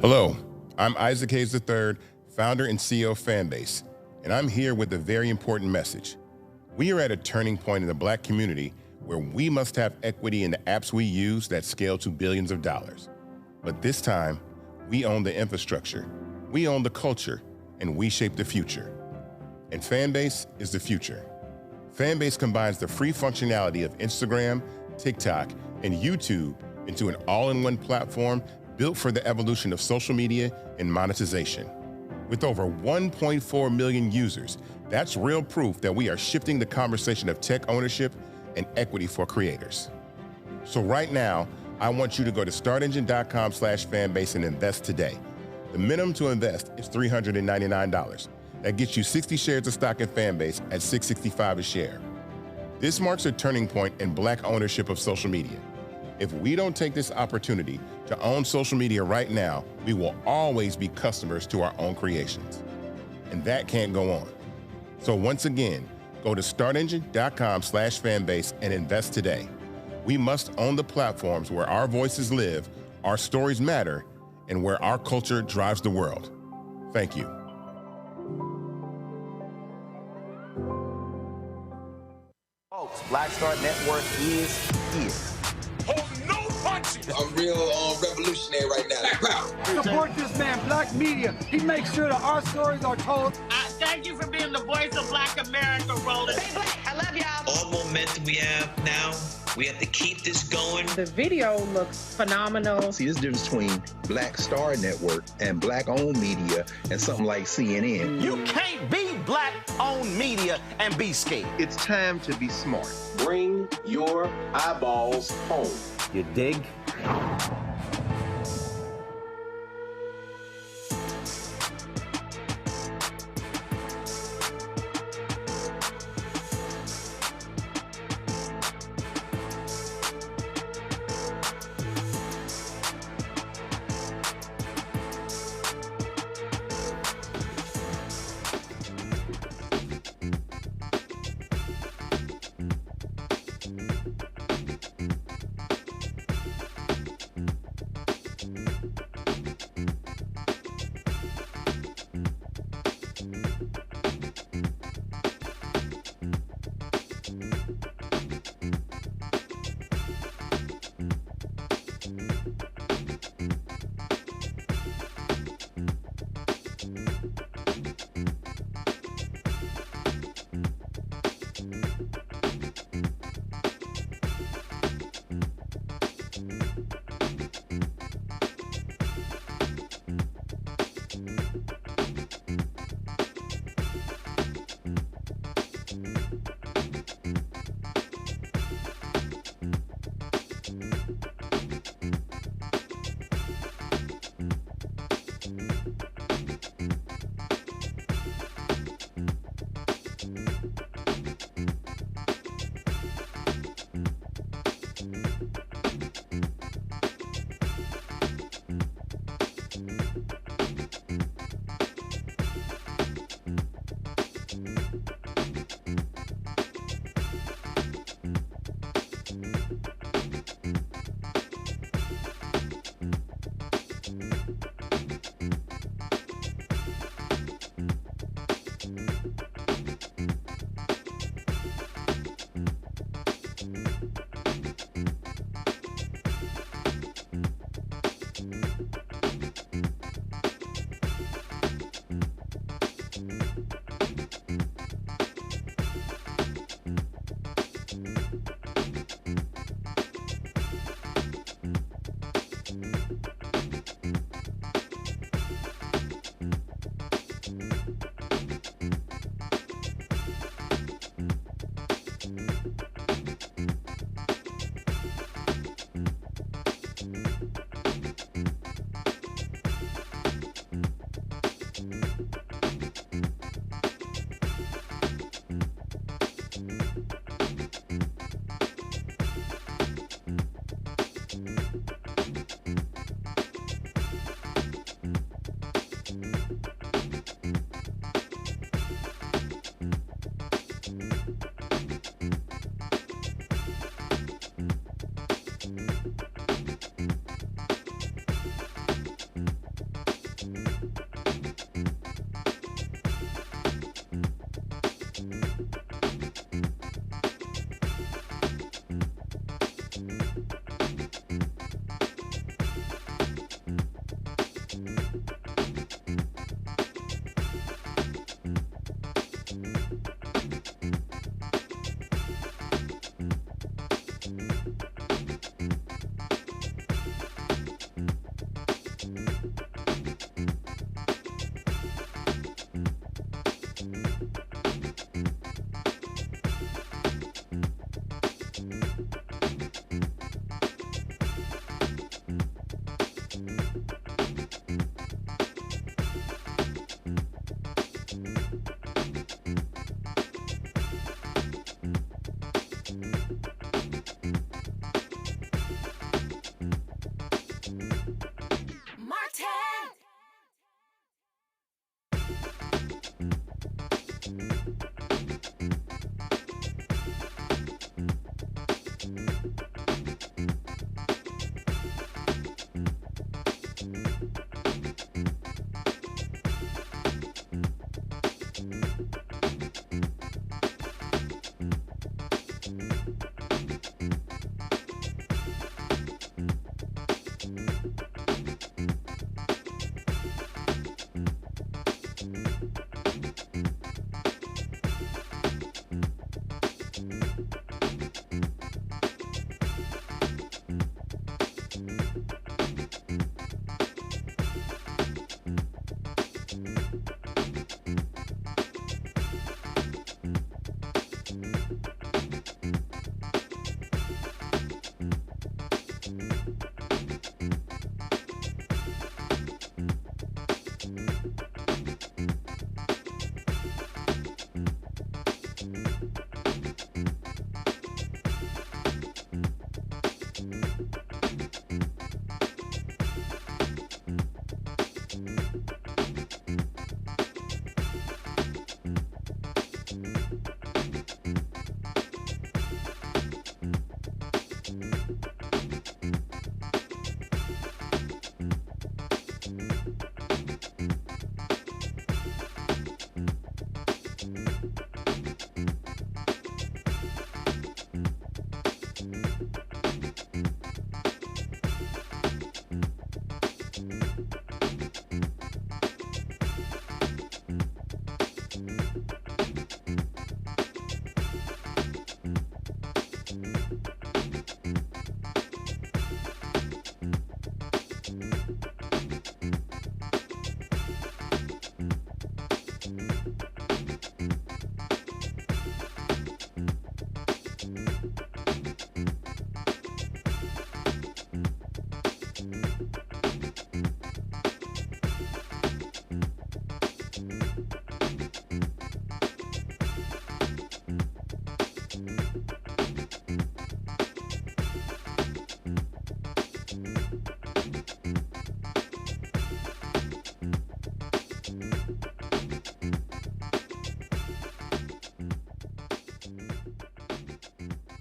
Hello, I'm Isaac Hayes III, founder and CEO of Fanbase, and I'm here with a very important message. We are at a turning point in the Black community where we must have equity in the apps we use that scale to billions of dollars. But this time, we own the infrastructure, we own the culture, and we shape the future. And Fanbase is the future. Fanbase combines the free functionality of Instagram, TikTok, and YouTube into an all-in-one platform built for the evolution of social media and monetization. With over 1.4 million users, that's real proof that we are shifting the conversation of tech ownership and equity for creators. So right now, I want you to go to startengine.com/fanbase and invest today. The minimum to invest is $399. That gets you 60 shares of stock in Fanbase at $665 a share. This marks a turning point in Black ownership of social media. If we don't take this opportunity to own social media right now, we will always be customers to our own creations. And that can't go on. So once again, go to startengine.com/fanbase and invest today. We must own the platforms where our voices live, our stories matter, and where our culture drives the world. Thank you. Folks, Black Star Network is here. Hold no punches. I'm real revolutionary right now. Black power. Support this man, Black media. He makes sure that our stories are told. Thank you for being the voice of Black America, Roland. Stay Black. I love y'all. All momentum we have now, we have to keep this going. The video looks phenomenal. See, this difference between Black Star Network and Black-owned media and something like CNN. You can't be Black-owned media and be scared. It's time to be smart. Bring your eyeballs home. You dig?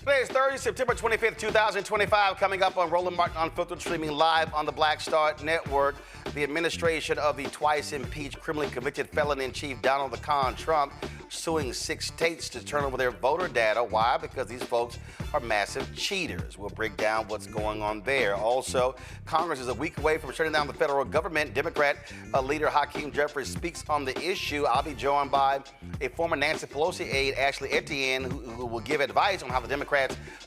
Today is Thursday, September 25th, 2025. Coming up on Roland Martin Unfiltered, streaming live on the Black Star Network. The administration of the twice impeached, criminally convicted felon-in-chief Donald the Con Trump suing 6 states to turn over their voter data. Why? Because these folks are massive cheaters. We'll break down what's going on there. Also, Congress is a week away from shutting down the federal government. Democrat leader Hakeem Jeffries speaks on the issue. I'll be joined by a former Nancy Pelosi aide, Ashley Etienne, who will give advice on how the Democrats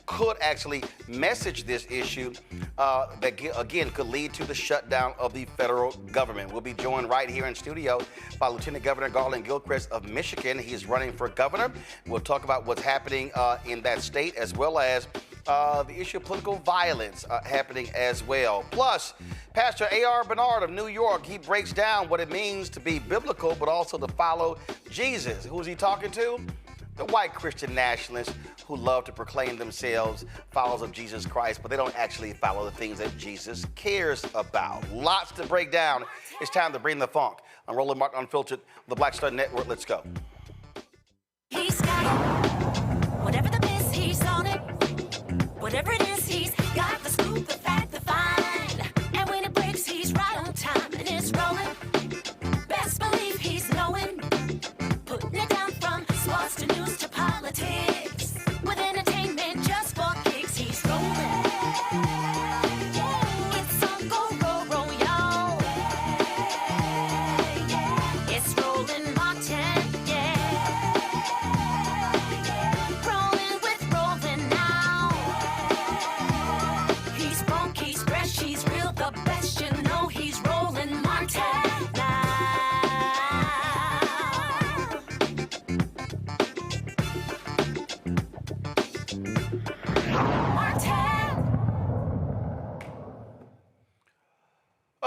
could actually message this issue that, again, could lead to the shutdown of the federal government. We'll be joined right here in studio by Lieutenant Governor Garlin Gilchrist of Michigan. He is running for governor. We'll talk about what's happening in that state, as well as the issue of political violence happening as well. Plus, Pastor A.R. Bernard of New York, he breaks down what it means to be biblical, but also to follow Jesus. Who's he talking to? The white Christian nationalists who love to proclaim themselves followers of Jesus Christ, but they don't actually follow the things that Jesus cares about. Lots to break down. It's time to bring the funk. I'm Roland Martin Unfiltered, the Black Star Network. Let's go. He's got it. Whatever the biz, he's on it. Whatever it is, he's got the scoop, the fact, the find. And when it breaks, he's right on time and it's rolling. Best believe he's knowing. Putting it down from sports to news to politics. With entertainment just for kicks, he's rolling. It's on go, roll, roll, y'all. It's Roland Martin, yeah. Rolling with Roland now. He's funky, he's fresh, he's real, the best, you know he's Roland Martin now.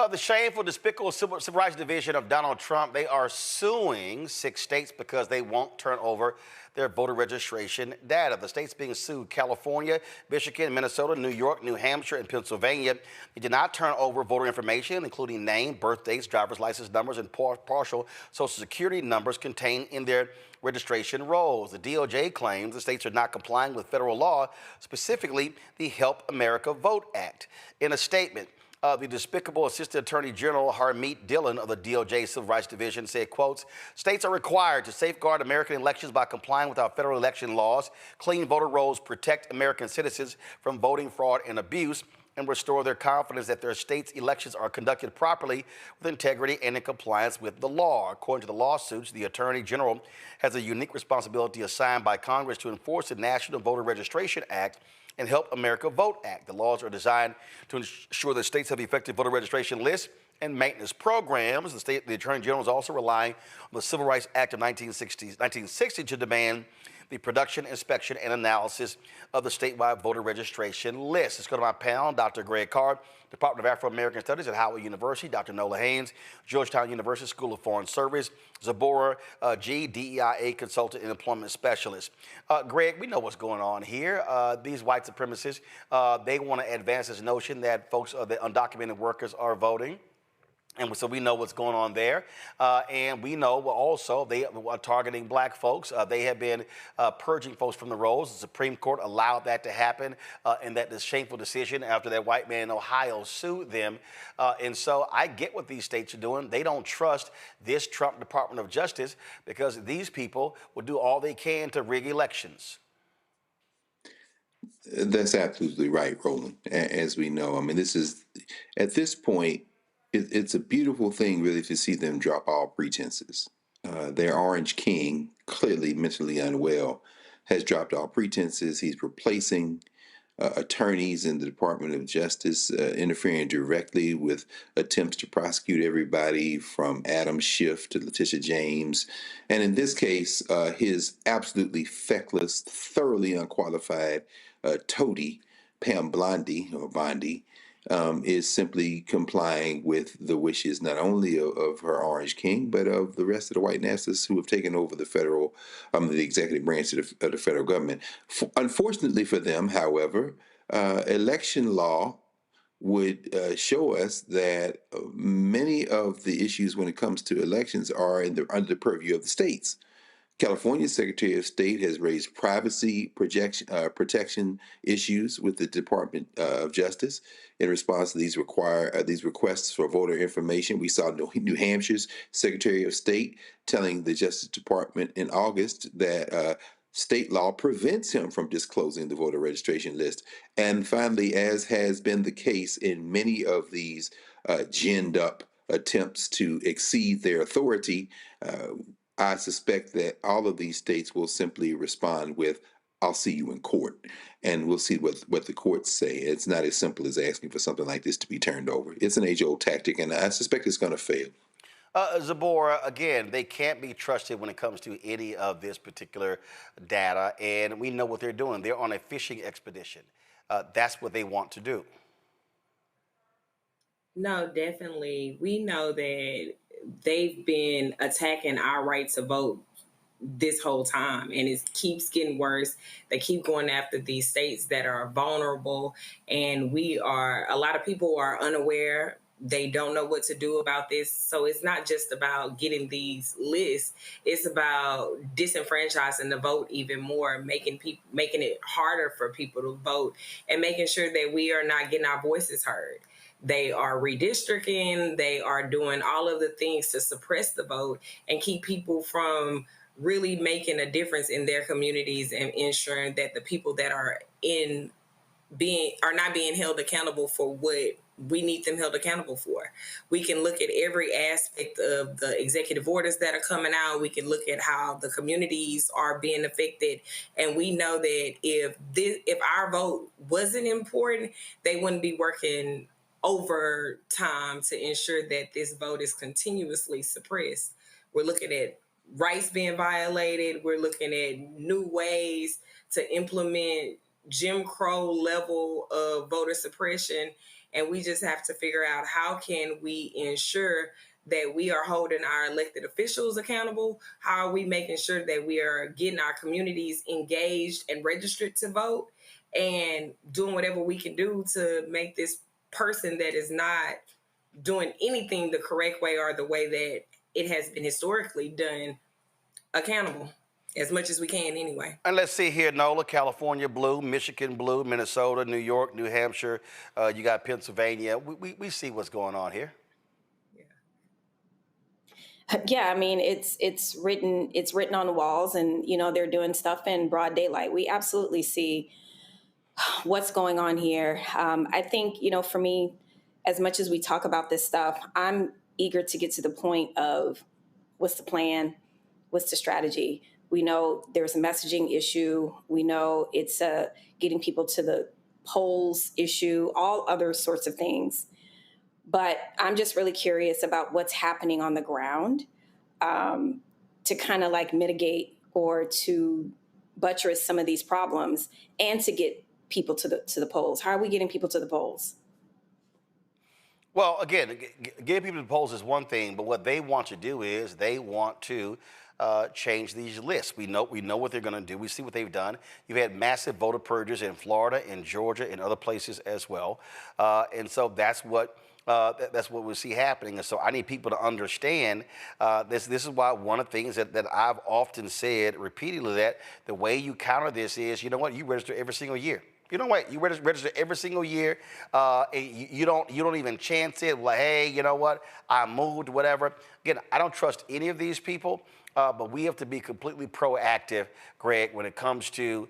The shameful, despicable civil rights division of Donald Trump, they are suing 6 states because they won't turn over their voter registration data. The states being sued: California, Michigan, Minnesota, New York, New Hampshire, and Pennsylvania. They did not turn over voter information, including name, birth dates, driver's license numbers, and partial Social Security numbers contained in their registration rolls. The DOJ claims the states are not complying with federal law, specifically the Help America Vote Act. In a statement, the despicable Assistant Attorney General Harmeet Dillon of the DOJ Civil Rights Division said, quotes, "States are required to safeguard American elections by complying with our federal election laws. Clean voter rolls protect American citizens from voting fraud and abuse, and restore their confidence that their state's elections are conducted properly with integrity and in compliance with the law." According to the lawsuits, the Attorney General has a unique responsibility assigned by Congress to enforce the National Voter Registration Act and Help America Vote Act. The laws are designed to ensure that states have effective voter registration lists and maintenance programs. The Attorney General is also relying on the Civil Rights Act of 1960 to demand the production, inspection, and analysis of the statewide voter registration list. Let's go to my panel: Dr. Greg Carr, Department of Afro-American Studies at Howard University; Dr. Nola Haynes, Georgetown University School of Foreign Service; Zabora G., DEIA Consultant and Employment Specialist. Greg, we know what's going on here. These white supremacists, they want to advance this notion that folks, the undocumented workers, are voting. And so we know what's going on there. And we know also they are targeting black folks. They have been purging folks from the rolls. The Supreme Court allowed that to happen, and that this shameful decision after that white man in Ohio sued them. And so I get what these states are doing. They don't trust this Trump Department of Justice because these people will do all they can to rig elections. That's absolutely right, Roland. As we know, I mean, this is, at this point, it's a beautiful thing, really, to see them drop all pretenses. Their Orange King, clearly mentally unwell, has dropped all pretenses. He's replacing attorneys in the Department of Justice, interfering directly with attempts to prosecute everybody from Adam Schiff to Letitia James. And in this case, his absolutely feckless, thoroughly unqualified toady, Pam Bondi, is simply complying with the wishes not only of her Orange King, but of the rest of the white nationalists who have taken over the the executive branch of the federal government. Unfortunately for them, however, election law would show us that many of the issues when it comes to elections are under the purview of the states. California's Secretary of State has raised privacy protection issues with the Department of Justice in response to these requests for voter information. We saw New Hampshire's Secretary of State telling the Justice Department in August that state law prevents him from disclosing the voter registration list. And finally, as has been the case in many of these ginned up attempts to exceed their authority, I suspect that all of these states will simply respond with, I'll see you in court. And we'll see what the courts say. It's not as simple as asking for something like this to be turned over. It's an age-old tactic, and I suspect it's going to fail. Zabora, again, they can't be trusted when it comes to any of this particular data, and we know what they're doing. They're on a fishing expedition. That's what they want to do. No, definitely. We know that they've been attacking our right to vote this whole time, and it keeps getting worse. They keep going after these states that are vulnerable, and a lot of people are unaware. They don't know what to do about this. So it's not just about getting these lists. It's about disenfranchising the vote even more, making it harder for people to vote, and making sure that we are not getting our voices heard. They are redistricting. They are doing all of the things to suppress the vote and keep people from really making a difference in their communities and ensuring that the people that are not being held accountable for what we need them held accountable for. We can look at every aspect of the executive orders that are coming out. We can look at how the communities are being affected. And we know that if our vote wasn't important, they wouldn't be working overtime to ensure that this vote is continuously suppressed. We're looking at rights being violated. We're looking at new ways to implement Jim Crow level of voter suppression. And we just have to figure out how can we ensure that we are holding our elected officials accountable? How are we making sure that we are getting our communities engaged and registered to vote, and doing whatever we can do to make this person that is not doing anything the correct way or the way that it has been historically done accountable as much as we can anyway. And let's see here, Nola, California blue, Michigan blue, Minnesota, New York, New Hampshire, you got Pennsylvania. We see what's going on here. Yeah, I mean, it's written on the walls, and they're doing stuff in broad daylight. We absolutely see what's going on here. I think, for me, as much as we talk about this stuff, I'm eager to get to the point of what's the plan, what's the strategy. We know there's a messaging issue. We know it's a getting people to the polls issue, all other sorts of things. But I'm just really curious about what's happening on the ground to kind of like mitigate or to buttress some of these problems and to get people to the polls. How are we getting people to the polls? Well, again, getting people to the polls is one thing, but what they want to do is they want to change these lists. We know what they're going to do. We see what they've done. You've had massive voter purges in Florida, in Georgia, and other places as well, and so that's what we see happening. And so I need people to understand this. This is why one of the things that I've often said repeatedly, that the way you counter this is, you register every single year. You register every single year. You don't even chance it. Like, hey, you know what? I moved, whatever. Again, I don't trust any of these people. But we have to be completely proactive, Greg, when it comes to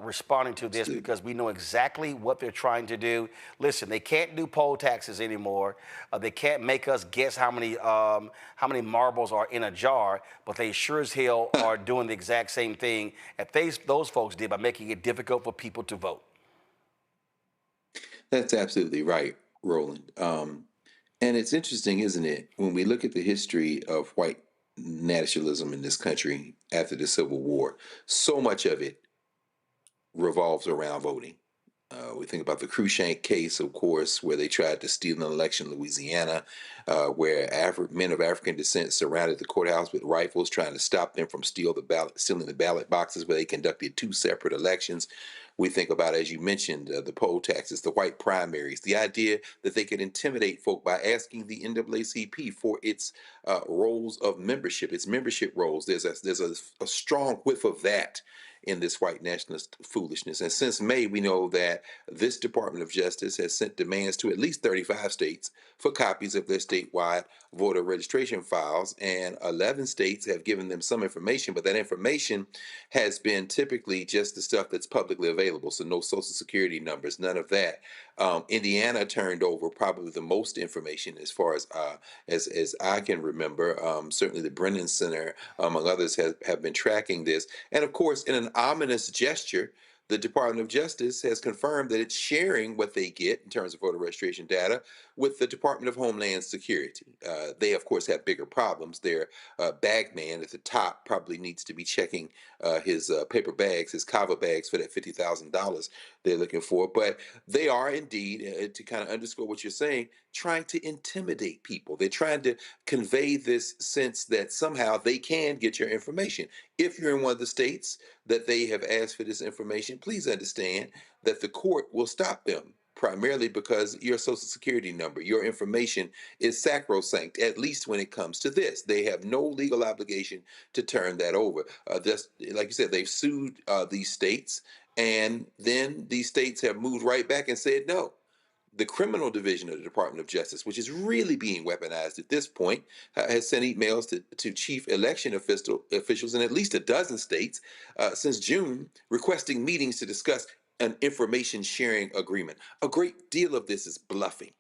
responding to this, because we know exactly what they're trying to do. Listen, they can't do poll taxes anymore. They can't make us guess how many marbles are in a jar, but they sure as hell are doing the exact same thing that those folks did by making it difficult for people to vote. That's absolutely right, Roland. And it's interesting, isn't it, when we look at the history of white nationalism in this country after the Civil War, so much of it revolves around voting. We think about the Cruikshank case, of course, where they tried to steal an election in Louisiana, where men of African descent surrounded the courthouse with rifles, trying to stop them from stealing the ballot boxes, where they conducted 2 separate elections. We think about, as you mentioned, the poll taxes, the white primaries, the idea that they could intimidate folk by asking the NAACP for its roles of membership, its membership roles. There's a strong whiff of that in this white nationalist foolishness. And since May, we know that this Department of Justice has sent demands to at least 35 states for copies of their statewide voter registration files, and 11 states have given them some information, but that information has been typically just the stuff that's publicly available, so no social security numbers, none of that. Indiana turned over probably the most information as far as I can remember. Certainly the Brennan Center, among others, have been tracking this. And of course, in an ominous gesture, the Department of Justice has confirmed that it's sharing what they get in terms of voter registration data with the Department of Homeland Security. They, of course, have bigger problems. Their bag man at the top probably needs to be checking his paper bags, his kava bags, for that $50,000 they're looking for. But they are indeed, to kind of underscore what you're saying, trying to intimidate people. They're trying to convey this sense that somehow they can get your information. If you're in one of the states that they have asked for this information, please understand that the court will stop them, primarily because your social security number, your information is sacrosanct, at least when it comes to this. They have no legal obligation to turn that over. Just like you said, they've sued these states, and then these states have moved right back and said no. The criminal division of the Department of Justice, which is really being weaponized at this point, has sent emails to chief election officials in at least a dozen states since June, requesting meetings to discuss an information sharing agreement. A great deal of this is bluffing.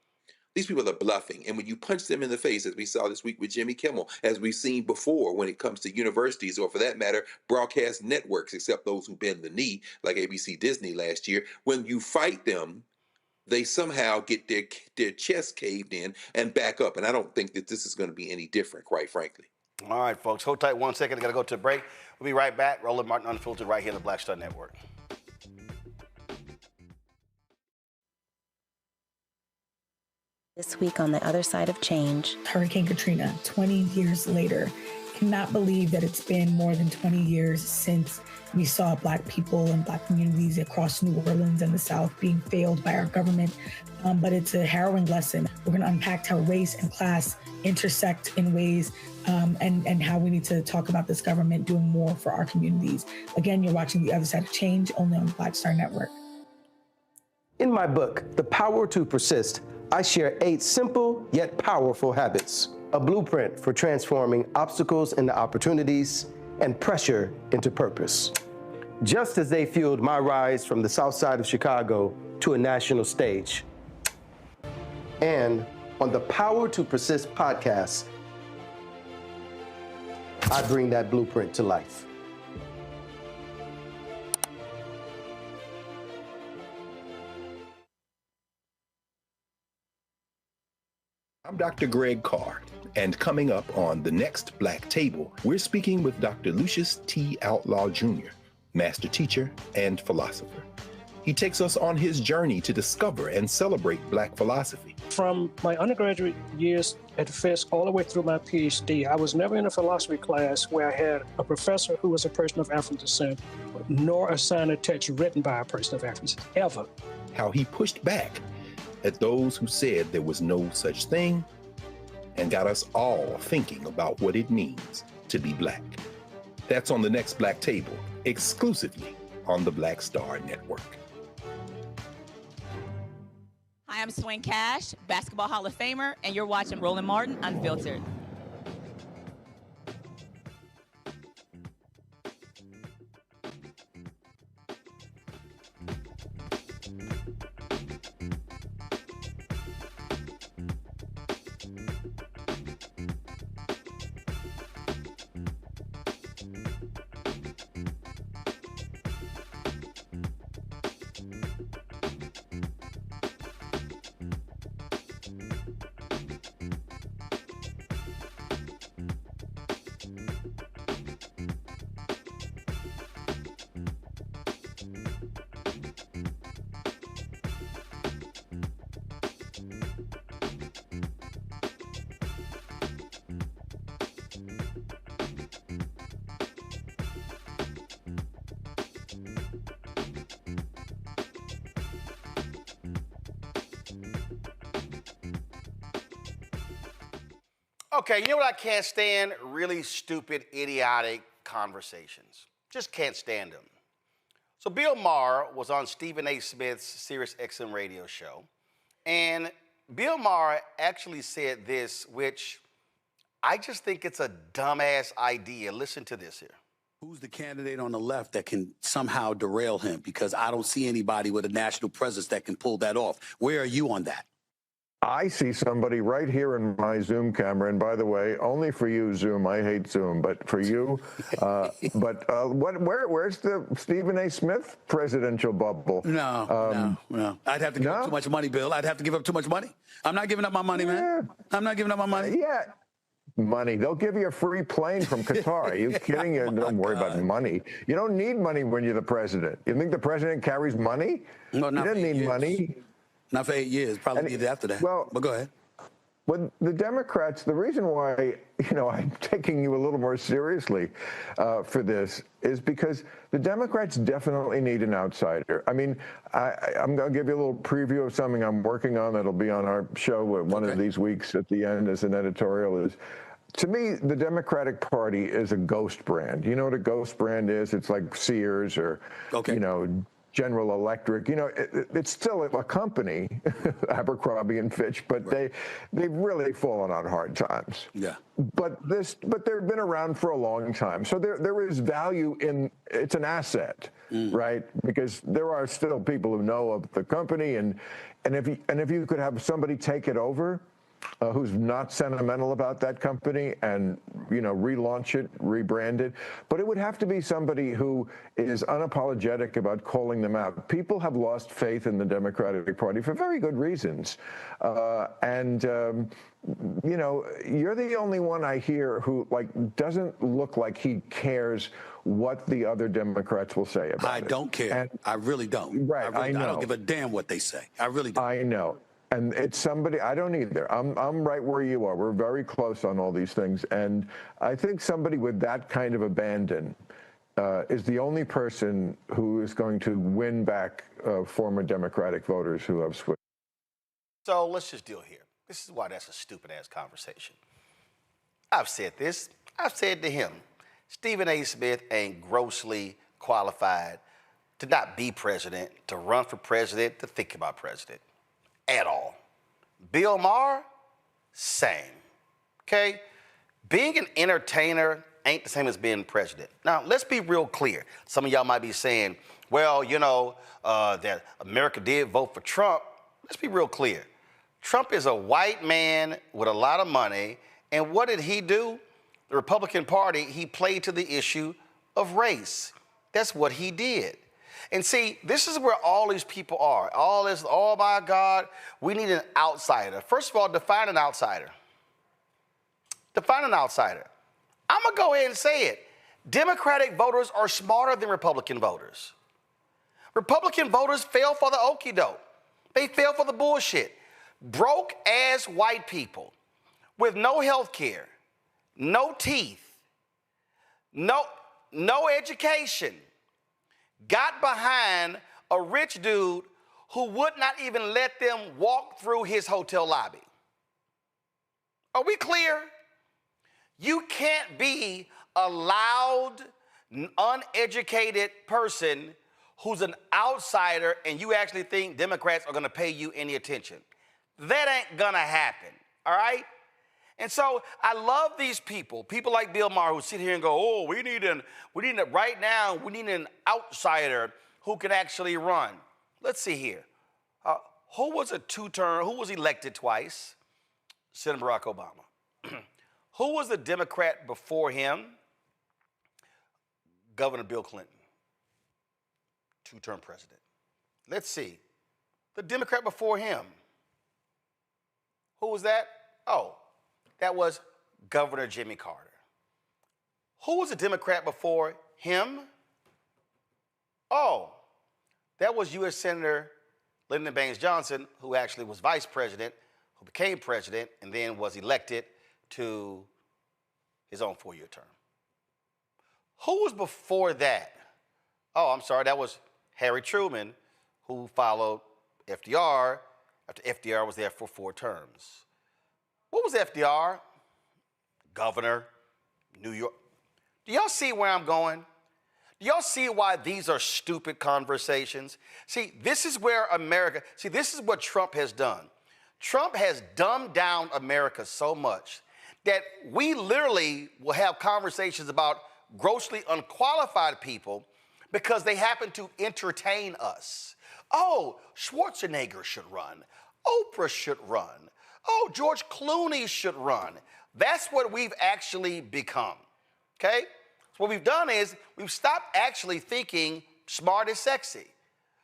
These people are bluffing. And when you punch them in the face, as we saw this week with Jimmy Kimmel, as we've seen before when it comes to universities, or for that matter, broadcast networks, except those who bend the knee, like ABC Disney last year, when you fight them, they somehow get their chest caved in and back up. And I don't think that this is going to be any different, quite frankly. All right, folks. Hold tight 1 second. I got to go to a break. We'll be right back. Roland Martin Unfiltered right here on the Black Star Network. This week on The Other Side of Change. Hurricane Katrina, 20 years later. Cannot believe that it's been more than 20 years since we saw Black people and Black communities across New Orleans and the South being failed by our government. But it's a harrowing lesson. We're going to unpack how race and class intersect in ways and how we need to talk about this government doing more for our communities. Again, you're watching The Other Side of Change, only on the Black Star Network. In my book, The Power to Persist, I share 8 simple yet powerful habits, a blueprint for transforming obstacles into opportunities and pressure into purpose. Just as they fueled my rise from the South Side of Chicago to a national stage. And on the Power to Persist podcast, I bring that blueprint to life. I'm Dr. Greg Carr, and coming up on The Next Black Table, we're speaking with Dr. Lucius T. Outlaw Jr., master teacher and philosopher. He takes us on his journey to discover and celebrate Black philosophy. From my undergraduate years at Fisk all the way through my PhD, I was never in a philosophy class where I had a professor who was a person of African descent, nor assigned a text written by a person of African descent, ever. How he pushed back at those who said there was no such thing, and got us all thinking about what it means to be Black. That's on The Next Black Table, exclusively on the Black Star Network. Hi, I'm Swing Cash, Basketball Hall of Famer, and you're watching Roland Martin Unfiltered. Okay, you know what I can't stand? Really stupid, idiotic conversations. Just can't stand them. So Bill Maher was on Stephen A. Smith's Sirius XM radio show, and Bill Maher actually said this, which I just think it's a dumbass idea. Listen to this here. Who's the candidate on the left that can somehow derail him? Because I don't see anybody with a national presence that can pull that off. Where are you on that? I see somebody right here in my Zoom camera, and by the way, only for you, Zoom. I hate Zoom, but for you. Where's the Stephen A. Smith presidential bubble? No. I'd have to give up too much money, Bill. I'd have to give up too much money. I'm not giving up my money, man. I'm not giving up my money. Yeah. Money. They'll give you a free plane from Qatar. Are you kidding? Don't worry about money. You don't need money when you're the president. You think the president carries money? No, he doesn't need money. Not for 8 years. Probably need it after that. Well, but go ahead. Well, the Democrats, the reason why, I'm taking you a little more seriously for this is because the Democrats definitely need an outsider. I mean, I'm going to give you a little preview of something I'm working on that'll be on our show one of these weeks at the end as an editorial is, to me, the Democratic Party is a ghost brand. You know what a ghost brand is? It's like Sears or, General Electric. It's still a company, Abercrombie and Fitch, but they've really fallen on hard times. Yeah. But they've been around for a long time. So there is value in, it's an asset, right? Because there are still people who know of the company, and if you could have somebody take it over, who's not sentimental about that company and, relaunch it, rebrand it. But it would have to be somebody who is unapologetic about calling them out. People have lost faith in the Democratic Party for very good reasons. You're the only one I hear who, doesn't look like he cares what the other Democrats will say about it. I don't care. I really don't. Right, I know. I don't give a damn what they say. I really don't. I know. And it's somebody, I don't either. I'm right where you are. We're very close on all these things. And I think somebody with that kind of abandon is the only person who is going to win back former Democratic voters who have switched. So let's just deal here. This is why that's a stupid-ass conversation. I've said this. I've said to him, Stephen A. Smith ain't grossly qualified to not be president, to run for president, to think about president. At all. Bill Maher, same. Okay? Being an entertainer ain't the same as being president. Now, let's be real clear. Some of y'all might be saying, well, that America did vote for Trump. Let's be real clear. Trump is a white man with a lot of money, and what did he do? The Republican Party, he played to the issue of race. That's what he did. And see, this is where all these people are. All this, oh my God, we need an outsider. First of all, define an outsider. Define an outsider. I'm going to go ahead and say it. Democratic voters are smarter than Republican voters. Republican voters fell for the okie doke. They fell for the bullshit. Broke ass white people with no health care, no teeth, no education, got behind a rich dude who would not even let them walk through his hotel lobby. Are we clear? You can't be a loud, uneducated person who's an outsider and you actually think Democrats are going to pay you any attention. That ain't going to happen, all right? And so I love these people like Bill Maher, who sit here and go, oh, we need right now, we need an outsider who can actually run. Let's see here. Who was elected twice? Senator Barack Obama. Who was the Democrat before him? Governor Bill Clinton. 2-term president. Let's see. The Democrat before him. Who was that? Oh, that was Governor Jimmy Carter. Who was a Democrat before him? Oh, that was U.S. Senator Lyndon Baines Johnson, who actually was vice president, who became president, and then was elected to his own 4-year term. Who was before that? Oh, I'm sorry, that was Harry Truman, who followed FDR after FDR was there for 4 terms. What was FDR? governor, New York. Do y'all see where I'm going? Do y'all see why these are stupid conversations? See, this is where America, this is what Trump has done. Trump has dumbed down America so much that we literally will have conversations about grossly unqualified people because they happen to entertain us. Oh, Schwarzenegger should run. Oprah should run. Oh, George Clooney should run. That's what we've actually become, okay? So what we've done is we've stopped actually thinking smart is sexy.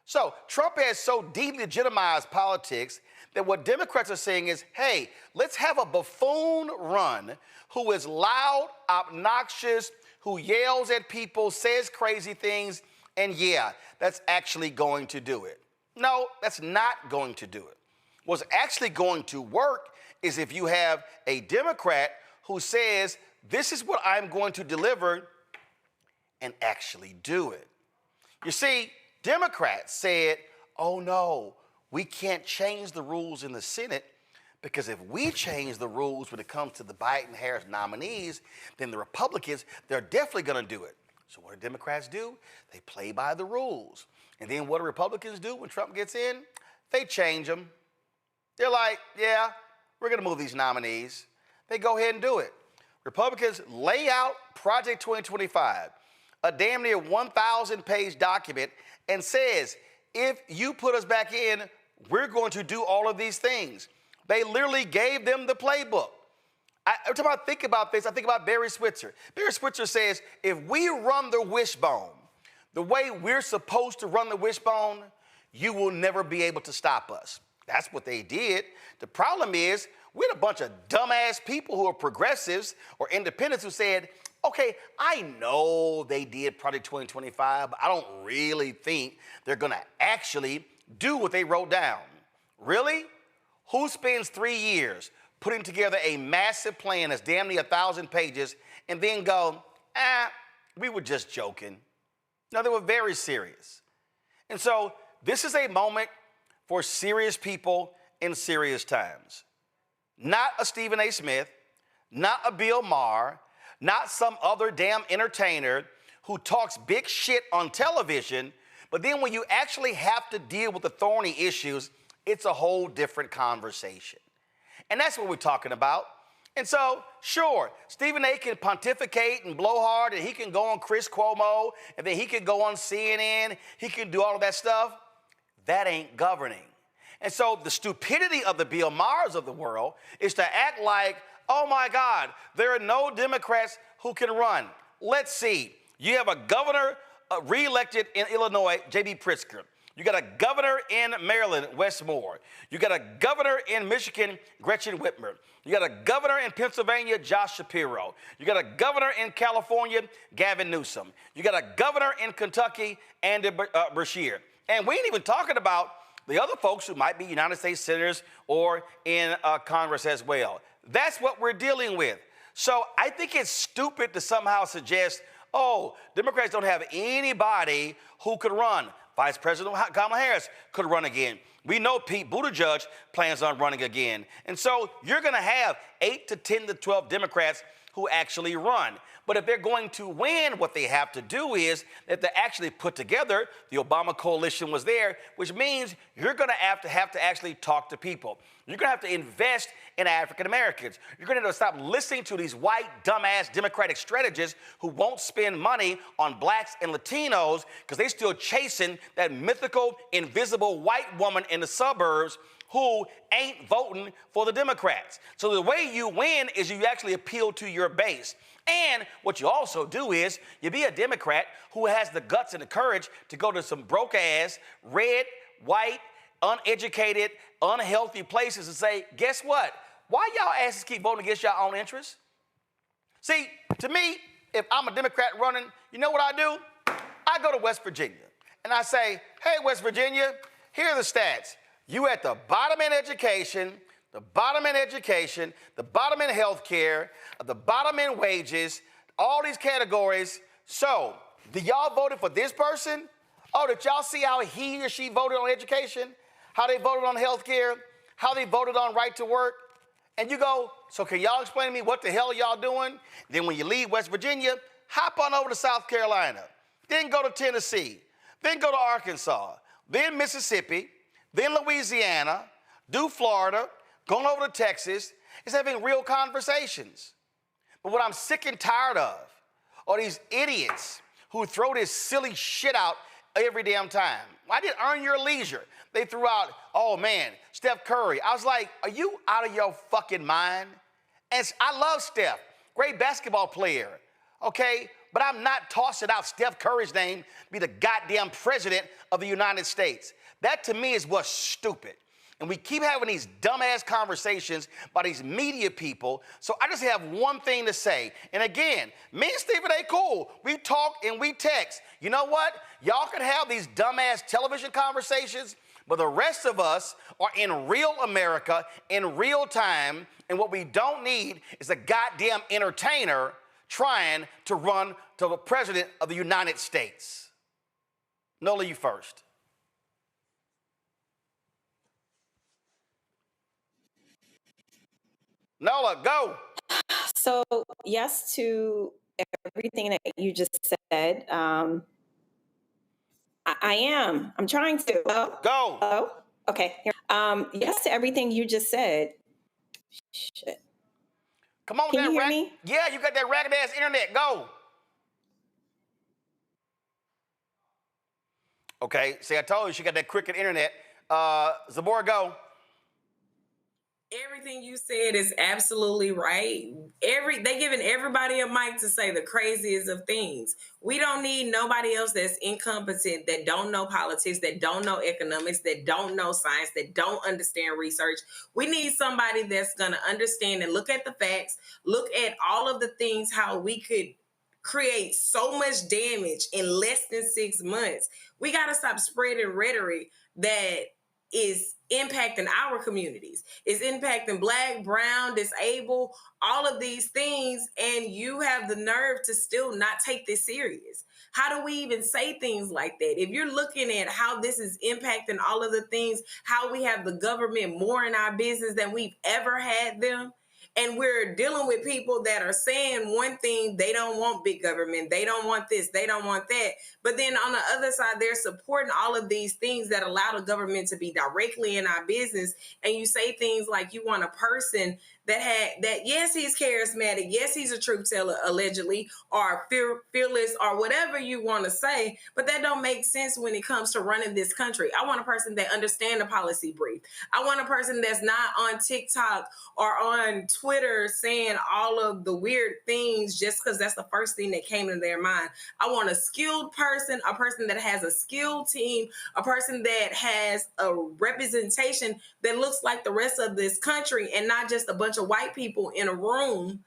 So Trump has so delegitimized politics that what Democrats are saying is, hey, let's have a buffoon run who is loud, obnoxious, who yells at people, says crazy things, and yeah, that's actually going to do it. No, that's not going to do it. What's actually going to work is if you have a Democrat who says, this is what I'm going to deliver, and actually do it. You see, Democrats said, oh no, we can't change the rules in the Senate because if we change the rules when it comes to the Biden-Harris nominees, then the Republicans, they're definitely going to do it. So what do Democrats do? They play by the rules. And then what do Republicans do when Trump gets in? They change them. They're like, yeah, we're going to move these nominees. They go ahead and do it. Republicans lay out Project 2025, a damn near 1,000-page document, and says, if you put us back in, we're going to do all of these things. They literally gave them the playbook. Every time I think about this, I think about Barry Switzer. Barry Switzer says, if we run the wishbone the way we're supposed to run the wishbone, you will never be able to stop us. That's what they did. The problem is, we had a bunch of dumbass people who are progressives or independents who said, okay, I know they did Project 2025, but I don't really think they're going to actually do what they wrote down. Really? Who spends 3 years putting together a massive plan that's damn near 1,000 pages and then go, we were just joking? No, they were very serious. And so this is a moment for serious people in serious times. Not a Stephen A. Smith, not a Bill Maher, not some other damn entertainer who talks big shit on television, but then when you actually have to deal with the thorny issues, it's a whole different conversation. And that's what we're talking about. And so, sure, Stephen A. can pontificate and blow hard, and he can go on Chris Cuomo, and then he can go on CNN, he can do all of that stuff. That ain't governing. And so the stupidity of the Bill Mahers of the world is to act like, oh my God, there are no Democrats who can run. Let's see. You have a governor re-elected in Illinois, J.B. Pritzker. You got a governor in Maryland, Wes Moore. You got a governor in Michigan, Gretchen Whitmer. You got a governor in Pennsylvania, Josh Shapiro. You got a governor in California, Gavin Newsom. You got a governor in Kentucky, Andy Beshear. And we ain't even talking about the other folks who might be United States senators or in Congress as well. That's what we're dealing with. So I think it's stupid to somehow suggest, oh, Democrats don't have anybody who could run. Vice President Kamala Harris could run again. We know Pete Buttigieg plans on running again. And so you're going to have 8 to 10 to 12 Democrats who actually run. But if they're going to win, what they have to do is that they actually put together, the Obama coalition was there, which means you're going to have to actually talk to people. You're going to have to invest in African Americans. You're going to have to stop listening to these white, dumbass Democratic strategists who won't spend money on blacks and Latinos because they're still chasing that mythical, invisible white woman in the suburbs who ain't voting for the Democrats. So the way you win is you actually appeal to your base. And what you also do is you be a Democrat who has the guts and the courage to go to some broke-ass, red, white, uneducated, unhealthy places and say, guess what? Why y'all asses keep voting against your own interests? See, to me, if I'm a Democrat running, you know what I do? I go to West Virginia and I say, hey, West Virginia, here are the stats. You at the bottom in education, the bottom in education, the bottom in health care, the bottom in wages, all these categories. So, do y'all voted for this person? Oh, did y'all see how he or she voted on education? How they voted on health care? How they voted on right to work? And you go, so can y'all explain to me what the hell y'all doing? Then when you leave West Virginia, hop on over to South Carolina, then go to Tennessee, then go to Arkansas, then Mississippi, then Louisiana, do Florida, going over to Texas, is having real conversations. But what I'm sick and tired of are these idiots who throw this silly shit out every damn time. I did Earn Your Leisure. They threw out, oh man, Steph Curry. I was like, are you out of your fucking mind? And I love Steph, great basketball player, okay? But I'm not tossing out Steph Curry's name to be the goddamn president of the United States. That to me is what's stupid. And we keep having these dumbass conversations by these media people. So I just have one thing to say. And again, me and Stephen A. cool. We talk and we text. You know what? Y'all can have these dumbass television conversations, but the rest of us are in real America in real time. And what we don't need is a goddamn entertainer trying to run to the president of the United States. Nola, you first. Nola, go. So yes to everything that you just said. I am. I'm trying to. Go. Oh, okay. Yes to everything you just said. Shit. Come on, can you hear me? Yeah, you got that ragged ass internet. Go. Okay. See, I told you she got that cricket internet. Zabor, go. Everything you said is absolutely right. They giving everybody a mic to say the craziest of things. We don't need nobody else that's incompetent, that don't know politics, that don't know economics, that don't know science, that don't understand research. We need somebody that's going to understand and look at the facts, look at all of the things, how we could create so much damage in less than 6 months. We got to stop spreading rhetoric that is impacting our communities. It's impacting Black, brown, disabled, all of these things, and you have the nerve to still not take this serious. How do we even say things like that? If you're looking at how this is impacting all of the things, how we have the government more in our business than we've ever had them, and we're dealing with people that are saying one thing, they don't want big government, they don't want this, they don't want that. But then on the other side, they're supporting all of these things that allow the government to be directly in our business. And you say things like you want a person that yes, he's charismatic, yes, he's a truth teller, allegedly, or fearless, or whatever you want to say, but that don't make sense when it comes to running this country. I want a person that understands the policy brief. I want a person that's not on TikTok or on Twitter saying all of the weird things just because that's the first thing that came to their mind. I want a skilled person, a person that has a skilled team, a person that has a representation that looks like the rest of this country and not just a bunch of white people in a room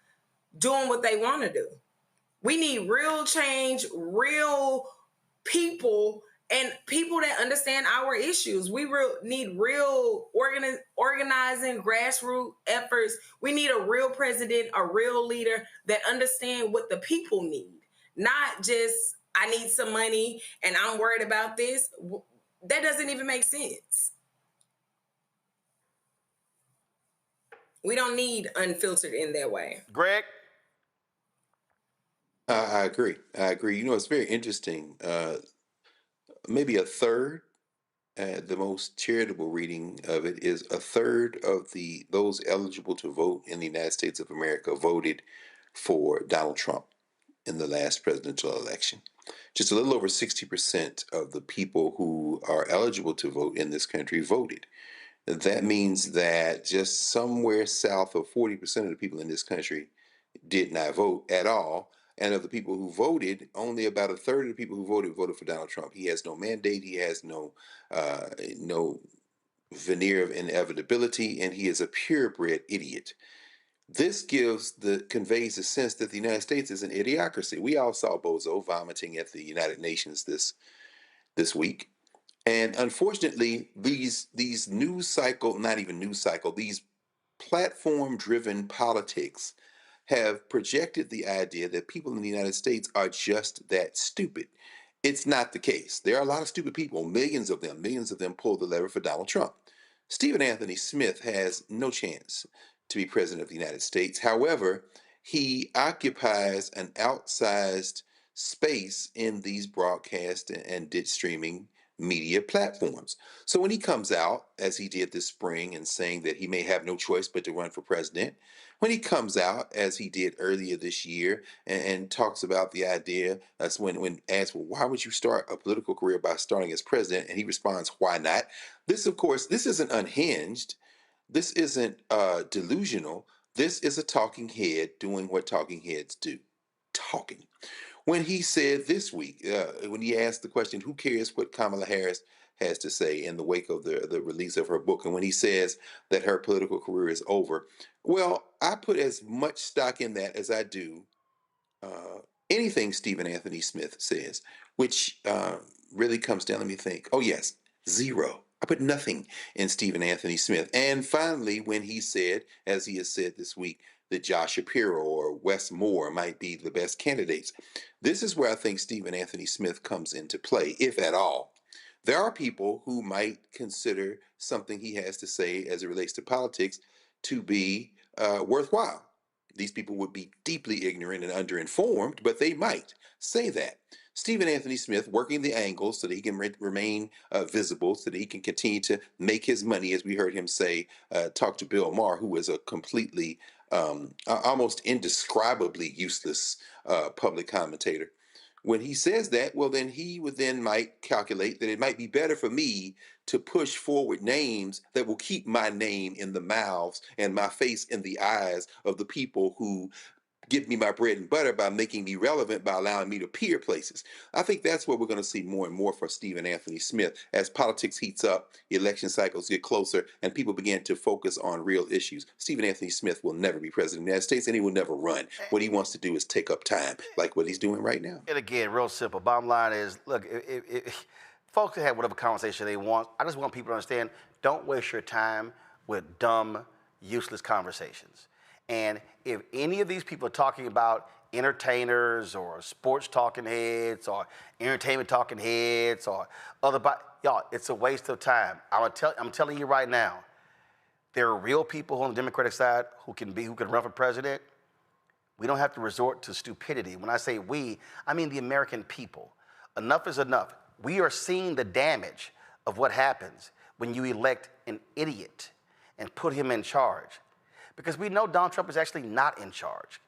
doing what they want to do. We need real change, real people, and people that understand our issues. We need real organizing, grassroots efforts. We need a real president, a real leader that understand what the people need, not just, I need some money and I'm worried about this. That doesn't even make sense. We don't need unfiltered in that way. Greg? I agree. You know, it's very interesting. Maybe a third, the most charitable reading of it is a third of those eligible to vote in the United States of America voted for Donald Trump in the last presidential election. Just a little over 60% of the people who are eligible to vote in this country voted. That means that just somewhere south of 40% of the people in this country did not vote at all. And of the people who voted, only about a third of the people who voted for Donald Trump. He has no mandate. He has no veneer of inevitability, and he is a purebred idiot. This conveys the sense that the United States is an idiocracy. We all saw Bozo vomiting at the United Nations this week. And unfortunately, these news cycle, not even news cycle, these platform-driven politics have projected the idea that people in the United States are just that stupid. It's not the case. There are a lot of stupid people, millions of them pull the lever for Donald Trump. Stephen Anthony Smith has no chance. to be president of the United States. However, he occupies an outsized space in these broadcast and streaming media platforms. So when he comes out, as he did this spring, and saying that he may have no choice but to run for president, when he comes out, as he did earlier this year, and talks about the idea, that's when asked, well, why would you start a political career by starting as president? And he responds, why not? This, of course, this isn't unhinged. This isn't delusional. This is a talking head doing what talking heads do, talking. When he said this week, when he asked the question, who cares what Kamala Harris has to say in the wake of the release of her book, and when he says that her political career is over, well, I put as much stock in that as I do anything Stephen Anthony Smith says, which really comes down, let me think, oh yes, zero. I put nothing in Stephen Anthony Smith. And finally, when he said, as he has said this week, that Josh Shapiro or Wes Moore might be the best candidates, this is where I think Stephen Anthony Smith comes into play, if at all. There are people who might consider something he has to say as it relates to politics to be worthwhile. These people would be deeply ignorant and underinformed, but they might say that. Stephen Anthony Smith working the angles so that he can remain visible, so that he can continue to make his money, as we heard him say, talk to Bill Maher, who is a completely, almost indescribably useless public commentator. When he says that, well, then he would then might calculate that it might be better for me to push forward names that will keep my name in the mouths and my face in the eyes of the people who give me my bread and butter by making me relevant, by allowing me to appear places. I think that's what we're going to see more and more for Stephen Anthony Smith as politics heats up, election cycles get closer, and people begin to focus on real issues. Stephen Anthony Smith will never be president of the United States, and he will never run. What he wants to do is take up time, like what he's doing right now. And again, real simple. Bottom line is, look, folks can have whatever conversation they want. I just want people to understand, don't waste your time with dumb, useless conversations. And if any of these people are talking about entertainers or sports talking heads or entertainment talking heads or y'all, it's a waste of time. I'm telling you right now, there are real people on the Democratic side who can run for president. We don't have to resort to stupidity. When I say we, I mean the American people. Enough is enough. We are seeing the damage of what happens when you elect an idiot and put him in charge. Because we know Donald Trump is actually not in charge.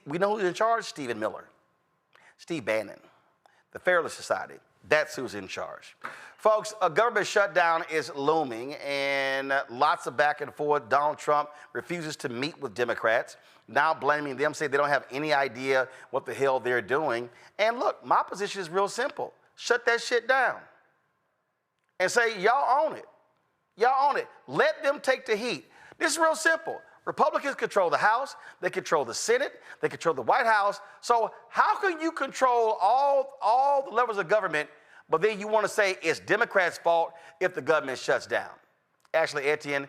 We know who's in charge? Stephen Miller, Steve Bannon, the Fairless Society. That's who's in charge. Folks, a government shutdown is looming, and lots of back and forth. Donald Trump refuses to meet with Democrats, now blaming them, saying they don't have any idea what the hell they're doing. And look, my position is real simple. Shut that shit down and say, y'all own it. Y'all own it. Let them take the heat. This is real simple. Republicans control the House, they control the Senate, they control the White House. So how can you control all the levels of government, but then you want to say it's Democrats' fault if the government shuts down? Actually, Etienne,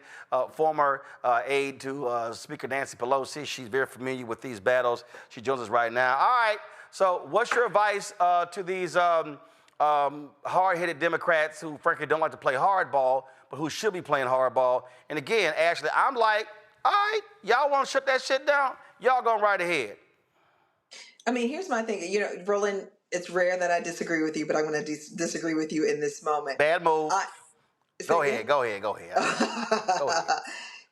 former aide to Speaker Nancy Pelosi, she's very familiar with these battles. She joins us right now. All right, so what's your advice to these hard-headed Democrats who frankly don't like to play hardball, but who should be playing hardball? And again, Ashley, I'm like, all right, y'all want to shut that shit down? Y'all going right ahead. I mean, here's my thing. You know, Roland, it's rare that I disagree with you, but I'm going to disagree with you in this moment. Bad move. Go ahead. Go ahead. I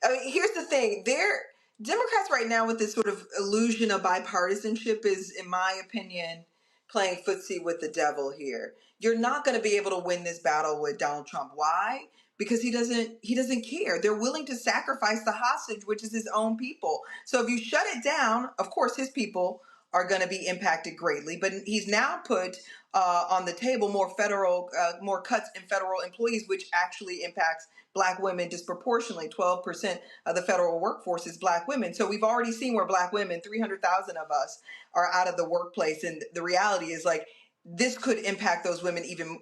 mean, here's the thing. Democrats right now with this sort of illusion of bipartisanship is, in my opinion, playing footsie with the devil here. You're not going to be able to win this battle with Donald Trump. Why? Because he doesn't care. They're willing to sacrifice the hostage, which is his own people. So if you shut it down, of course, his people are going to be impacted greatly. But he's now put on the table more cuts in federal employees, which actually impacts Black women disproportionately. 12% of the federal workforce is Black women. So we've already seen where Black women, 300,000 of us, are out of the workplace. And the reality is, like, this could impact those women even,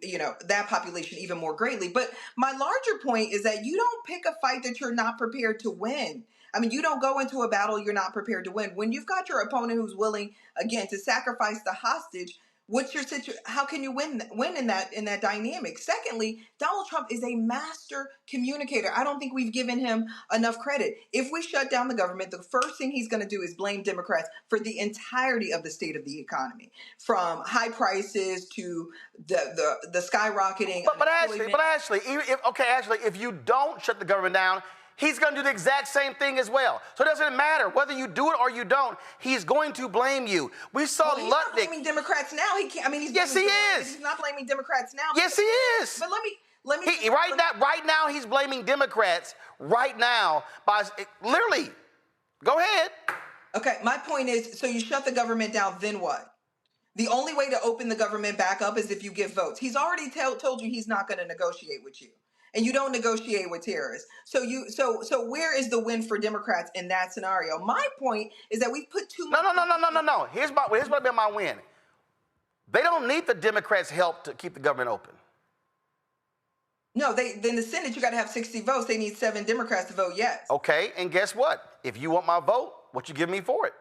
that population even more greatly. But my larger point is that you don't pick a fight that you're not prepared to win. I mean, you don't go into a battle you're not prepared to win. When you've got your opponent who's willing, again, to sacrifice the hostage, What's your situation? How can you win in that dynamic? Secondly, Donald Trump is a master communicator. I don't think we've given him enough credit. If we shut down the government, the first thing he's going to do is blame Democrats for the entirety of the state of the economy, from high prices to the skyrocketing. But Ashley, if you don't shut the government down, he's going to do the exact same thing as well. So it doesn't matter whether you do it or you don't. He's going to blame you. We saw he's not blaming Democrats now. He can't. I mean, yes, he is. He's not blaming Democrats now. Yes, he is. But let me. Right now, he's blaming Democrats. Right now, by literally. Go ahead. Okay, my point is, so you shut the government down, then what? The only way to open the government back up is if you give votes. He's already told you he's not going to negotiate with you. And you don't negotiate with terrorists. So where is the win for Democrats in that scenario? My point is that we've put too much. No. Here's what been my win. They don't need the Democrats' help to keep the government open. No, in the Senate, you got to have 60 votes. They need 7 Democrats to vote yes. Okay, and guess what? If you want my vote, what you give me for it?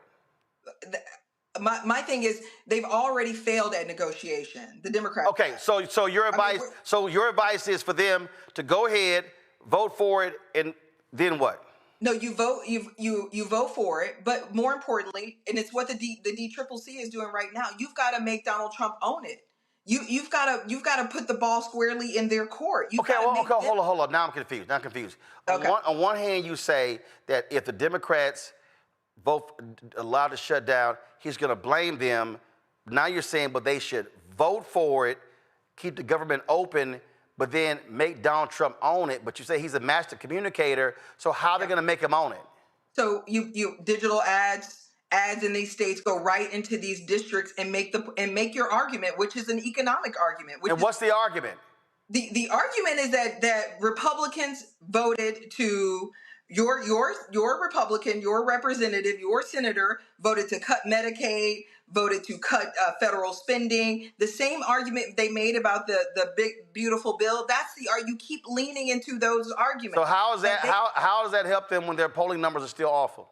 My thing is they've already failed at negotiation. The Democrats. Okay, so your advice is for them to go ahead, vote for it, and then what? No, you vote for it, but more importantly, and it's what the DCCC is doing right now. You've got to make Donald Trump own it. You've got to put the ball squarely in their court. Hold on. Now I'm confused. Okay. On one hand, you say that if the Democrats vote allowed to shut down, he's going to blame them. Now you're saying, but they should vote for it, keep the government open, but then make Donald Trump own it. But you say he's a master communicator, so how are they going to make him own it? So you digital ads in these states go right into these districts and make your argument, which is an economic argument. And what's the argument? The argument is that Republicans voted to. Your Republican, your representative, your senator voted to cut Medicaid, voted to cut federal spending. The same argument they made about the big beautiful bill. You keep leaning into those arguments. So how does that help them when their polling numbers are still awful?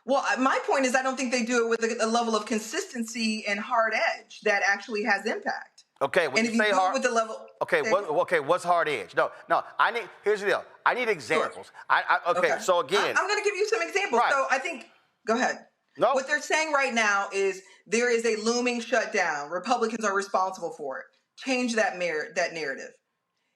Well, my point is I don't think they do it with a level of consistency and hard edge that actually has impact. Okay, when and you if say you do hard, it with the level. Okay, what's hard edge? No. Here's the deal. I need examples. Sure. So again, I'm going to give you some examples. Right. So I think, go ahead. No. What they're saying right now is there is a looming shutdown. Republicans are responsible for it. Change that narrative.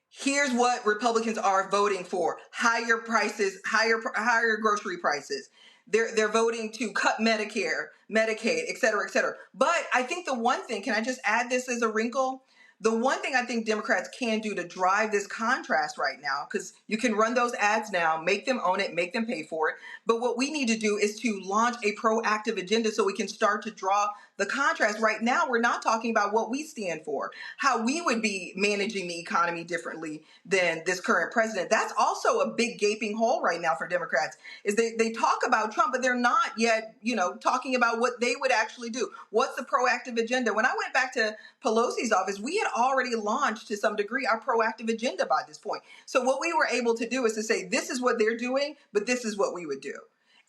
Here's what Republicans are voting for: higher prices, higher grocery prices. They're voting to cut Medicare, Medicaid, et cetera, et cetera. But I think the one thing, can I just add this as a wrinkle? The one thing I think Democrats can do to drive this contrast right now, because you can run those ads now, make them own it, make them pay for it. But what we need to do is to launch a proactive agenda so we can start to draw the contrast. Right now, we're not talking about what we stand for, how we would be managing the economy differently than this current president. That's also a big gaping hole right now for Democrats, is they talk about Trump, but they're not yet, talking about what they would actually do. What's the proactive agenda? When I went back to Pelosi's office, we had already launched to some degree our proactive agenda by this point. So what we were able to do is to say, this is what they're doing, but this is what we would do.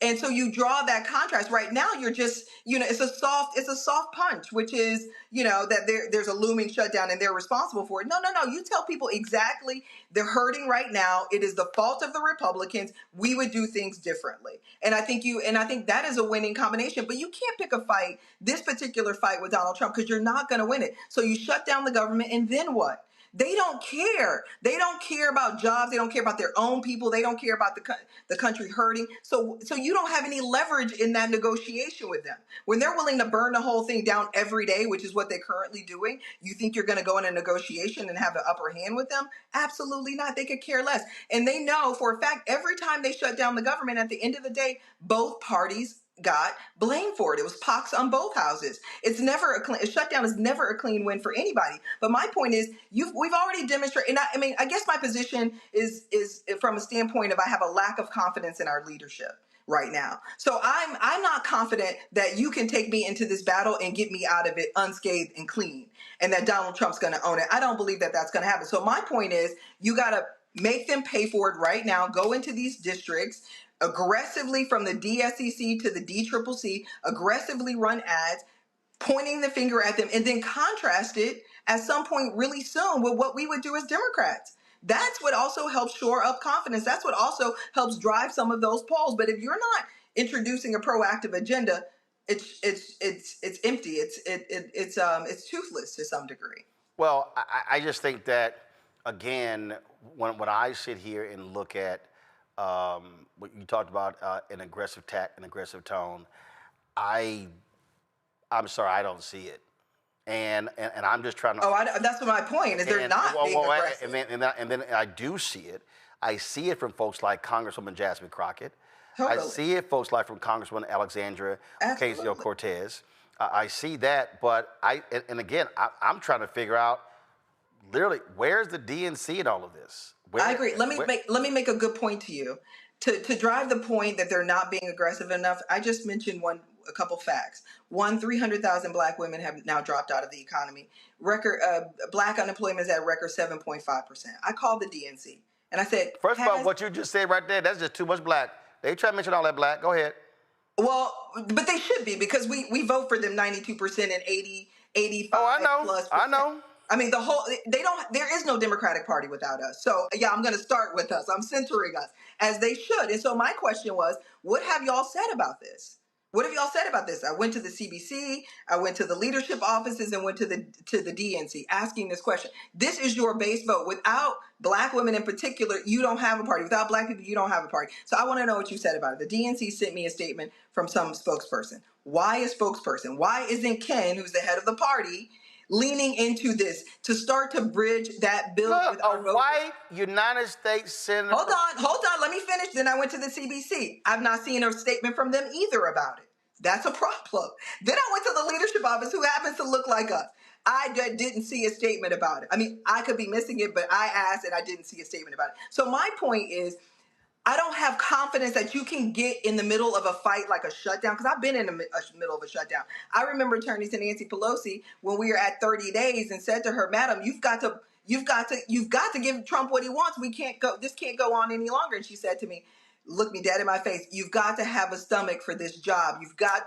And so you draw that contrast. Right now, you're just, it's a soft punch, which is, that there's a looming shutdown and they're responsible for it. No. You tell people exactly they're hurting right now. It is the fault of the Republicans. We would do things differently. And I think that is a winning combination. But you can't pick a fight, this particular fight with Donald Trump, because you're not going to win it. So you shut down the government, and then what? They don't care. They don't care about jobs. They don't care about their own people. They don't care about the country hurting. So you don't have any leverage in that negotiation with them. When they're willing to burn the whole thing down every day, which is what they're currently doing, you think you're going to go in a negotiation and have an upper hand with them? Absolutely not. They could care less. And they know for a fact every time they shut down the government, at the end of the day, both parties got blamed for it. It was pox on both houses. It's never a shutdown is never a clean win for anybody. But my point is, we've already demonstrated. And I guess my position is from a standpoint of I have a lack of confidence in our leadership right now. So I'm not confident that you can take me into this battle and get me out of it unscathed and clean, and that Donald Trump's going to own it. I don't believe that that's going to happen. So my point is, you got to make them pay for it right now. Go into these districts aggressively, from the DSCC to the DCCC, aggressively run ads, pointing the finger at them, and then contrast it at some point really soon with what we would do as Democrats. That's what also helps shore up confidence. That's what also helps drive some of those polls. But if you're not introducing a proactive agenda, it's empty. It's toothless to some degree. Well, I just think that, again, when I sit here and look at what you talked about, an aggressive tack, an aggressive tone, I'm sorry, I don't see it. And I'm just trying to. That's my point. Is they're not being aggressive. And then I do see it. I see it from folks like Congresswoman Jasmine Crockett. Totally. I see it folks like from Congresswoman Alexandria Ocasio-Cortez. I see that, but again, I'm trying to figure out literally where's the DNC in all of this. I agree. Let me make a good point to you. To drive the point that they're not being aggressive enough, I just mentioned a couple facts. 300,000 Black women have now dropped out of the economy. Black unemployment is at record 7.5%. I called the DNC and I said, first of all, what you just said right there, that's just too much Black. They try to mention all that Black. Go ahead. Well, but they should be, because we vote for them 92% and 85 plus percent. I know. I mean, there is no Democratic Party without us. So yeah, I'm going to start with us. I'm centering us, as they should. And so my question was, what have y'all said about this? What have y'all said about this? I went to the CBC, I went to the leadership offices, and went to the DNC asking this question. This is your base vote. Without Black women in particular, you don't have a party. Without Black people, you don't have a party. So I want to know what you said about it. The DNC sent me a statement from some spokesperson. Why a spokesperson? Why isn't Ken, who's the head of the party, leaning into this to start to bridge that bill with our voters? White United States Senator. Hold on. Let me finish. Then I went to the CBC. I've not seen a statement from them either about it. That's a problem. Then I went to the leadership office, who happens to look like us. I didn't see a statement about it. I mean, I could be missing it, but I asked and I didn't see a statement about it. So my point is, I don't have confidence that you can get in the middle of a fight like a shutdown, because I've been in the middle of a shutdown. I remember turning to Nancy Pelosi when we were at 30 days and said to her, "Madam, you've got to give Trump what he wants. This can't go on any longer." And she said to me, look me dead in my face, "You've got to have a stomach for this job.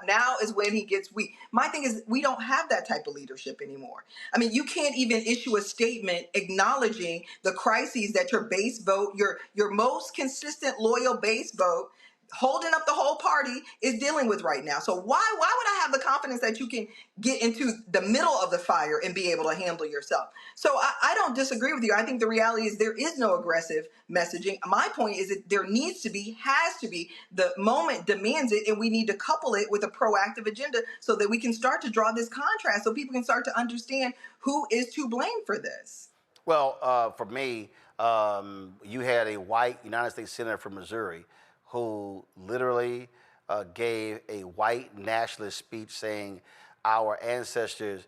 Now is when he gets weak." My thing is, we don't have that type of leadership anymore. I mean, you can't even issue a statement acknowledging the crises that your base vote, your most consistent, loyal base vote, holding up the whole party, is dealing with right now. So why would I have the confidence that you can get into the middle of the fire and be able to handle yourself? So I don't disagree with you. I think the reality is there is no aggressive messaging. My point is that there has to be, the moment demands it, and we need to couple it with a proactive agenda so that we can start to draw this contrast, so people can start to understand who is to blame for this. Well, for me, you had a white United States Senator from Missouri who literally gave a white nationalist speech saying our ancestors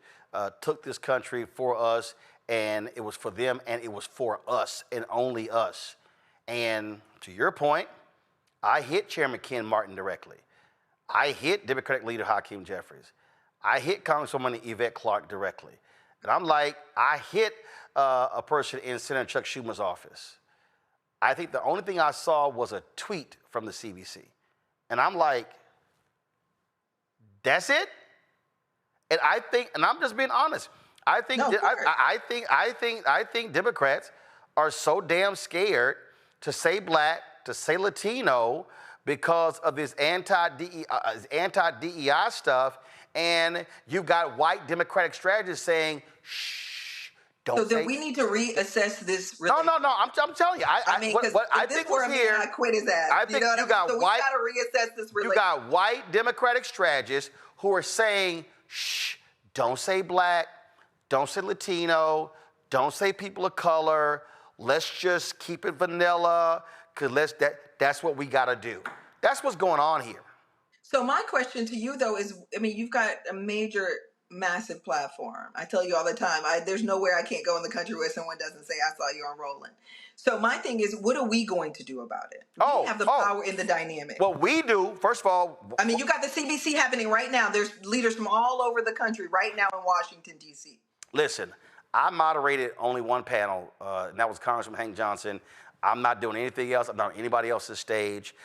took this country for us, and it was for them, and it was for us, and only us. And to your point, I hit Chairman Ken Martin directly. I hit Democratic leader Hakeem Jeffries. I hit Congresswoman Yvette Clarke directly. And I'm like, I hit a person in Senator Chuck Schumer's office. I think the only thing I saw was a tweet from the CBC. And I'm like, that's it? And I think, and I'm just being honest, I think Democrats are so damn scared to say Black, to say Latino, because of this anti-DEI stuff, and you've got white Democratic strategists saying, shh. So then we need to reassess this. No. I'm telling you. I think what's here. I quit his ass. I think we got to reassess this relationship. You got white Democratic strategists who are saying, "Shh, don't say Black, don't say Latino, don't say people of color. Let's just keep it vanilla, because that's what we got to do." That's what's going on here. So my question to you, though, is, I mean, you've got a massive platform. I tell you all the time, there's nowhere I can't go in the country where someone doesn't say, "I saw you on Rolling." So my thing is, what are we going to do about it? We have the power in the dynamic. What we do, first of all, I mean, you got the CBC happening right now. There's leaders from all over the country right now in Washington, D.C. Listen, I moderated only one panel, and that was Congressman Hank Johnson I'm not doing anything else. I'm not on anybody else's stage.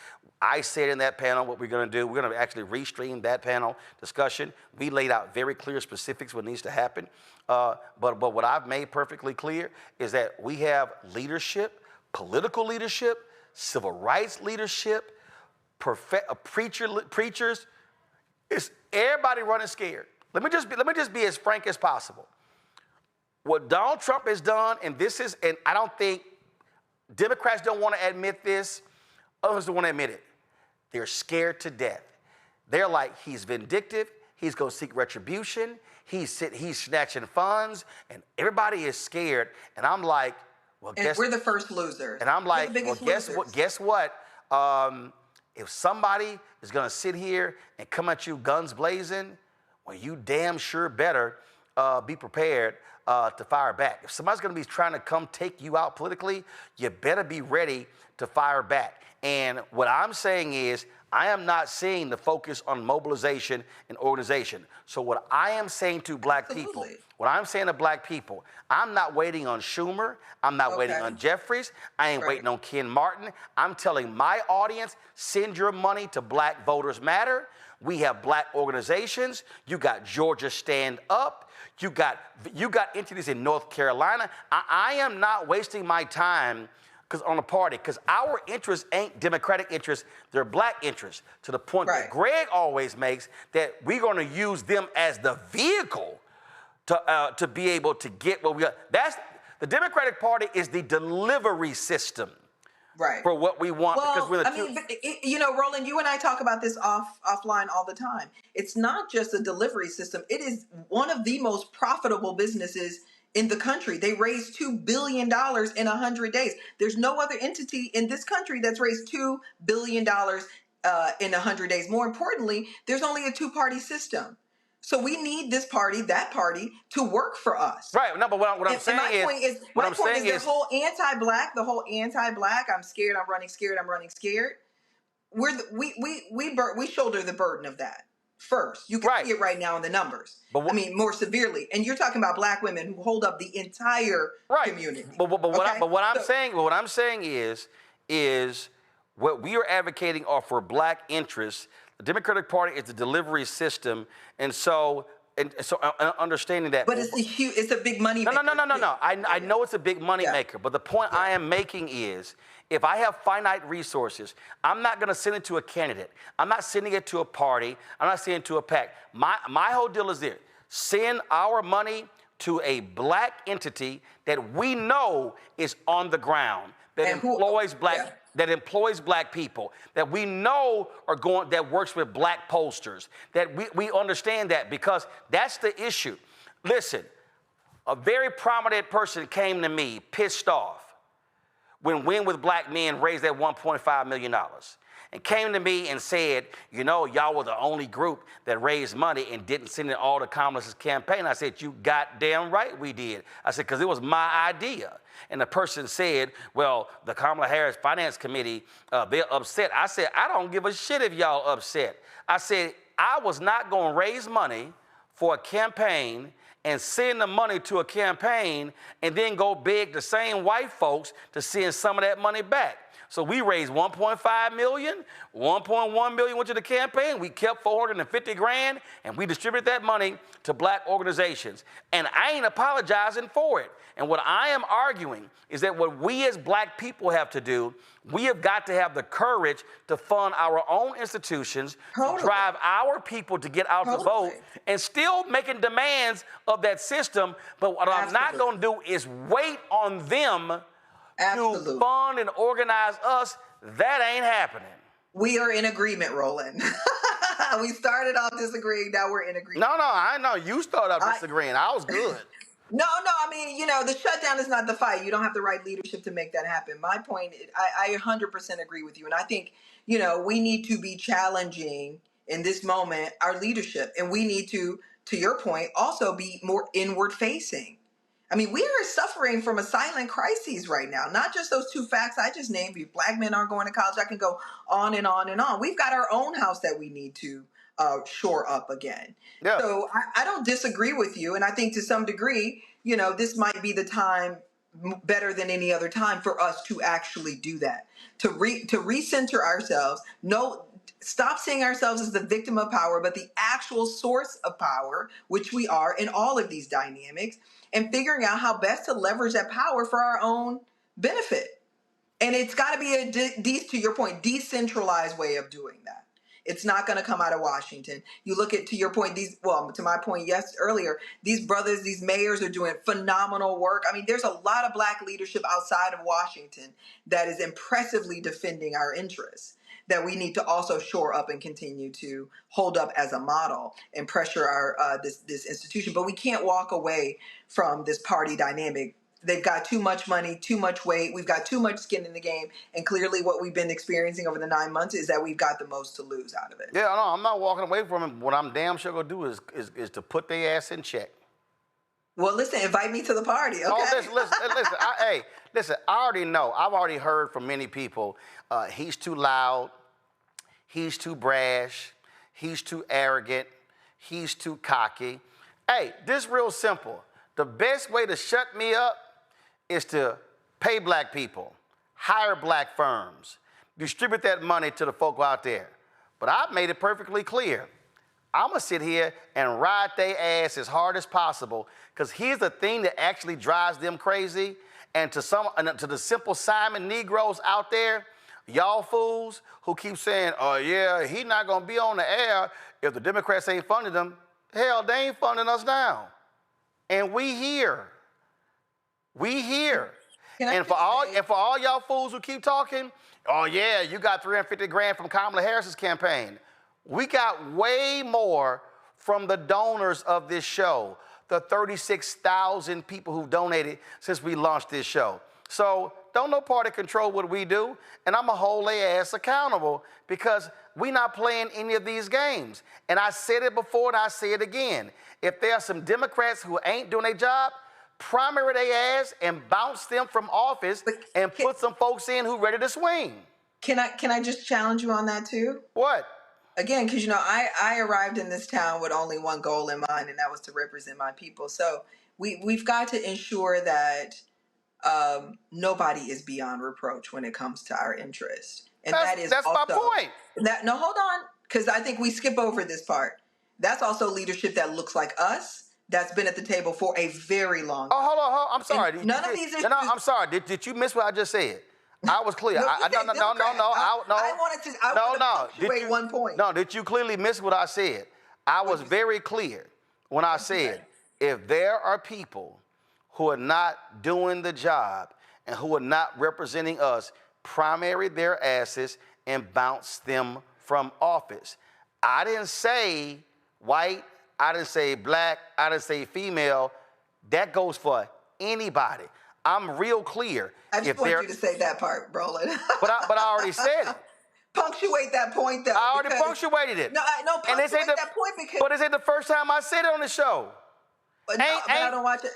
I said in that panel what we're going to do. We're going to actually restream that panel discussion. We laid out very clear specifics what needs to happen. But what I've made perfectly clear is that we have leadership, political leadership, civil rights leadership, preachers. It's everybody running scared. Let me just be as frank as possible. What Donald Trump has done, and I don't think Democrats don't want to admit this, others don't want to admit it. They're scared to death. They're like, he's vindictive, he's going to seek retribution, he's snatching funds, and everybody is scared. And I'm like, well, we're the first losers. And I'm like, well, guess what? If somebody is going to sit here and come at you guns blazing, well, you damn sure better be prepared to fire back. If somebody's going to be trying to come take you out politically, you better be ready to fire back. And what I'm saying is, I am not seeing the focus on mobilization and organization. So what I am saying to black people, I'm not waiting on Schumer. I'm not waiting on Jeffries. I ain't waiting on Ken Martin. I'm telling my audience, send your money to Black Voters Matter. We have black organizations. You got Georgia Stand Up. You got entities in North Carolina. I am not wasting my time on a party, because our interests ain't Democratic interests, they're black interests, to the point that Greg always makes, that we're going to use them as the vehicle to be able to get what we got. The Democratic Party is the delivery system for what we want. Well, Roland, you and I talk about this offline all the time. It's not just a delivery system. It is one of the most profitable businesses in the country. They raised $2 billion in 100 days. There's no other entity in this country that's raised $2 billion in 100 days. More importantly, there's only a two-party system. So we need this party, that party, to work for us. Right. No, but what I'm saying is, my point is the whole anti-black, I'm scared, I'm running scared. We shoulder the burden of that. First, you can see it right now in the numbers. More severely. And you're talking about black women who hold up the entire community. But what I'm saying is what we are advocating are for black interests. The Democratic Party is the delivery system, and so understanding that. But it's a big money maker. No. I know it's a big money maker, but the point I am making is, if I have finite resources, I'm not going to send it to a candidate. I'm not sending it to a party. I'm not sending it to a PAC. My whole deal is this: send our money to a black entity that we know is on the ground, that employs black people, that we know that works with black pollsters, that we understand that, because that's the issue. Listen, a very prominent person came to me pissed off when Win with Black Men raised that $1.5 million, and came to me and said, y'all were the only group that raised money and didn't send it all to Kamala's campaign. I said, you goddamn right we did. I said, because it was my idea. And the person said, well, the Kamala Harris Finance Committee, they're upset. I said, I don't give a shit if y'all upset. I said, I was not going to raise money for a campaign and send the money to a campaign and then go beg the same white folks to send some of that money back. So we raised $1.5 million, $1.1 million went to the campaign. We kept $450,000, and we distributed that money to black organizations. And I ain't apologizing for it. And what I am arguing is that what we as black people have to do, we have got to have the courage to fund our own institutions, to drive our people to get out to vote, and still making demands of that system. But what I'm not going to do is wait on them to fund and organize us. That ain't happening. We are in agreement, Roland. We started off disagreeing, now we're in agreement. No, I know you started off disagreeing. I was good. No, the shutdown is not the fight. You don't have the right leadership to make that happen. My point, I 100% agree with you. And I think, we need to be challenging in this moment our leadership. And we need to your point, also be more inward facing. We are suffering from a silent crisis right now. Not just those two facts I just named. Black men aren't going to college. I can go on and on and on. We've got our own house that we need to shore up again. Yeah. So I don't disagree with you. And I think to some degree, this might be the time better than any other time for us to actually do that, to recenter ourselves. No, stop seeing ourselves as the victim of power, but the actual source of power, which we are in all of these dynamics, and figuring out how best to leverage that power for our own benefit. And it's got to be to your point, decentralized way of doing that. It's not going to come out of Washington. You look at, to your point, to my point, earlier, these brothers, these mayors are doing phenomenal work. I mean, there's a lot of Black leadership outside of Washington that is impressively defending our interests, that we need to also shore up and continue to hold up as a model and pressure our this institution. But we can't walk away from this party dynamic. They've got too much money, too much weight. We've got too much skin in the game. And clearly what we've been experiencing over the 9 months is that we've got the most to lose out of it. Yeah, no, I'm not walking away from it. What I'm damn sure going to do is to put their ass in check. Well, listen, invite me to the party, okay? Oh, listen, I already know. I've already heard from many people, he's too loud, he's too brash, he's too arrogant, he's too cocky. Hey, this is real simple. The best way to shut me up is to pay Black people, hire Black firms, distribute that money to the folk out there. But I've made it perfectly clear. I'm going to sit here and ride their ass as hard as possible, because here's the thing that actually drives them crazy. And to the simple Simon Negroes out there, y'all fools who keep saying, oh, yeah, he's not going to be on the air if the Democrats ain't funding them. Hell, they ain't funding us now. And we here. We here. And for all y'all fools who keep talking, oh yeah, you got $350,000 from Kamala Harris's campaign. We got way more from the donors of this show, the 36,000 people who've donated since we launched this show. So don't no party control what we do, and I'm going to hold their ass accountable, because we not playing any of these games. And I said it before and I say it again. If there are some Democrats who ain't doing their job, primary their ass and bounce them from office and put some folks in who ready to swing. Can I just challenge you on that too? What? Again, because I arrived in this town with only one goal in mind, and that was to represent my people. So we've got to ensure that nobody is beyond reproach when it comes to our interest. And that's my point. No, hold on, because I think we skip over this part. That's also leadership that looks like us, that's been at the table for a very long time. Oh, hold on. I'm sorry. None of these issues. No, I'm sorry. Did you miss what I just said? I was clear. No, I wanted to punctuate one point. No, did you clearly miss what I said? I was very clear when I said, if there are people who are not doing the job and who are not representing us, primary their asses and bounce them from office. I didn't say white, I didn't say Black, I didn't say female. That goes for anybody. I'm real clear. I just want you to say that part, Brolin. but I already said it. Punctuate that point, though. I already punctuated it. No, punctuate that point because... But this ain't the first time I said it on the show. But I don't watch it.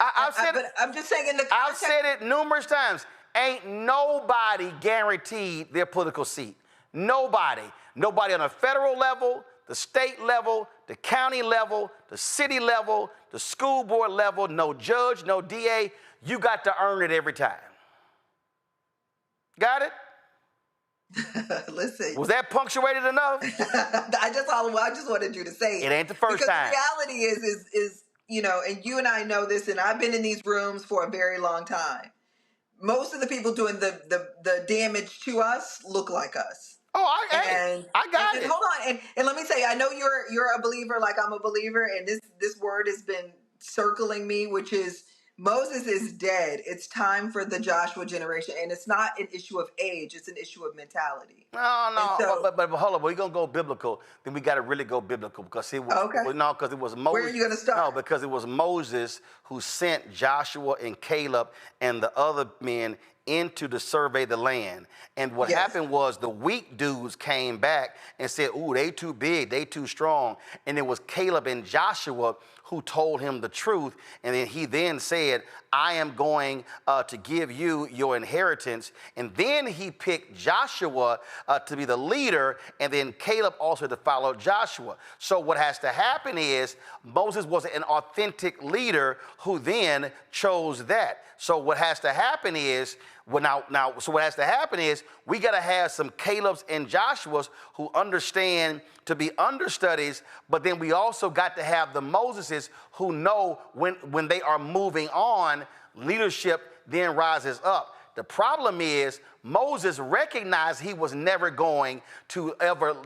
I'm just saying in the context... I've said it numerous times. Ain't nobody guaranteed their political seat. Nobody. Nobody on the federal level, the state level, the county level, the city level, the school board level, no judge, no DA. You got to earn it every time. Got it? Listen. Was that punctuated enough? I just wanted you to say it. It ain't the first time. Because the reality is, and you and I know this, and I've been in these rooms for a very long time. Most of the people doing the damage to us look like us. Oh, I got it. Hold on, and let me say, I know you're a believer, like I'm a believer, and this word has been circling me, which is Moses is dead. It's time for the Joshua generation, and it's not an issue of age; it's an issue of mentality. No, so, but hold on, we're gonna go biblical. Then we got to really go biblical because it was because it was Moses. Where are you gonna start? No, because it was Moses who sent Joshua and Caleb and the other men into to survey the land. And what happened was the weak dudes came back and said, ooh, they too big, they too strong. And it was Caleb and Joshua who told him the truth. And then he then said, I am going to give you your inheritance. And then he picked Joshua to be the leader, and then Caleb also to follow Joshua. So what has to happen is Moses was an authentic leader who then chose that. So what has to happen is, what has to happen is we got to have some Calebs and Joshuas who understand to be understudies, but then we also got to have the Moseses who know when they are moving on, leadership then rises up. The problem is Moses recognized he was never going to ever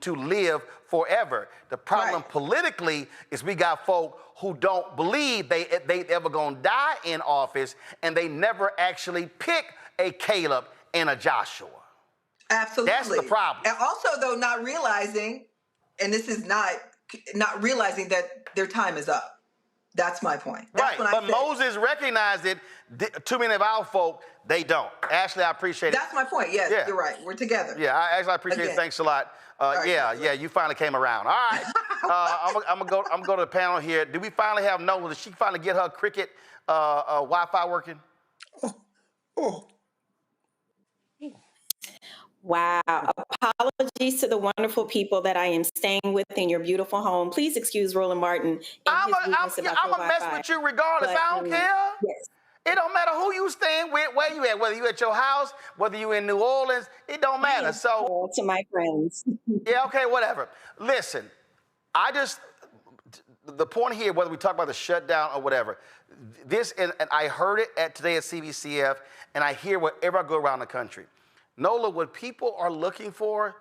to live forever. The problem politically is we got folk who don't believe they ever gonna die in office, and they never actually pick a Caleb and a Joshua. Absolutely. That's the problem. And also, though, not realizing, and this is not realizing that their time is up. That's my point. That's right, but Moses recognized it. Too many of our folk, they don't. Ashley, I appreciate it. That's my point. Yes, you're right. We're together. Yeah, I appreciate it. Thanks a lot. You finally came around. All right, I'm gonna go to the panel here. Do we finally have Nola? Did she finally get her Cricket Wi-Fi working? Wow. Apologies to the wonderful people that I am staying with in your beautiful home. Please excuse Roland Martin. I'm going to mess with you regardless. I don't care. Yes. It don't matter who you staying with, where you at, whether you at your house, whether you in New Orleans, it don't matter. So to my friends. Yeah, okay, whatever. Listen, the point here, whether we talk about the shutdown or whatever, this, and I heard it today at CBCF, and I hear wherever I go around the country. Nola, what people are looking for,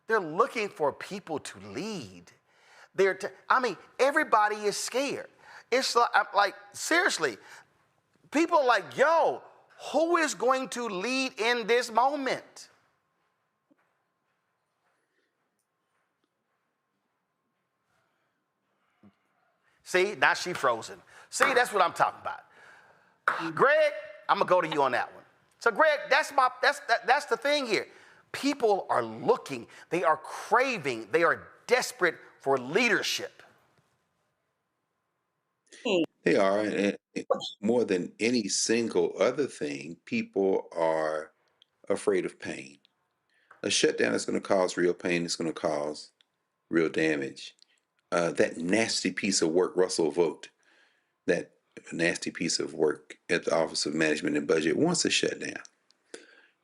they're looking for people to lead. Everybody is scared. It's like seriously, people are like, yo, who is going to lead in this moment? See, now she frozen. See, that's what I'm talking about. Greg, I'm gonna go to you on that one. So, Greg, that's the thing here. People are looking, they are craving, they are desperate for leadership. They are, and more than any single other thing, people are afraid of pain. A shutdown is going to cause real pain. It's going to cause real damage. That nasty piece of work Russell Vogt, that nasty piece of work at the Office of Management and Budget, wants a shutdown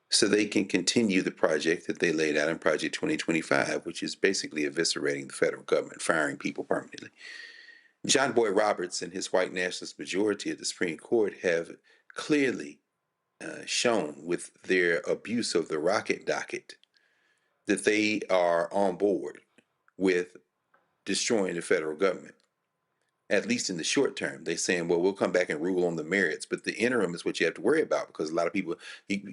so they can continue the project that they laid out in Project 2025, which is basically eviscerating the federal government, firing people permanently. John Boy Roberts and his white nationalist majority at the Supreme Court have clearly shown with their abuse of the rocket docket that they are on board with destroying the federal government. At least in the short term, they're saying, well, we'll come back and rule on the merits. But the interim is what you have to worry about, because a lot of people,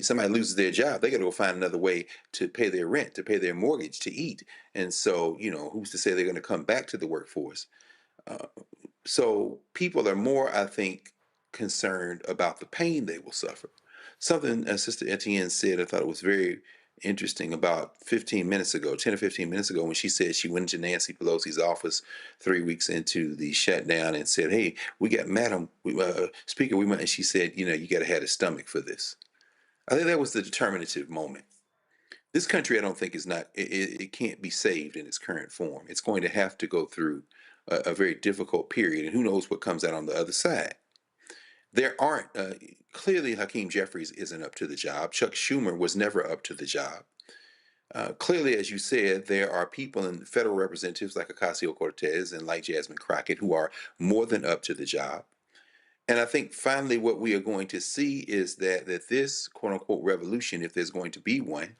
somebody loses their job, they got to go find another way to pay their rent, to pay their mortgage, to eat. And so, who's to say they're going to come back to the workforce? So people are more, I think, concerned about the pain they will suffer. Something Sister Etienne said, I thought it was very interesting, about 15 minutes ago, 10 or 15 minutes ago, when she said she went into Nancy Pelosi's office 3 weeks into the shutdown and said, hey, we got Madam Speaker, and she said, you got to have a stomach for this. I think that was the determinative moment. This country, I don't think it can't be saved in its current form. It's going to have to go through a very difficult period, and who knows what comes out on the other side. There aren't, clearly Hakeem Jeffries isn't up to the job. Chuck Schumer was never up to the job. Clearly, as you said, there are people in federal representatives like Ocasio-Cortez and like Jasmine Crockett who are more than up to the job. And I think finally what we are going to see is that this quote-unquote revolution, if there's going to be one,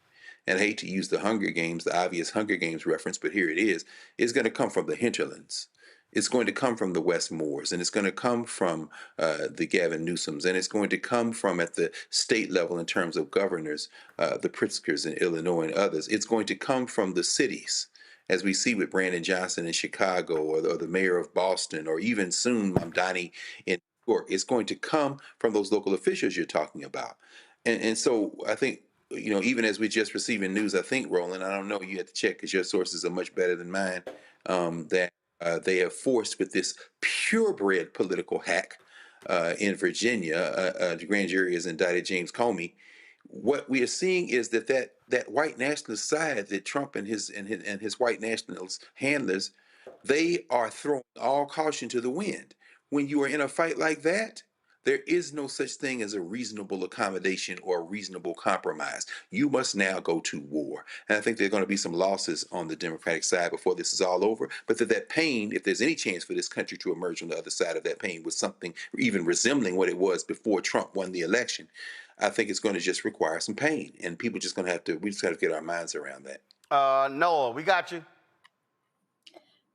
and I hate to use the Hunger Games, the obvious Hunger Games reference, but here it is going to come from the hinterlands. It's going to come from the Westmores, and it's going to come from the Gavin Newsoms, and it's going to come from at the state level in terms of governors, the Pritzkers in Illinois and others. It's going to come from the cities, as we see with Brandon Johnson in Chicago, or the mayor of Boston, or even soon Mamdani in New York. It's going to come from those local officials you're talking about. And so I think, even as we just receiving news, I think, Roland, I don't know, you have to check because your sources are much better than mine, that they have forced with this purebred political hack in Virginia. The grand jury has indicted James Comey. What we are seeing is that white nationalist side that Trump and his white nationalist handlers, they are throwing all caution to the wind. When you are in a fight like that, there is no such thing as a reasonable accommodation or a reasonable compromise. You must now go to war. And I think there are going to be some losses on the Democratic side before this is all over. But that pain, if there's any chance for this country to emerge on the other side of that pain with something even resembling what it was before Trump won the election, I think it's going to just require some pain. And people just going to have to, we just got to get our minds around that. Noah, we got you.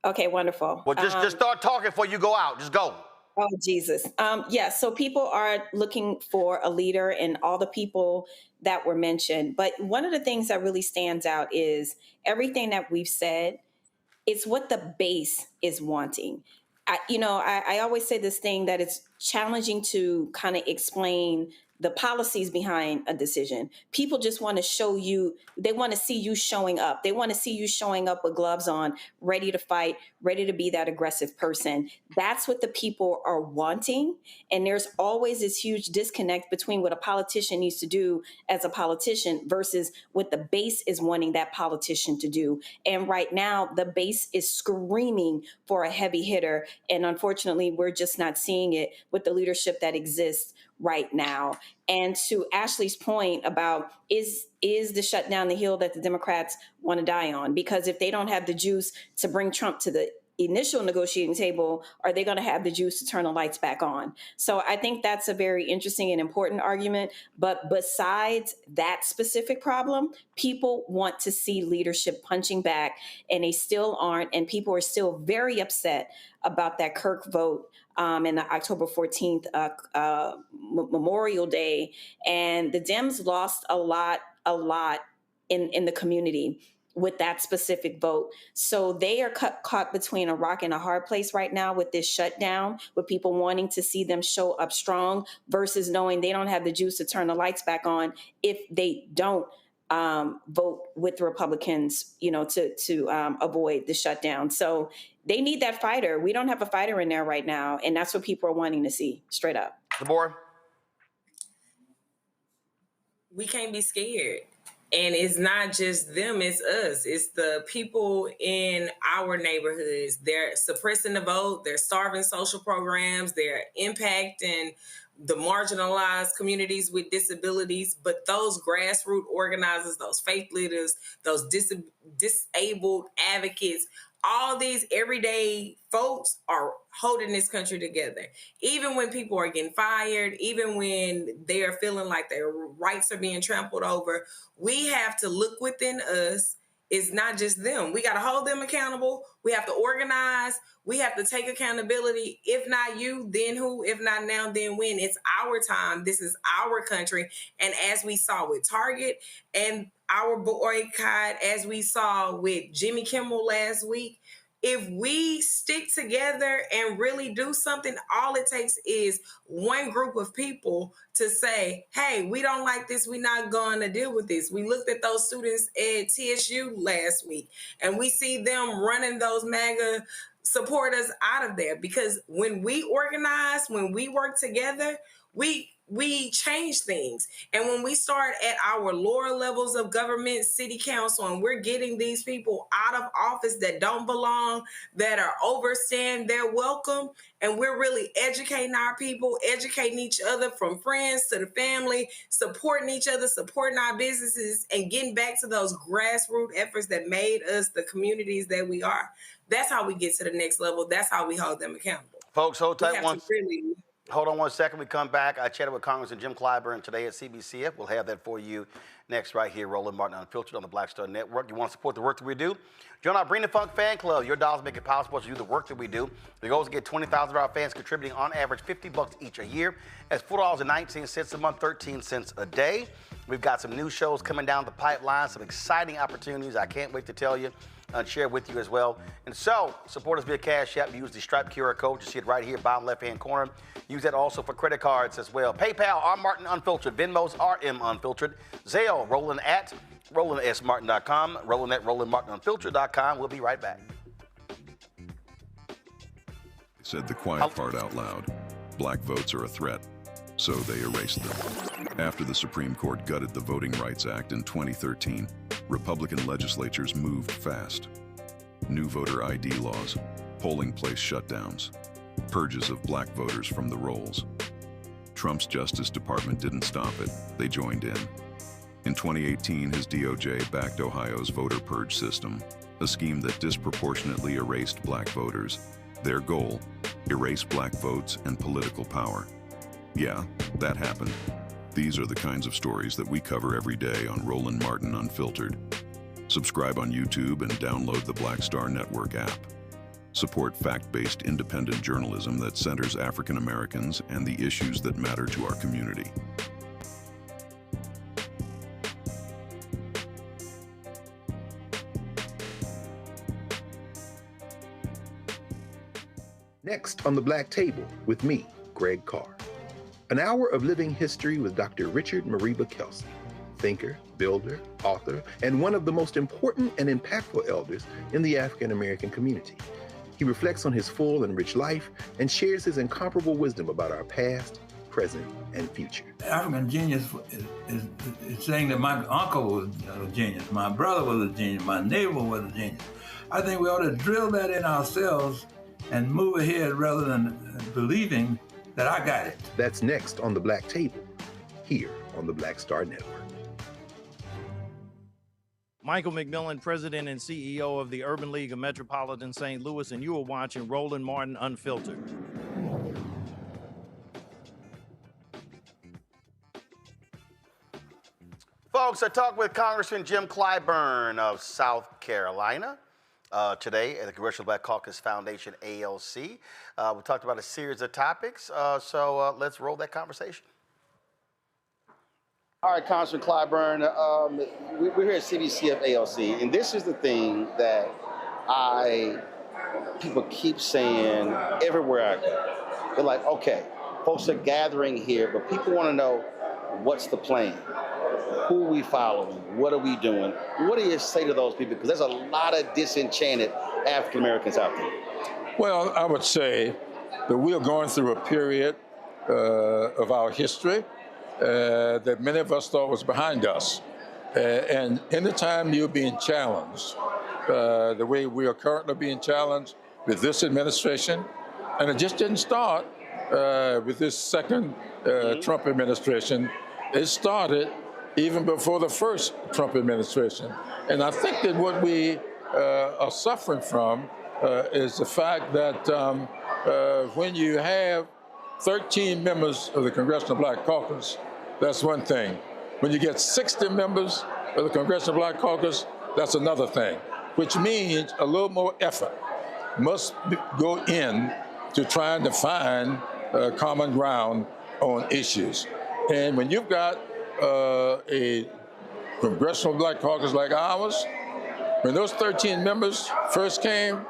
Okay, wonderful. Well, just start talking before you go out. Just go. Oh, Jesus. So people are looking for a leader and all the people that were mentioned. But one of the things that really stands out is everything that we've said, it's what the base is wanting. I always say this thing that it's challenging to kind of explain the policies behind a decision. People just want to show you, they want to see you showing up. They want to see you showing up with gloves on, ready to fight, ready to be that aggressive person. That's what the people are wanting. And there's always this huge disconnect between what a politician needs to do as a politician versus what the base is wanting that politician to do. And right now, the base is screaming for a heavy hitter. And unfortunately, we're just not seeing it with the leadership that exists right now. And to Ashley's point about is the shutdown the hill that the Democrats want to die on? Because if they don't have the juice to bring Trump to the initial negotiating table, are they going to have the juice to turn the lights back on? So I think that's a very interesting and important argument. But besides that specific problem, people want to see leadership punching back, and they still aren't. And people are still very upset about that Kirk vote and the October 14th Memorial Day. And the Dems lost a lot in the community with that specific vote. So they are caught between a rock and a hard place right now with this shutdown, with people wanting to see them show up strong versus knowing they don't have the juice to turn the lights back on if they don't vote with the Republicans, to avoid the shutdown. So they need that fighter. We don't have a fighter in there right now, and that's what people are wanting to see, straight up. Deborah? We can't be scared. And it's not just them, it's us. It's the people in our neighborhoods. They're suppressing the vote. They're starving social programs. They're impacting the marginalized communities with disabilities. But those grassroots organizers, those faith leaders, those disabled advocates, all these everyday folks are holding this country together. Even when people are getting fired, even when they are feeling like their rights are being trampled over, we have to look within us. It's not just them. We got to hold them accountable. We have to organize. We have to take accountability. If not you, then who? If not now, then when? It's our time. This is our country. And as we saw with Target and our boycott, as we saw with Jimmy Kimmel last week, if we stick together and really do something, all it takes is one group of people to say, hey, we don't like this. We're not going to deal with this. We looked at those students at TSU last week, and we see them running those MAGA supporters out of there. Because when we organize, when we work together, we change things. And when we start at our lower levels of government, city council, and we're getting these people out of office that don't belong, that are overstaying their welcome, and we're really educating our people, educating each other from friends to the family, supporting each other, supporting our businesses, and getting back to those grassroots efforts that made us the communities that we are. That's how we get to the next level. That's how we hold them accountable. Folks, hold tight one. Hold on one second. We come back. I chatted with Congressman Jim Clyburn today at CBCF. We'll have that for you next right here, Roland Martin Unfiltered on the Black Star Network. You want to support the work that we do? Join our Bring the Funk fan club. Your dollars make it possible to do the work that we do. The goal is to get 20,000 of our fans contributing on average $50 each a year. That's $4.19 a month, 13 cents a day. We've got some new shows coming down the pipeline, some exciting opportunities I can't wait to tell you and share with you as well. And so, support us via Cash App. Use the Stripe QR code. You see it right here, bottom left-hand corner. Use that also for credit cards as well. PayPal, R Martin Unfiltered. Venmo's RM Unfiltered. Zelle, Roland at RolandSMartin.com. Roland at RolandMartinUnfiltered.com. We'll be right back. said the quiet part out loud. Black votes are a threat, so they erased them. After the Supreme Court gutted the Voting Rights Act in 2013, Republican legislatures moved fast. New voter ID laws, polling place shutdowns, purges of black voters from the rolls. Trump's Justice Department didn't stop it, they joined in. In 2018, his DOJ backed Ohio's voter purge system, a scheme that disproportionately erased black voters. Their goal, erase black votes and political power. Yeah, that happened. These are the kinds of stories that we cover every day on Roland Martin Unfiltered. Subscribe on YouTube and download the Black Star Network app. Support fact-based independent journalism that centers African Americans and the issues that matter to our community. Next on the Black Table with me, Greg Carr. An hour of living history with Dr. Richard Mariba Kelsey, thinker, builder, author, and one of the most important and impactful elders in the African American community. He reflects on his full and rich life and shares his incomparable wisdom about our past, present, and future. African genius is saying that my uncle was a genius, my brother was a genius, my neighbor was a genius. I think we ought to drill that in ourselves and move ahead rather than believing that I got it. That's next on the Black Table, here on the Black Star Network. Michael McMillan, President and CEO of the Urban League of Metropolitan St. Louis, and you are watching Roland Martin Unfiltered. Folks, I talked with Congressman Jim Clyburn of South Carolina today at the Congressional Black Caucus Foundation, ALC. We talked about a series of topics, so let's roll that conversation. All right, Congressman Clyburn, we're here at CBC of ALC, and this is the thing that people keep saying everywhere I go. They're like, okay, folks are gathering here, but people want to know what's the plan? Who are we following? What are we doing? What do you say to those people? Because there's a lot of disenchanted African Americans out there. Well, I would say that we are going through a period of our history that many of us thought was behind us. And anytime you're being challenged, the way we are currently being challenged with this administration, and it just didn't start with this second Trump administration, it started even before the first Trump administration. And I think that what we are suffering from is the fact that when you have 13 members of the Congressional Black Caucus, that's one thing. When you get 60 members of the Congressional Black Caucus, that's another thing, which means a little more effort must go in to trying to find common ground on issues. And when you've got a Congressional Black Caucus like ours, when those 13 members first came,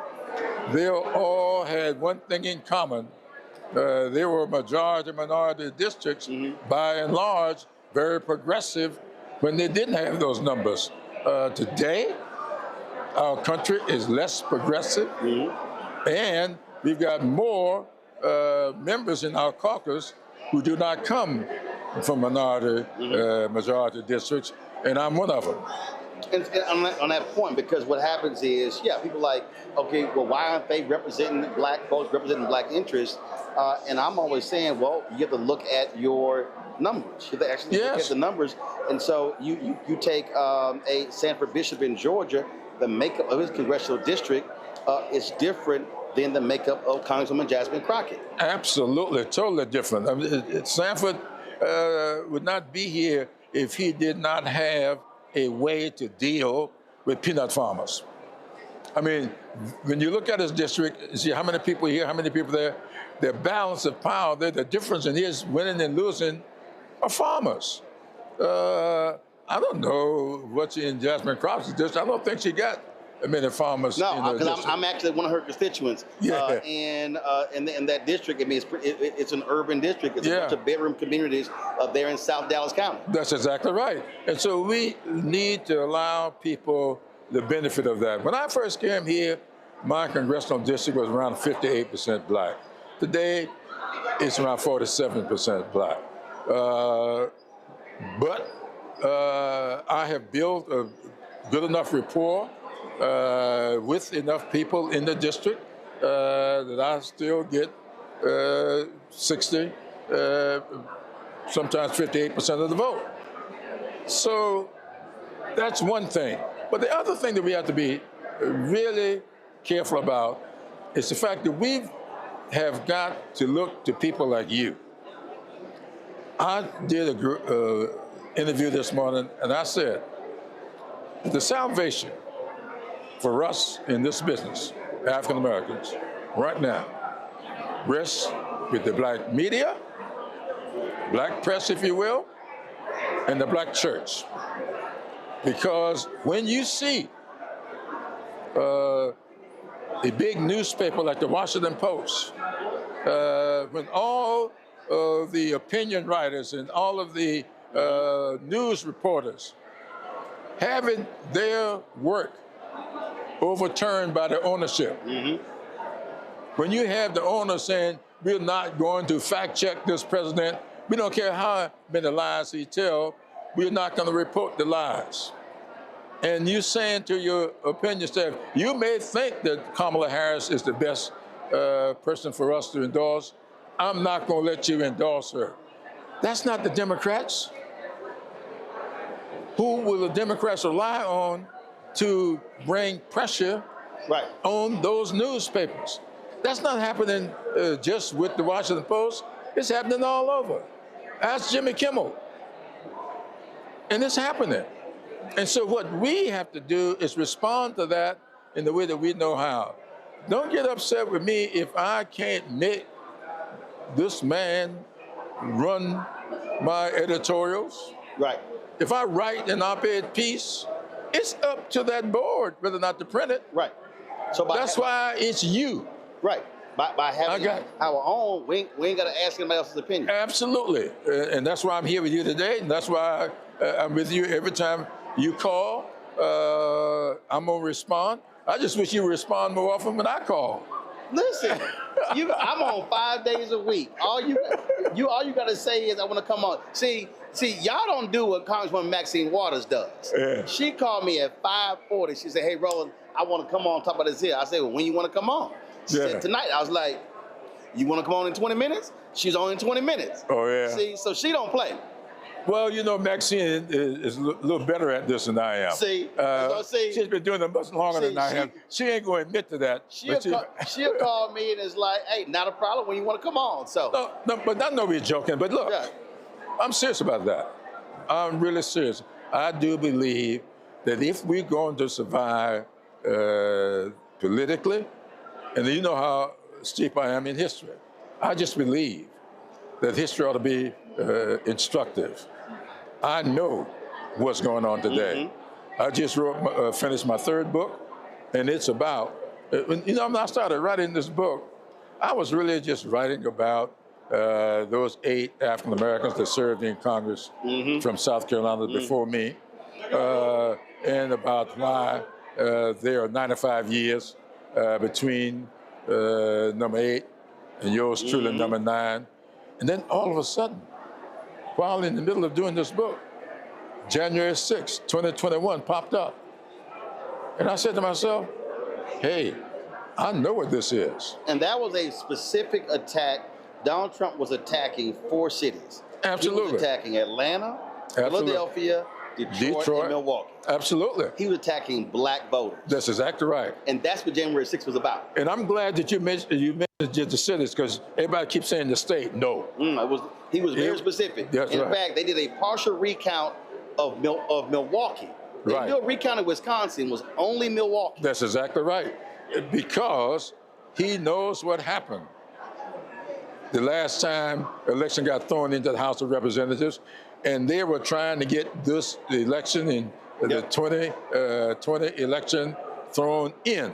they all had one thing in common. They were majority-minority districts, by and large, very progressive when they didn't have those numbers. Today, our country is less progressive, and we've got more members in our caucus who do not come from majority districts, and I'm one of them. And on that point, because what happens is, people like, okay, well, why aren't they representing black folks, representing black interests? And I'm always saying, well, you have to look at your numbers. You have to actually look at the numbers. And so you take a Sanford Bishop in Georgia, the makeup of his congressional district is different than the makeup of Congresswoman Jasmine Crockett. Absolutely, totally different. I mean, Sanford would not be here if he did not have a way to deal with peanut farmers. I mean, when you look at his district, you see how many people here, how many people there, their balance of power, the difference in his winning and losing are farmers. I don't know what's in Jasmine Crockett's district. I don't think she got many farmers. No, because I'm actually one of her constituents. In that district, I mean, it's an urban district. It's a bunch of bedroom communities there in South Dallas County. That's exactly right. And so we need to allow people the benefit of that. When I first came here, my congressional district was around 58% black. Today, it's around 47% black. But I have built a good enough rapport with enough people in the district that I still get 60, sometimes 58% of the vote. So that's one thing. But the other thing that we have to be really careful about is the fact that we have got to look to people like you. I did an interview this morning, and I said, the salvation for us in this business, African Americans, right now, rests with the black media, black press, if you will, and the black church. Because when you see a big newspaper like the Washington Post, when all of the opinion writers and all of the news reporters having their work overturned by the ownership. When you have the owner saying, we're not going to fact check this president, we don't care how many lies he tells, we're not going to report the lies. And you saying to your opinion staff, you may think that Kamala Harris is the best person for us to endorse. I'm not going to let you endorse her. That's not the Democrats. Who will the Democrats rely on to bring pressure on those newspapers? That's not happening just with the Washington Post. It's happening all over. Ask Jimmy Kimmel. And it's happening. And so what we have to do is respond to that in the way that we know how. Don't get upset with me if I can't make this man run my editorials. If I write an op-ed piece, it's up to that board whether or not to print it. So that's why it's you. By having our own, we ain't got to ask anybody else's opinion. Absolutely. And that's why I'm here with you today. And that's why I'm with you every time you call. I'm going to respond. I just wish you would respond more often when I call. Listen, I'm on 5 days a week. All you got to say is I want to come on. See, y'all don't do what Congresswoman Maxine Waters does. She called me at 5:40. She said, "Hey, Roland, I want to come on and talk about this here." I said, "Well, when you want to come on?" She said, "Tonight." I was like, "You want to come on in 20 minutes?" She's on in 20 minutes. See, so she don't play. Well, you know, Maxine is a little better at this than I am. She's been doing it much longer than I have. She ain't going to admit to that. She'll call me and it's like, "Hey, not a problem when you want to come on." So no, but I know we're joking. But look, I'm serious about that. I'm really serious. I do believe that if we're going to survive politically, and you know how steep I am in history, I just believe that history ought to be instructive. I know what's going on today. I just finished my third book, and it's about, when I started writing this book, I was really just writing about those 8 African Americans that served in Congress from South Carolina before me, and about why there are 95 years between number 8 and yours truly, number 9. And then all of a sudden, while in the middle of doing this book, January 6, 2021 popped up. And I said to myself, hey, I know what this is. And that was a specific attack. Donald Trump was attacking 4 cities. Absolutely. He was attacking Atlanta, Philadelphia, Detroit, and Milwaukee. Absolutely. He was attacking black voters. That's exactly right. And that's what January 6th was about. And I'm glad that you mentioned the cities, because everybody keeps saying the state. No. He was very specific. In fact, they did a partial recount of Milwaukee. They did a recount of Wisconsin, was only Milwaukee. That's exactly right. Because he knows what happened. The last time election got thrown into the House of Representatives, and they were trying to get this election in the 2020 election thrown in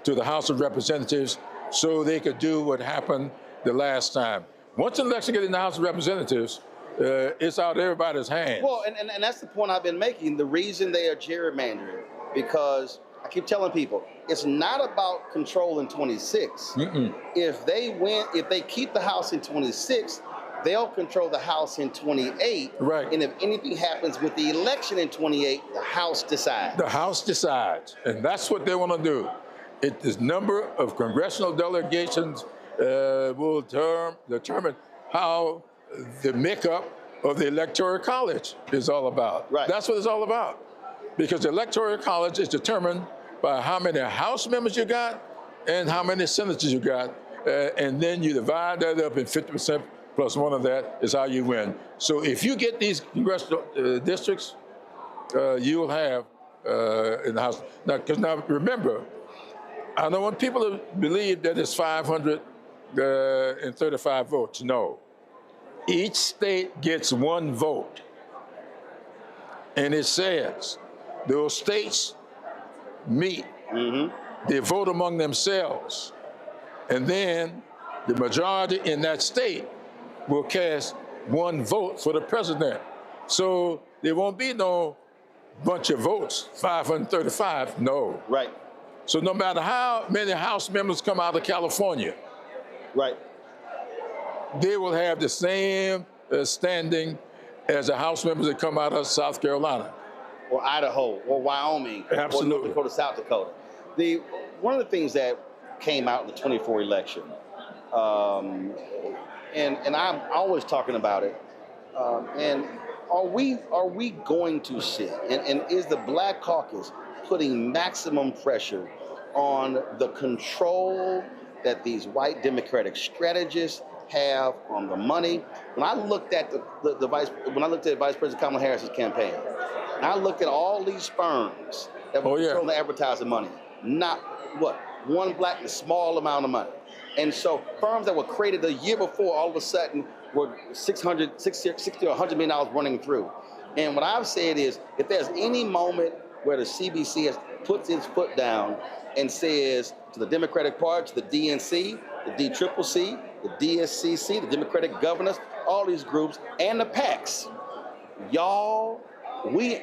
to the House of Representatives so they could do what happened the last time. Once an election gets in the House of Representatives, it's out of everybody's hands. Well, and that's the point I've been making. The reason they are gerrymandering, because I keep telling people, it's not about control in 26. If they win, if they keep the House in 26, they'll control the House in 28. Right. And if anything happens with the election in 28, the House decides. The House decides, and that's what they want to do. This number of congressional delegations will determine how the makeup of the Electoral College is all about. Right. That's what it's all about. Because the Electoral College is determined by how many House members you got and how many senators you got. And then you divide that up in 50% plus one of that is how you win. So if you get these congressional districts, you'll have in the House. Now remember, I don't want people to believe that it's 535 votes. No. Each state gets one vote. And it says those states meet, they vote among themselves, and then the majority in that state will cast one vote for the president. So there won't be no bunch of votes, 535, no. Right. So no matter how many House members come out of California, right, they will have the same standing as the House members that come out of South Carolina. Or Idaho, or Wyoming, Absolutely. or North Dakota, South Dakota. One of the things that came out in the 24 election, and I'm always talking about it, and are we going to see, and is the Black Caucus putting maximum pressure on the control that these white Democratic strategists have on the money? When I looked at Vice President Kamala Harris's campaign, and I looked at all these firms that were controlling the advertising money, not one black and a small amount of money. And so firms that were created a year before all of a sudden were $60 or $100 million running through. And what I've said is, if there's any moment where the CBC has puts its foot down and says to the Democratic Party, to the DNC, the DCCC, the DSCC, the Democratic governors, all these groups, and the PACs, y'all, we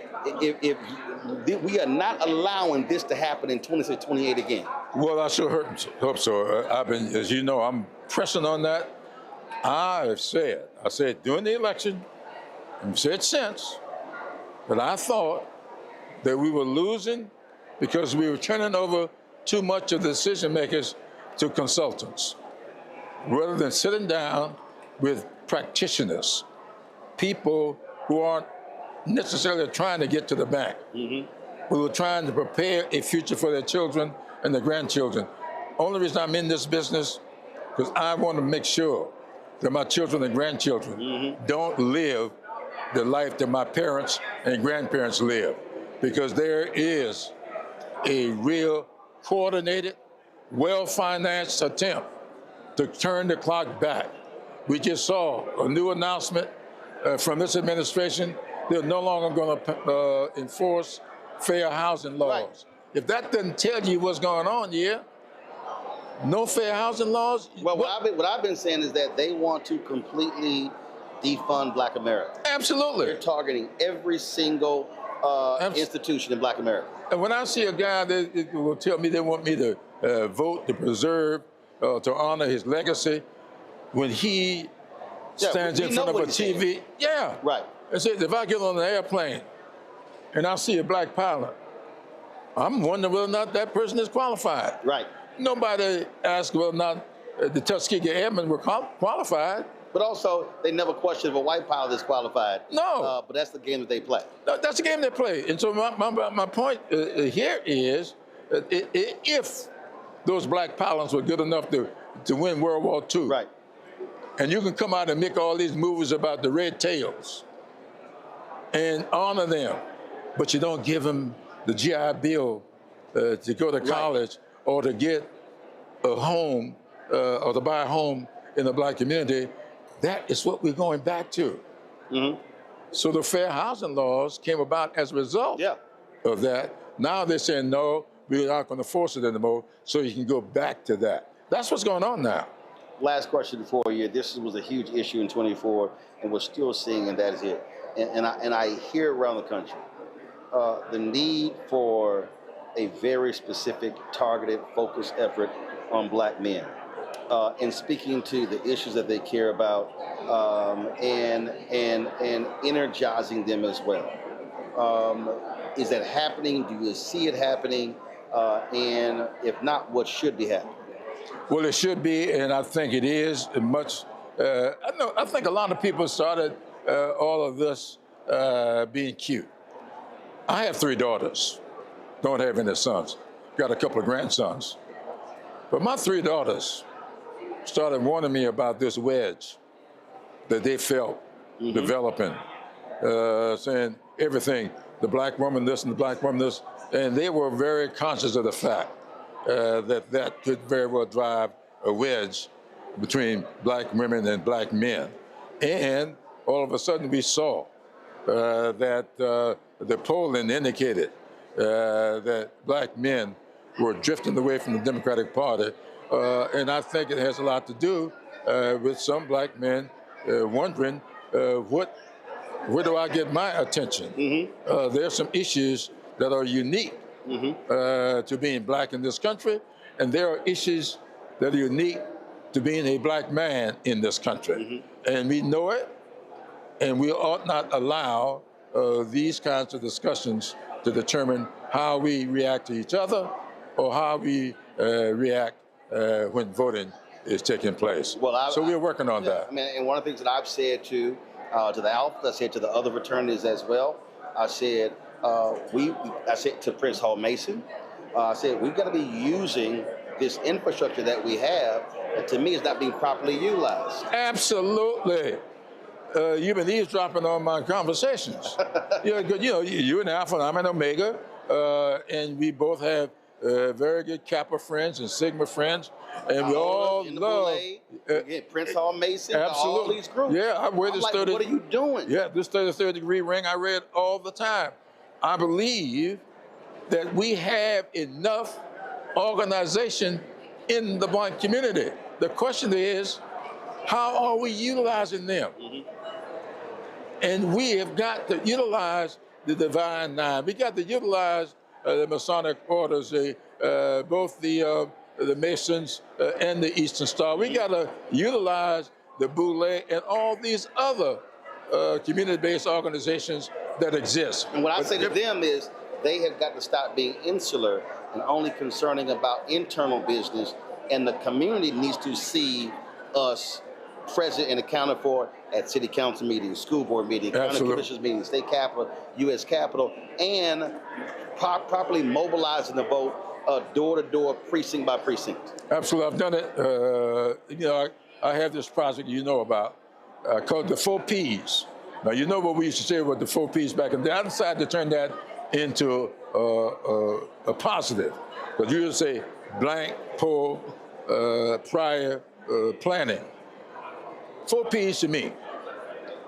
are not allowing this to happen in 26, 28 again. Well, I sure hope so. I've been, as you know, I'm pressing on that. I said during the election, and said since, that I thought that we were losing because we were turning over too much of the decision makers to consultants, rather than sitting down with practitioners, people who aren't necessarily trying to get to the bank, who are trying to prepare a future for their children and their grandchildren. Only reason I'm in this business, because I want to make sure that my children and grandchildren don't live the life that my parents and grandparents lived, because there is a real coordinated, well-financed attempt to turn the clock back. We just saw a new announcement from this administration. They're no longer going to enforce fair housing laws. Right. If that doesn't tell you what's going on here, no fair housing laws. Well, what I've been saying is that they want to completely defund Black America. Absolutely. They're targeting every single institution in Black America. And when I see a guy that will tell me they want me to vote to preserve, to honor his legacy, when he stands in front of a TV, right. And says, if I get on an airplane and I see a black pilot, I'm wondering whether or not that person is qualified. Right. Nobody asked whether or not the Tuskegee Airmen were qualified. But also, they never questioned if a white pilot is qualified. No. But that's the game that they play. No, that's the game they play. And so my point here is, if those black pilots were good enough to win World War II, right, and you can come out and make all these movies about the red tails and honor them, but you don't give them the GI Bill to go to college or to get a home or to buy a home in the black community, that is what we're going back to. So the fair housing laws came about as a result of that. Now they're saying, no, we're not going to force it anymore, so you can go back to that. That's what's going on now. Last question for you. This was a huge issue in 24, and we're still seeing, and that is it. And I hear around the country the need for a very specific, targeted, focused effort on black men. And speaking to the issues that they care about, and energizing them as well. Is that happening? Do you see it happening? And if not, what should be happening? Well, it should be, and I think it is much. I think a lot of people started all of this being cute. I have 3 daughters, don't have any sons. Got a couple of grandsons. But my 3 daughters started warning me about this wedge that they felt developing, saying everything, the black woman this and the black woman this, and they were very conscious of the fact that could very well drive a wedge between black women and black men. And all of a sudden we saw that the polling indicated that black men were drifting away from the Democratic Party. And I think it has a lot to do with some black men wondering, where do I get my attention? There are some issues that are unique to being black in this country, and there are issues that are unique to being a black man in this country. And we know it, and we ought not allow these kinds of discussions to determine how we react to each other or how we react when voting is taking place. Well, so we're working on that. I mean, and one of the things that I've said to the Alpha, I said to the other fraternities as well, I said, I said to Prince Hall Mason, I said, we've got to be using this infrastructure that we have, and to me, it's not being properly utilized. Absolutely. You've been eavesdropping on my conversations. You and Alpha, and I'm an Omega, and we both have very good Kappa friends and Sigma friends, and we all love Prince Hall Mason, absolutely. All these groups. Yeah, I wear this 30. What are you doing? Yeah, this 33rd degree ring I read all the time. I believe that we have enough organization in the black community. The question is, how are we utilizing them? And we have got to utilize the Divine Nine. We got to utilize the Masonic orders, both the Masons and the Eastern Star. We got to utilize the Boule and all these other community-based organizations that exist. And what I say to them is they have got to stop being insular and only concerning about internal business, and the community needs to see us present and accounted for at city council meetings, school board meetings, county commissioners meetings, state capitol, U.S. Capitol, and properly mobilizing the vote door-to-door, precinct by precinct. Absolutely, I've done it. I have this project you know about called the 4 Ps. Now, you know what we used to say with the 4 Ps back in the day. I decided to turn that into a positive. Because you would say blank, poll, prior, planning. 4 Ps to me: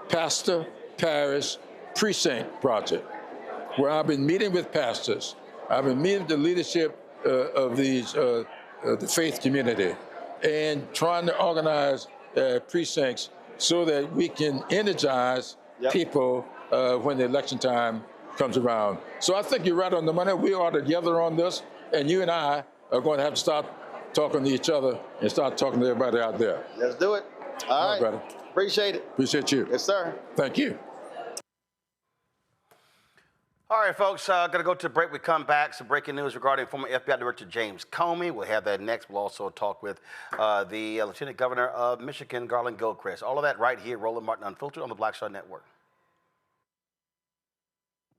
pastor, parish, precinct project, where I've been meeting with pastors. I've been meeting with the leadership of these, the faith community, and trying to organize precincts so that we can energize people when the election time comes around. So I think you're right on the money. We are together on this, and you and I are going to have to start talking to each other and start talking to everybody out there. Let's do it. All right, brother. Appreciate it. Appreciate you. Yes, sir. Thank you. All right, folks, going to go to a break. We come back. Some breaking news regarding former FBI Director James Comey. We'll have that next. We'll also talk with the Lieutenant Governor of Michigan, Garlin Gilchrist. All of that right here, Roland Martin Unfiltered on the Black Star Network.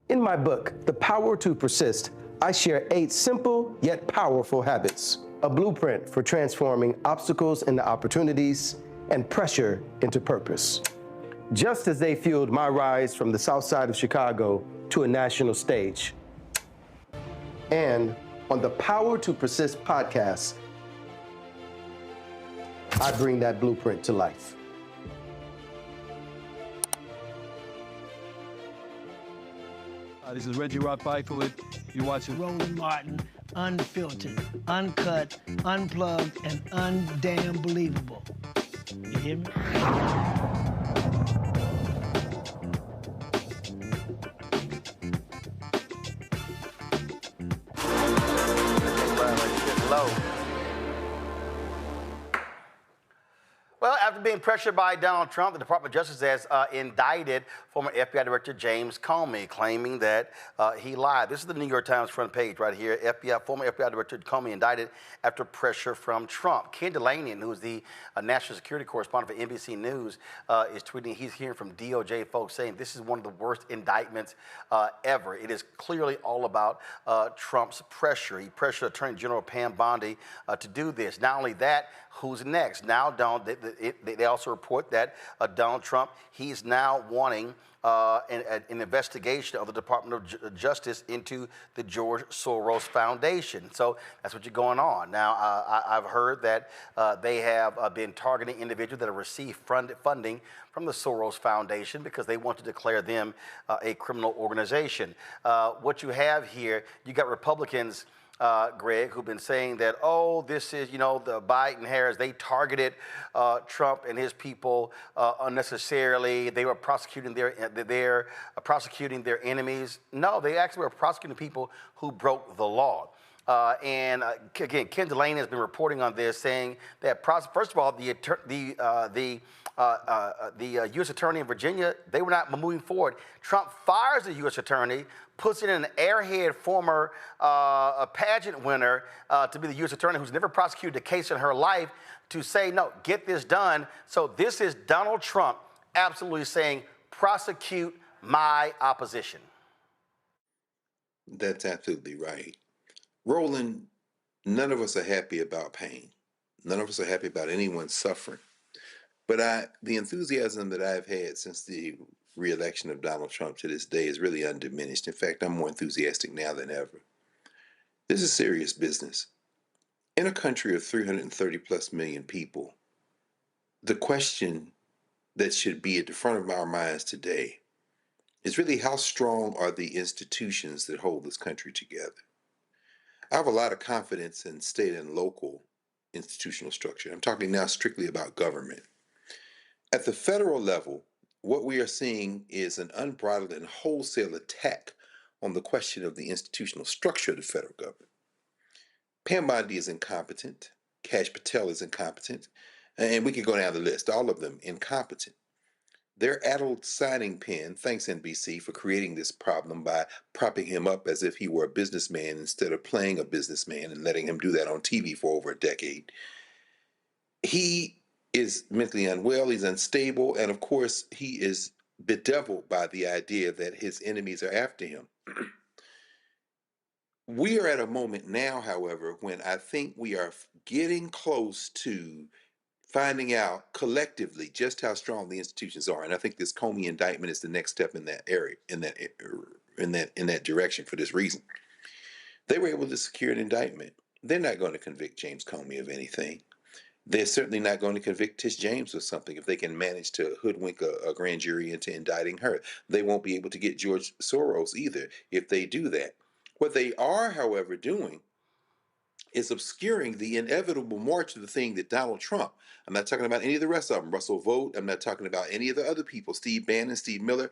In my book, The Power to Persist, I share 8 simple yet powerful habits, a blueprint for transforming obstacles into opportunities and pressure into purpose. Just as they fueled my rise from the south side of Chicago to a national stage. And on the Power to Persist podcast, I bring that blueprint to life. This is Reggie Rock Byford. You're watching Roland Martin Unfiltered, Uncut, Unplugged, and Undamn Believable. You hear me? low. Well, after being pressured by Donald Trump, the Department of Justice has indicted former FBI Director James Comey, claiming that he lied. This is the New York Times front page right here. Former FBI Director Comey indicted after pressure from Trump. Ken Delaney, who is the national security correspondent for NBC News, is tweeting he's hearing from DOJ folks saying this is one of the worst indictments ever. It is clearly all about Trump's pressure. He pressured Attorney General Pam Bondi to do this. Not only that, who's next? Now, they also report that Donald Trump, he's now wanting an investigation of the Department of Justice into the George Soros Foundation. So that's what's going on. Now, I've heard that they have been targeting individuals that have received funding from the Soros Foundation because they want to declare them a criminal organization. What you have here, you got Republicans, Greg, who've been saying that, oh, this is, the Biden-Harris, they targeted Trump and his people unnecessarily. They were prosecuting their enemies. No, they actually were prosecuting people who broke the law. And again, Ken Delaney has been reporting on this, saying that first of all, the U.S. Attorney in Virginia, they were not moving forward. Trump fires the U.S. Attorney, puts in an airhead former pageant winner to be the U.S. Attorney who's never prosecuted a case in her life to say, no, get this done. So this is Donald Trump absolutely saying, prosecute my opposition. That's absolutely right. Roland, none of us are happy about pain. None of us are happy about anyone suffering. But the enthusiasm that I've had since the re-election of Donald Trump to this day is really undiminished. In fact, I'm more enthusiastic now than ever. This is serious business. In a country of 330 plus million people, the question that should be at the front of our minds today is really how strong are the institutions that hold this country together? I have a lot of confidence in state and local institutional structure. I'm talking now strictly about government. At the federal level, what we are seeing is an unbridled and wholesale attack on the question of the institutional structure of the federal government. Pam Bondi is incompetent. Kash Patel is incompetent. And we can go down the list, all of them incompetent. Their addled signing pen, thanks NBC for creating this problem by propping him up as if he were a businessman instead of playing a businessman and letting him do that on TV for over a decade. He is mentally unwell, he's unstable, and of course he is bedeviled by the idea that his enemies are after him. We are at a moment now, however, when I think we are getting close to finding out collectively just how strong the institutions are, and I think this Comey indictment is the next step in that area, in that direction. For this reason, they were able to secure an indictment. They're not going to convict James Comey of anything. They're certainly not going to convict Tish James of something if they can manage to hoodwink a grand jury into indicting her. They won't be able to get George Soros either if they do that. What they are, however, doing is obscuring the inevitable march of the thing that Donald Trump, I'm not talking about any of the rest of them, Russell Vought, I'm not talking about any of the other people, Steve Bannon, Steve Miller.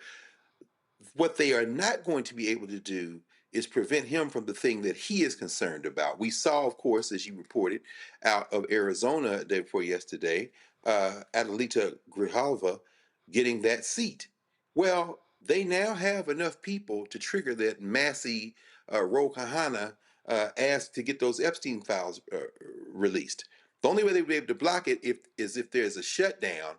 What they are not going to be able to do is prevent him from the thing that he is concerned about. We saw, of course, as you reported, out of Arizona the day before yesterday, Adelita Grijalva getting that seat. Well, they now have enough people to trigger that Massey Ro Khanna asked to get those Epstein files released. The only way they would be able to block it is if there's a shutdown.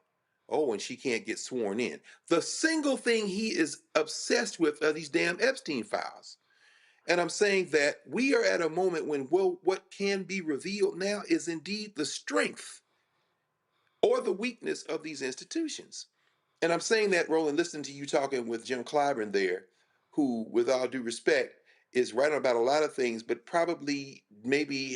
Oh, and she can't get sworn in. The single thing he is obsessed with are these damn Epstein files. And I'm saying that we are at a moment when what can be revealed now is indeed the strength or the weakness of these institutions. And I'm saying that, Roland, listening to you talking with Jim Clyburn there, who, with all due respect, is right about a lot of things, but probably maybe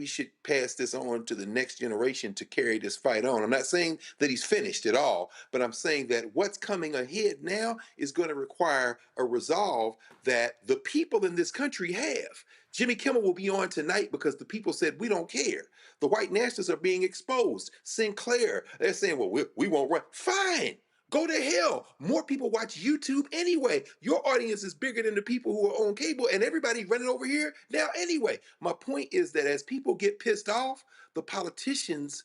should pass this on to the next generation to carry this fight on. I'm not saying that he's finished at all, but I'm saying that what's coming ahead now is going to require a resolve that the people in this country have. Jimmy Kimmel will be on tonight because the people said, we don't care. The white nationalists are being exposed. Sinclair, they're saying, well, we won't run. Fine. Go to hell. More people watch YouTube anyway. Your audience is bigger than the people who are on cable, and everybody running over here now anyway. My point is that as people get pissed off, the politicians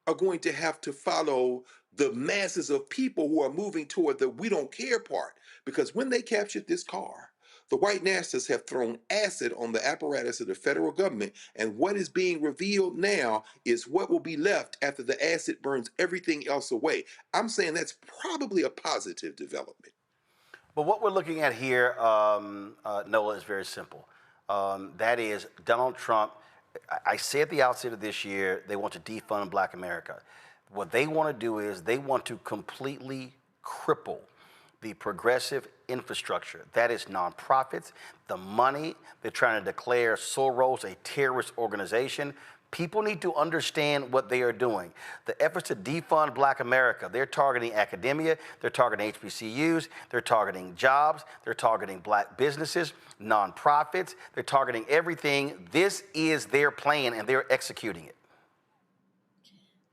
are going to have to follow the masses of people who are moving toward the we don't care part. Because when they captured this car, the white nationalists have thrown acid on the apparatus of the federal government, and what is being revealed now is what will be left after the acid burns everything else away. I'm saying that's probably a positive development. But what we're looking at here, Nola, is very simple. That is Donald Trump. I said at the outset of this year, they want to defund Black America. What they want to do is they want to completely cripple the progressive infrastructure. That is nonprofits, the money. They're trying to declare Soros a terrorist organization. People need to understand what they are doing. The efforts to defund Black America, they're targeting academia, they're targeting HBCUs, they're targeting jobs, they're targeting Black businesses, nonprofits, they're targeting everything. This is their plan and they're executing it.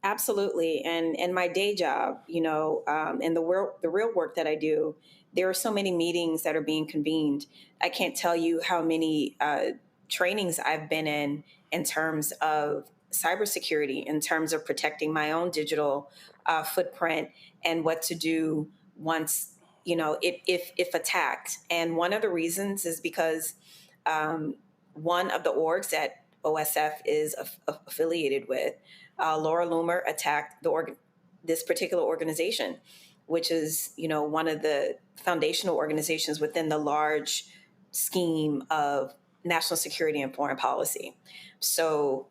Absolutely. And my day job, and the real work that I do, there are so many meetings that are being convened. I can't tell you how many trainings I've been in terms of cybersecurity, in terms of protecting my own digital footprint and what to do once, if attacked. And one of the reasons is because one of the orgs that OSF is affiliated with, Laura Loomer, attacked this particular organization, which is, one of the foundational organizations within the large scheme of national security and foreign policy. So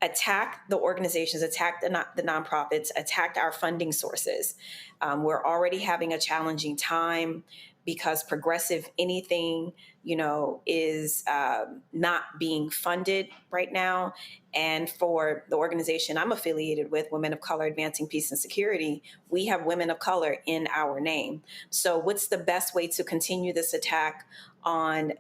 attack the organizations, attack the nonprofits, attacked our funding sources. We're already having a challenging time because progressive anything, is not being funded right now. And for the organization I'm affiliated with, Women of Color Advancing Peace and Security, we have women of color in our name. So what's the best way to continue this attack on,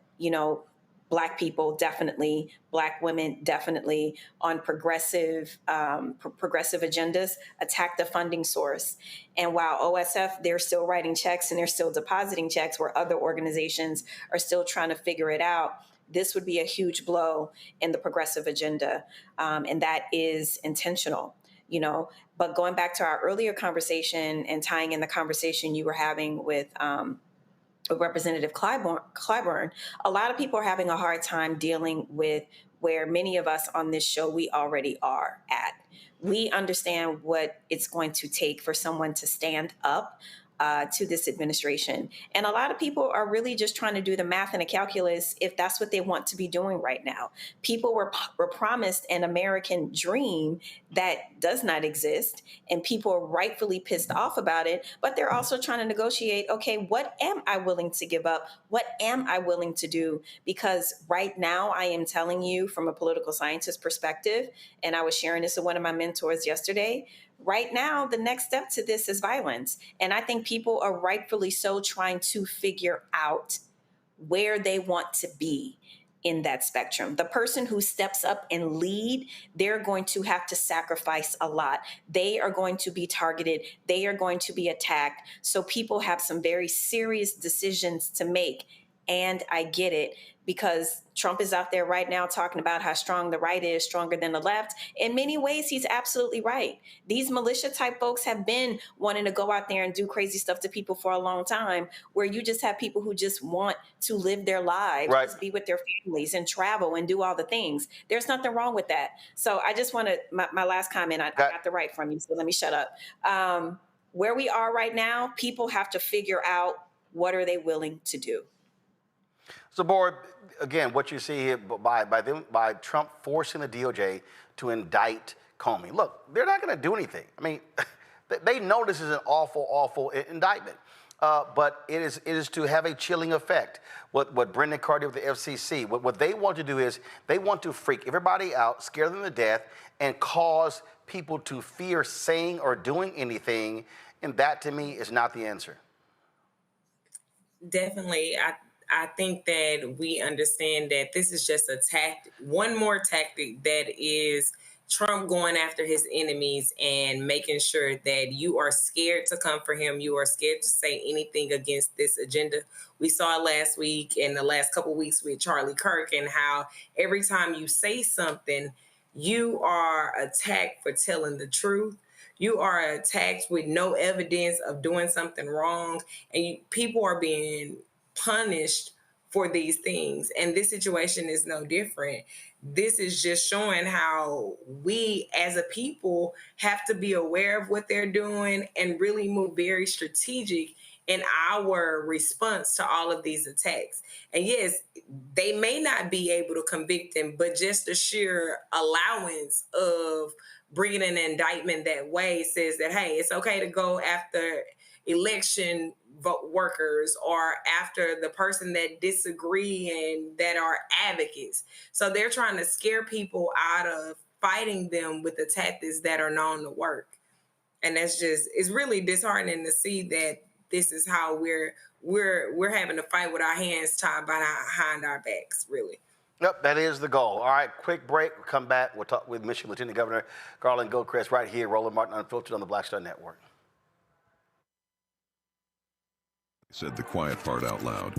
Black people, definitely, Black women, definitely, on progressive agendas, attack the funding source. And while OSF, they're still writing checks and they're still depositing checks where other organizations are still trying to figure it out, this would be a huge blow in the progressive agenda. And that is intentional, But going back to our earlier conversation and tying in the conversation you were having with Representative Clyburn, a lot of people are having a hard time dealing with where many of us on this show, we already are at. We understand what it's going to take for someone to stand up to this administration. And a lot of people are really just trying to do the math and the calculus if that's what they want to be doing right now. People were promised an American dream that does not exist, and people are rightfully pissed off about it, but they're also trying to negotiate, okay, what am I willing to give up? What am I willing to do? Because right now I am telling you from a political scientist perspective, and I was sharing this with one of my mentors yesterday, right now, the next step to this is violence. And I think people are rightfully so trying to figure out where they want to be in that spectrum. The person who steps up and lead, they're going to have to sacrifice a lot. They are going to be targeted. They are going to be attacked. So people have some very serious decisions to make. And I get it, because Trump is out there right now talking about how strong the right is, stronger than the left. In many ways, he's absolutely right. These militia type folks have been wanting to go out there and do crazy stuff to people for a long time, where you just have people who just want to live their lives, right, be with their families and travel and do all the things. There's nothing wrong with that. So I just want to, my last comment, I got the right from you, so let me shut up. Where we are right now, people have to figure out what are they willing to do. So, board, again, what you see here by Trump forcing the DOJ to indict Comey. Look, they're not going to do anything. I mean, they know this is an awful, awful indictment. But it is to have a chilling effect. What Brendan Carr did with the FCC, what they want to do is they want to freak everybody out, scare them to death, and cause people to fear saying or doing anything. And that, to me, is not the answer. Definitely. I think that we understand that this is just one more tactic that is Trump going after his enemies and making sure that you are scared to come for him. You are scared to say anything against this agenda. We saw it last week and the last couple of weeks with Charlie Kirk, and how every time you say something, you are attacked for telling the truth. You are attacked with no evidence of doing something wrong, and people are being punished for these things. And this situation is no different. This is just showing how we as a people have to be aware of what they're doing and really move very strategic in our response to all of these attacks. And yes, they may not be able to convict him, but just the sheer allowance of bringing an indictment that way says that, hey, it's okay to go after election workers or after the person that disagree and that are advocates. So they're trying to scare people out of fighting them with the tactics that are known to work. And that's just, it's really disheartening to see that this is how we're having to fight with our hands tied behind our backs, really. Yep, that is the goal. All right, quick break. We'll come back. We'll talk with Michigan Lieutenant Governor Garlin Gilchrist right here, Roland Martin Unfiltered on the Black Star Network. Said the quiet part out loud.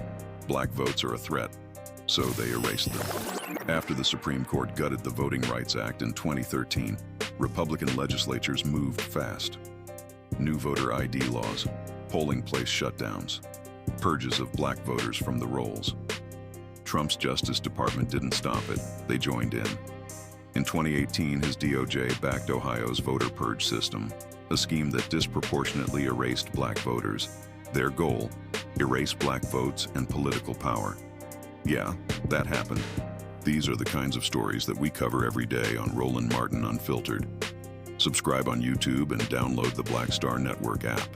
Black votes are a threat, so they erased them. After the Supreme Court gutted the Voting Rights Act in 2013, Republican legislatures moved fast. New voter ID laws, polling place shutdowns, purges of black voters from the rolls. Trump's Justice Department didn't stop it, they joined in. In 2018, his DOJ backed Ohio's voter purge system, a scheme that disproportionately erased black voters. Their goal, erase black votes and political power. Yeah, that happened. These are the kinds of stories that we cover every day on Roland Martin Unfiltered. Subscribe on YouTube and download the Black Star Network app.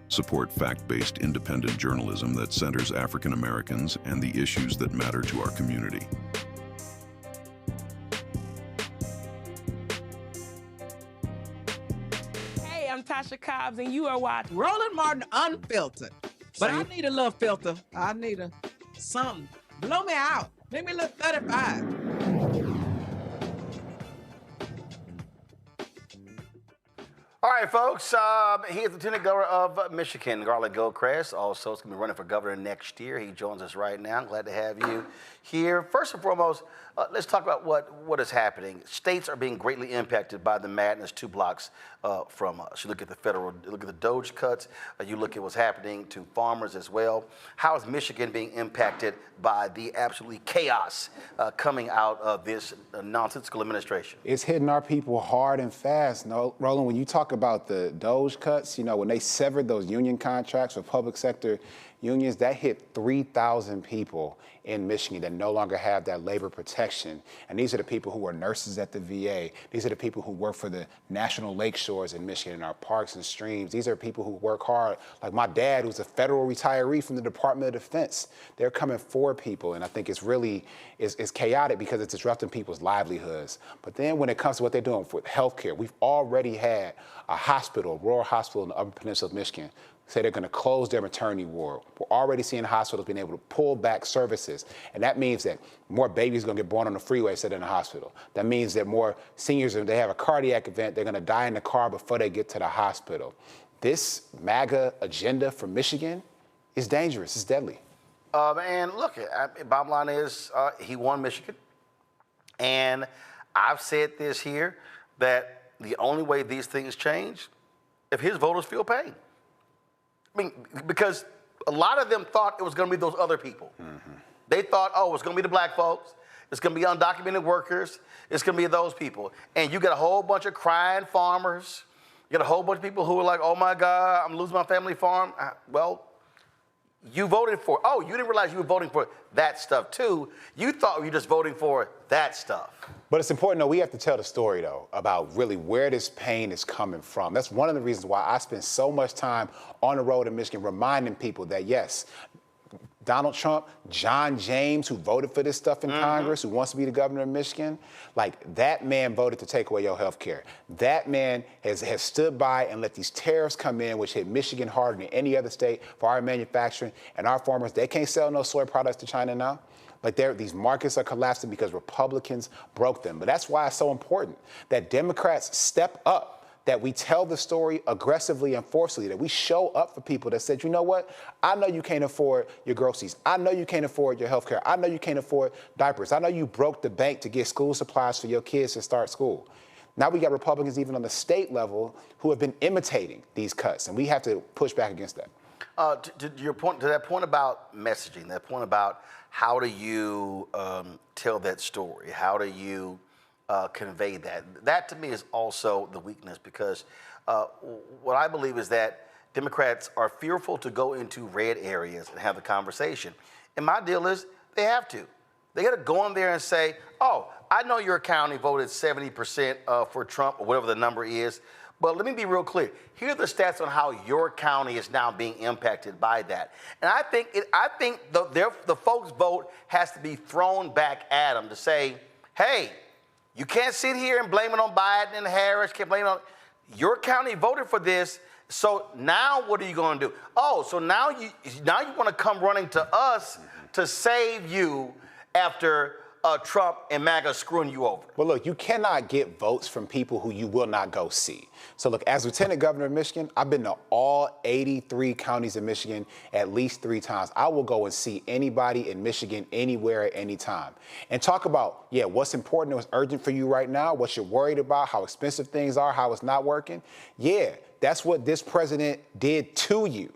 Support fact-based independent journalism that centers African Americans and the issues that matter to our community. Hey, I'm Tasha Cobbs, and you are watching Roland Martin Unfiltered. But I need a little filter. I need something. Blow me out. Make me look 35. All right, folks, he is Lieutenant Governor of Michigan, Garlin Gilchrist. Also, is going to be running for governor next year. He joins us right now. I'm glad to have you here. First and foremost, let's talk about what is happening. States are being greatly impacted by the madness 2 blocks from us. You look at the DOJ cuts. You look at what's happening to farmers as well. How is Michigan being impacted by the absolutely chaos coming out of this nonsensical administration? It's hitting our people hard and fast. No, Roland, when you talk about the DOJ cuts, when they severed those union contracts with public sector unions, that hit 3,000 people in Michigan that no longer have that labor protection. And these are the people who are nurses at the VA. These are the people who work for the National Lake Shores in Michigan, in our parks and streams. These are people who work hard, like my dad, who's a federal retiree from the Department of Defense. They're coming for people, and I think it's really, it's chaotic because it's disrupting people's livelihoods. But then when it comes to what they're doing for healthcare, we've already had a hospital, rural hospital in the Upper Peninsula of Michigan, say they're going to close their maternity ward. We're already seeing hospitals being able to pull back services. And that means that more babies are going to get born on the freeway instead of in the hospital. That means that more seniors, if they have a cardiac event, they're going to die in the car before they get to the hospital. This MAGA agenda for Michigan is dangerous. It's deadly. And look, bottom line is he won Michigan. And I've said this here, that the only way these things change, if his voters feel pain. I mean, because a lot of them thought it was going to be those other people. Mm-hmm. They thought, it's going to be the black folks. It's going to be undocumented workers. It's going to be those people. And you get a whole bunch of crying farmers. You get a whole bunch of people who are like, oh, my God, I'm losing my family farm. Well, you voted for, you didn't realize you were voting for that stuff, too. You thought you were just voting for that stuff. But it's important, though, we have to tell the story, though, about really where this pain is coming from. That's one of the reasons why I spend so much time on the road in Michigan reminding people that, yes, Donald Trump, John James, who voted for this stuff in Congress, who wants to be the governor of Michigan, like that man voted to take away your health care. That man has stood by and let these tariffs come in, which hit Michigan harder than any other state for our manufacturing and our farmers. They can't sell no soy products to China now. Like these markets are collapsing because Republicans broke them. But that's why it's so important that Democrats step up, that we tell the story aggressively and forcefully, that we show up for people that said, you know what, I know you can't afford your groceries. I know you can't afford your health care. I know you can't afford diapers. I know you broke the bank to get school supplies for your kids to start school. Now we got Republicans even on the state level who have been imitating these cuts, and we have to push back against that. To your point, to that point about messaging, that point about how do you tell that story? How do you convey that? That to me is also the weakness, because what I believe is that Democrats are fearful to go into red areas and have the conversation. And my deal is they have to. They got to go in there and say, oh, I know your county voted 70% for Trump or whatever the number is, but let me be real clear. Here are the stats on how your county is now being impacted by that. And I think the folks' vote has to be thrown back at them to say, hey, you can't sit here and blame it on Biden and Harris. Can't blame it on your county voted for this. So now what are you going to do? Oh, so now you want to come running to us to save you after Trump and MAGA screwing you over. Well, look, you cannot get votes from people who you will not go see. So look, as Lieutenant Governor of Michigan, I've been to all 83 counties in Michigan at least 3 times. I will go and see anybody in Michigan anywhere at any time and talk about, what's important and what's urgent for you right now, what you're worried about, how expensive things are, how it's not working. Yeah, that's what this president did to you.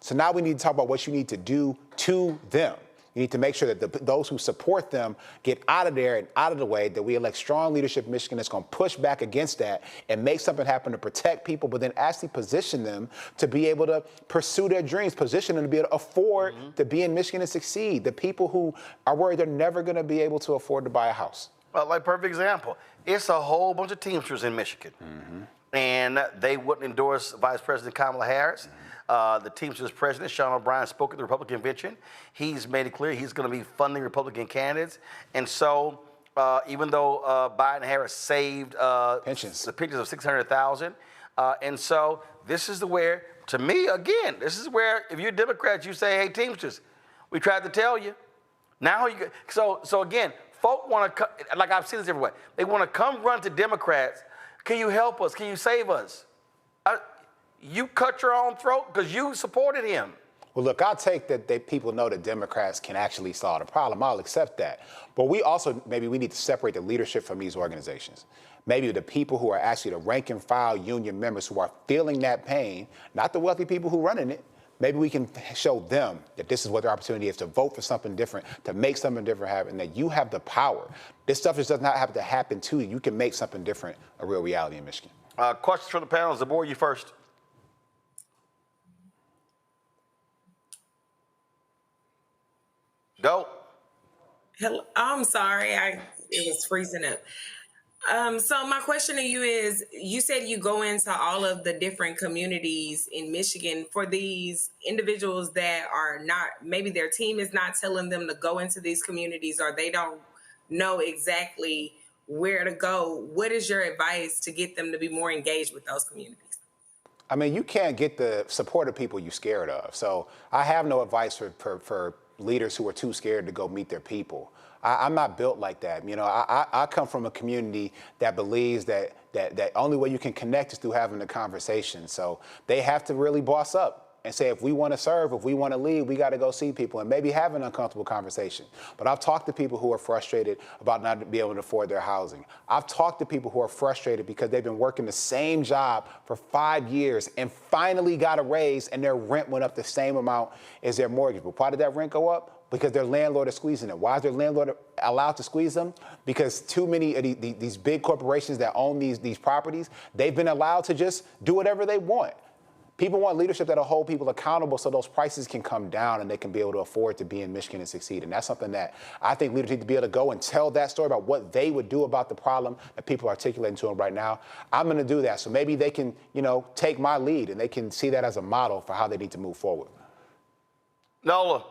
So now we need to talk about what you need to do to them. You need to make sure that those who support them get out of there and out of the way, that we elect strong leadership in Michigan that's going to push back against that and make something happen to protect people, but then actually position them to be able to pursue their dreams, position them to be able to afford to be in Michigan and succeed. The people who are worried they're never going to be able to afford to buy a house. Well, like perfect example, it's a whole bunch of Teamsters in Michigan, and they wouldn't endorse Vice President Kamala Harris. The Teamsters president, Sean O'Brien, spoke at the Republican convention. He's made it clear he's going to be funding Republican candidates. And so even though Biden and Harris saved the pensions of $600,000, and so this is where, to me, again, this is where if you're Democrats, you say, hey, Teamsters, we tried to tell you. Now you so again, folk want to, like I've seen this everywhere, they want to come run to Democrats. Can you help us? Can you save us? You cut your own throat because you supported him. Well, look, I'll take that people know that Democrats can actually solve the problem. I'll accept that. But we also, maybe we need to separate the leadership from these organizations. Maybe the people who are actually the rank and file union members who are feeling that pain, not the wealthy people who are running it. Maybe we can show them that this is what their opportunity is to vote for something different, to make something different happen, and that you have the power. This stuff just does not have to happen to you. You can make something different a real reality in Michigan. Questions from the panel. Zabor, you first. Go. Hello. I'm sorry. It was freezing up. So my question to you is, you said you go into all of the different communities in Michigan. For these individuals that are not, maybe their team is not telling them to go into these communities, or they don't know exactly where to go. What is your advice to get them to be more engaged with those communities? I mean, you can't get the support of people you're scared of. So I have no advice for leaders who are too scared to go meet their people. I'm not built like that. You know, I come from a community that believes that only way you can connect is through having a conversation. So they have to really boss up and say, if we want to serve, if we want to lead, we got to go see people and maybe have an uncomfortable conversation. But I've talked to people who are frustrated about not being able to afford their housing. I've talked to people who are frustrated because they've been working the same job for 5 years and finally got a raise and their rent went up the same amount as their mortgage. But why did that rent go up? Because their landlord is squeezing it. Why is their landlord allowed to squeeze them? Because too many of these big corporations that own these properties, they've been allowed to just do whatever they want. People want leadership that'll hold people accountable so those prices can come down and they can be able to afford to be in Michigan and succeed. And that's something that I think leaders need to be able to go and tell that story about what they would do about the problem that people are articulating to them right now. I'm going to do that. So maybe they can, take my lead and they can see that as a model for how they need to move forward. Nola.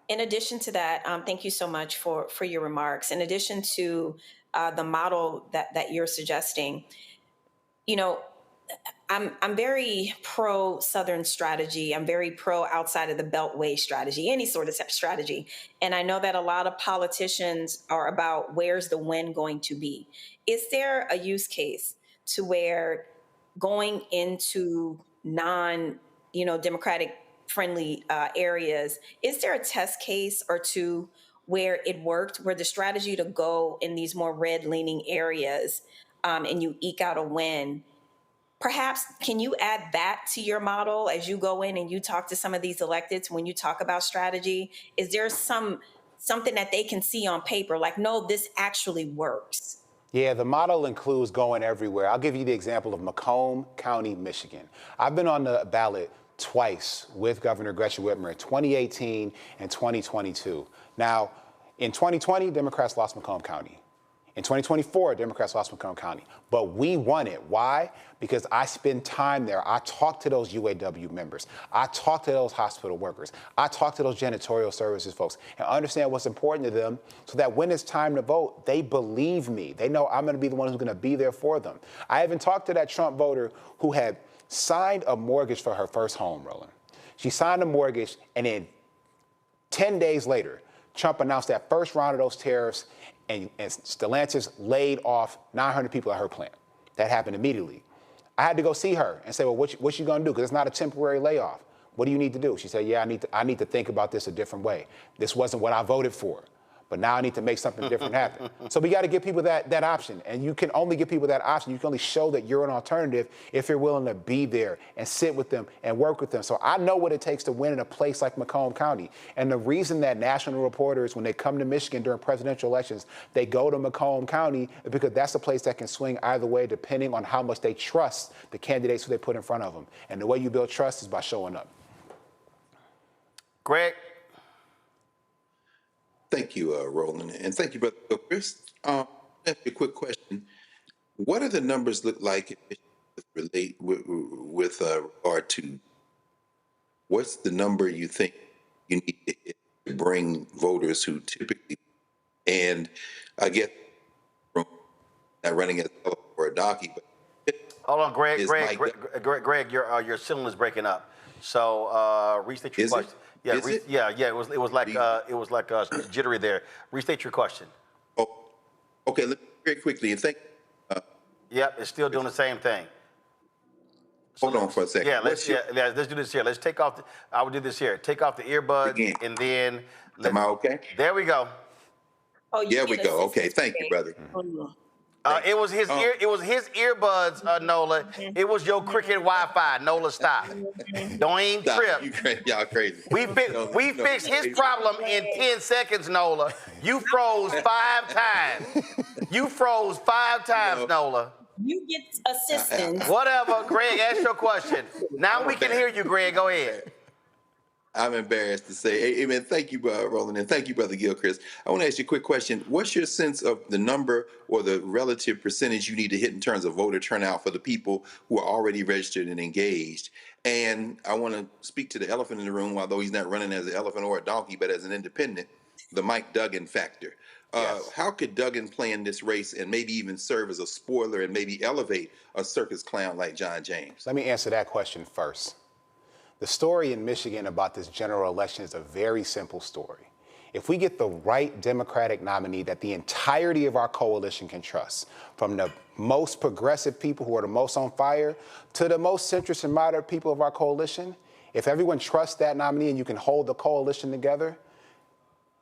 In addition to that, thank you so much for your remarks. In addition to the model that you're suggesting, I'm very pro Southern strategy. I'm very pro outside of the Beltway strategy, any sort of strategy. And I know that a lot of politicians are about where's the win going to be. Is there a use case to where going into Democratic friendly areas, is there a test case or two where it worked, where the strategy to go in these more red leaning areas and you eke out a win? Perhaps, can you add that to your model as you go in and you talk to some of these electeds when you talk about strategy? Is there something that they can see on paper, like, no, this actually works? Yeah, the model includes going everywhere. I'll give you the example of Macomb County, Michigan. I've been on the ballot twice with Governor Gretchen Whitmer in 2018 and 2022. Now, in 2020, Democrats lost Macomb County. In 2024, Democrats lost Macomb County, but we won it. Why? Because I spend time there. I talk to those UAW members. I talk to those hospital workers. I talk to those janitorial services folks and understand what's important to them so that when it's time to vote, they believe me. They know I'm going to be the one who's going to be there for them. I even talked to that Trump voter who had signed a mortgage for her first home, Roland. She signed a mortgage, and then 10 days later, Trump announced that first round of those tariffs, and Stellantis laid off 900 people at her plant. That happened immediately. I had to go see her and say, well, what you gonna do? Because it's not a temporary layoff. What do you need to do? She said, yeah, I need to think about this a different way. This wasn't what I voted for, but now I need to make something different happen. So we gotta give people that option, and you can only give people that option. You can only show that you're an alternative if you're willing to be there and sit with them and work with them. So I know what it takes to win in a place like Macomb County. And the reason that national reporters, when they come to Michigan during presidential elections, they go to Macomb County is because that's a place that can swing either way depending on how much they trust the candidates who they put in front of them. And the way you build trust is by showing up. Greg? Thank you, Roland, and thank you, Brother Gilchrist. Ask you a quick question. What do the numbers look like with regard to what's the number you think you need to hit to bring voters who typically, and I get not running as for a donkey, but hold on, Greg, your signal is breaking up. So restate your question. Yeah, it was like jittery there. Restate your question. Oh, okay. Let me very quickly and thank. Yep, it's still doing the same thing. Hold on for a second. Yeah, let's do this here. Let's take off. I would do this here. Take off the earbuds and then. Am I okay? There we go. Oh, there we go. Okay, thank you, brother. It was his earbuds, Nola. It was your cricket Wi-Fi. Nola, stop. Don't even trip. Y'all crazy. We fixed his problem in 10 seconds, Nola. You froze 5 times. You froze 5 times, Nola. You get assistance. Whatever, Greg, ask your question. Now we can hear you, Greg. Go ahead. I'm embarrassed to say, amen. Thank you, Roland, and thank you, Brother Gilchrist. I want to ask you a quick question. What's your sense of the number or the relative percentage you need to hit in terms of voter turnout for the people who are already registered and engaged? And I want to speak to the elephant in the room, although he's not running as an elephant or a donkey, but as an independent, the Mike Duggan factor. Yes. How could Duggan play in this race and maybe even serve as a spoiler and maybe elevate a circus clown like John James? Let me answer that question first. The story in Michigan about this general election is a very simple story. If we get the right Democratic nominee that the entirety of our coalition can trust, from the most progressive people who are the most on fire to the most centrist and moderate people of our coalition, if everyone trusts that nominee and you can hold the coalition together,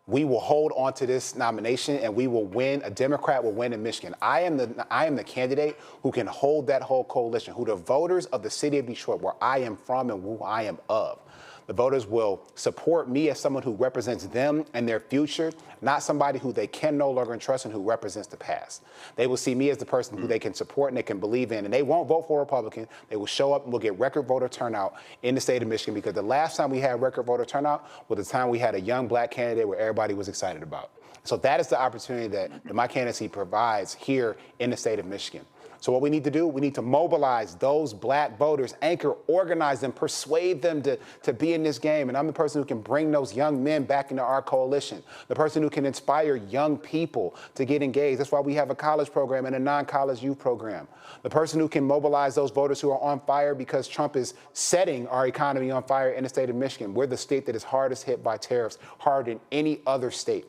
we will hold on to this nomination and we will win. A Democrat will win in Michigan. I am the candidate who can hold that whole coalition, who the voters of the city of Detroit, where I am from and who I am of, the voters will support me as someone who represents them and their future, not somebody who they can no longer trust and who represents the past. They will see me as the person who they can support and they can believe in, and they won't vote for a Republican. They will show up and we'll get record voter turnout in the state of Michigan, because the last time we had record voter turnout was the time we had a young black candidate where everybody was excited about. So that is the opportunity that my candidacy provides here in the state of Michigan. So what we need to do, we need to mobilize those black voters, anchor, organize them, persuade them to be in this game. And I'm the person who can bring those young men back into our coalition, the person who can inspire young people to get engaged. That's why we have a college program and a non-college youth program. The person who can mobilize those voters who are on fire because Trump is setting our economy on fire in the state of Michigan. We're the state that is hardest hit by tariffs, harder than any other state.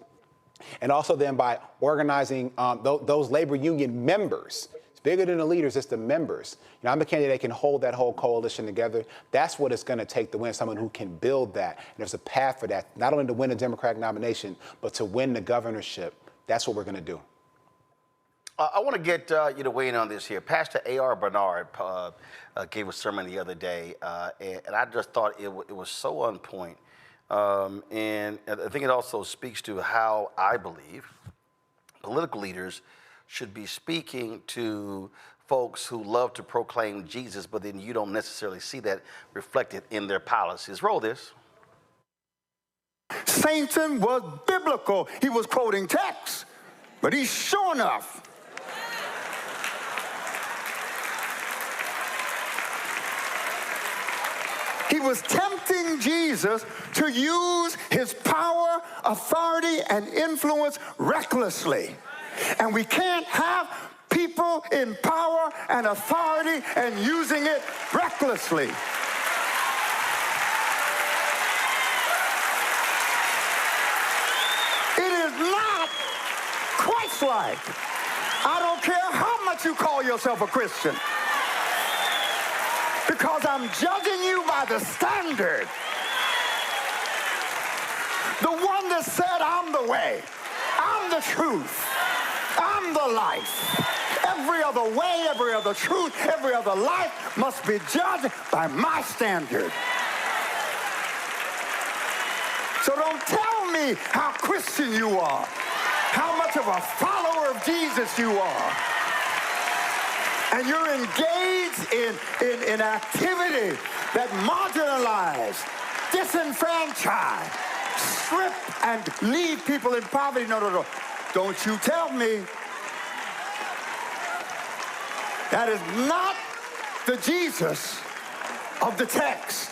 And also then by organizing those labor union members. Bigger than the leaders, it's the members. You know, I'm the candidate that can hold that whole coalition together. That's what it's going to take to win, someone who can build that. And there's a path for that, not only to win a Democratic nomination, but to win the governorship. That's what we're going to do. I want to get you to weigh in on this here. Pastor A.R. Bernard gave a sermon the other day, and I just thought it was so on point. And I think it also speaks to how I believe political leaders should be speaking to folks who love to proclaim Jesus, but then you don't necessarily see that reflected in their policies. Roll this. Satan was biblical. He was quoting texts, but he's sure enough he was tempting Jesus to use his power, authority, and influence recklessly. And we can't have people in power and authority and using it recklessly. It is not Christ-like. I don't care how much you call yourself a Christian, because I'm judging you by the standard. The one that said, I'm the way, I'm the truth, I'm the life. Every other way, every other truth, every other life must be judged by my standard. So don't tell me how Christian you are, how much of a follower of Jesus you are. And you're engaged in activity that marginalize, disenfranchise, strip, and leave people in poverty. No. Don't you tell me. That is not the Jesus of the text.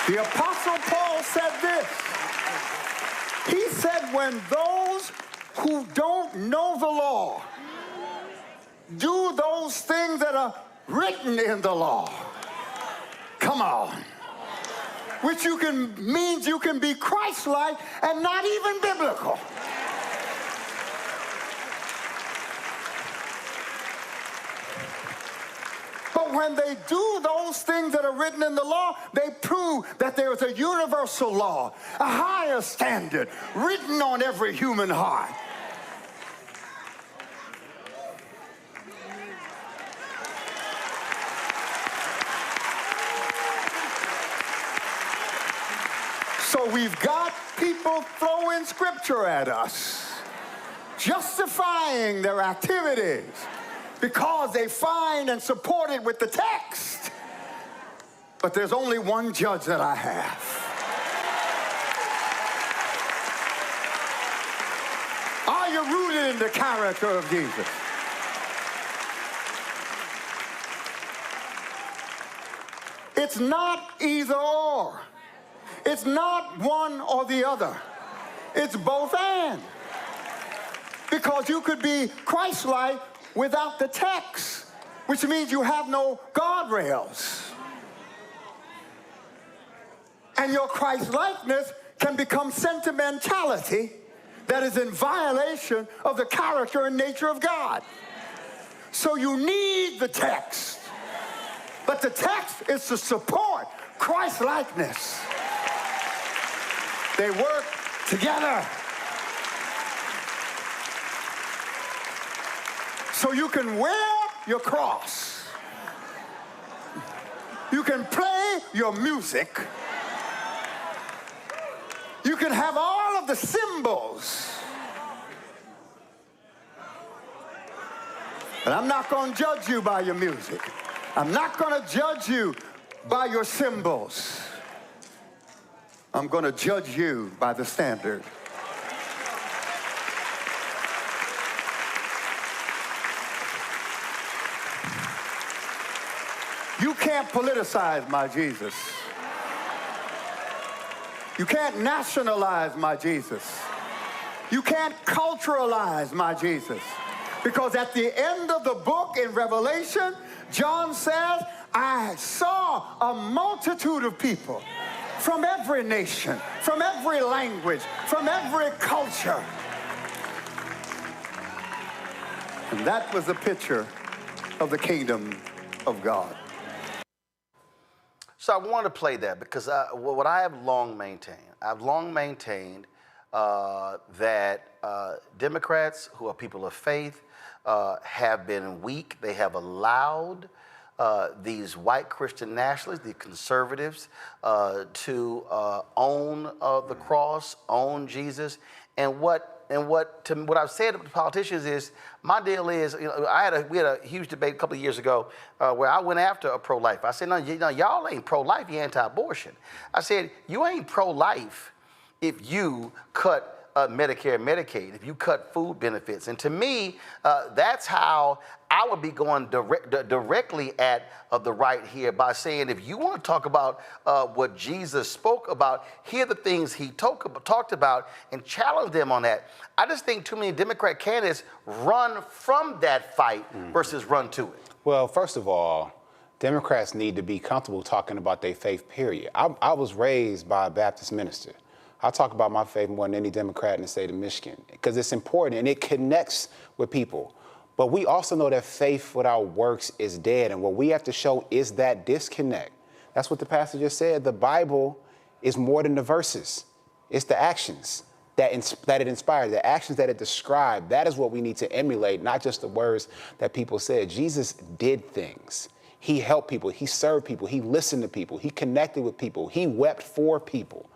The Apostle Paul said this. He said, when those who don't know the law do those things that are written in the law, come on, which means you can be Christ-like and not even biblical. But when they do those things that are written in the law, they prove that there is a universal law, a higher standard written on every human heart. So we've got people throwing scripture at us, justifying their activities because they find and support it with the text. But there's only one judge that I have. Are you rooted in the character of Jesus? It's not either or. It's not one or the other. It's both and. Because you could be Christ-like without the text, which means you have no guardrails. And your Christ-likeness can become sentimentality that is in violation of the character and nature of God. So you need the text. But the text is to support Christ-likeness. They work together. So you can wear your cross. You can play your music. You can have all of the symbols. But I'm not going to judge you by your music. I'm not going to judge you by your symbols. I'm going to judge you by the standard. You can't politicize my Jesus. You can't nationalize my Jesus. You can't culturalize my Jesus. Because at the end of the book in Revelation, John says, I saw a multitude of people from every nation, from every language, from every culture. And that was a picture of the kingdom of God. So I want to play that because what I have long maintained, that Democrats who are people of faith have been weak. They have allowed these white Christian nationalists, the conservatives, to own the cross, own Jesus. And what I've said to politicians is, my deal is, we had a huge debate a couple of years ago where I went after a pro-life. I said, no, y'all ain't pro-life, you're anti-abortion. I said, you ain't pro-life if you cut Medicare and Medicaid, if you cut food benefits. And to me, that's how I would be going directly at the right here by saying, if you want to talk about what Jesus spoke about, here are the things he talked about and challenge them on that. I just think too many Democrat candidates run from that fight versus run to it. Well, first of all, Democrats need to be comfortable talking about their faith, period. I was raised by a Baptist minister. I talk about my faith more than any Democrat in the state of Michigan because it's important and it connects with people. But we also know that faith without works is dead, and what we have to show is that disconnect. That's what the pastor just said. The Bible is more than the verses. It's the actions that it inspires, the actions that it describes. That is what we need to emulate, not just the words that people said. Jesus did things. He helped people. He served people. He listened to people. He connected with people. He wept for people.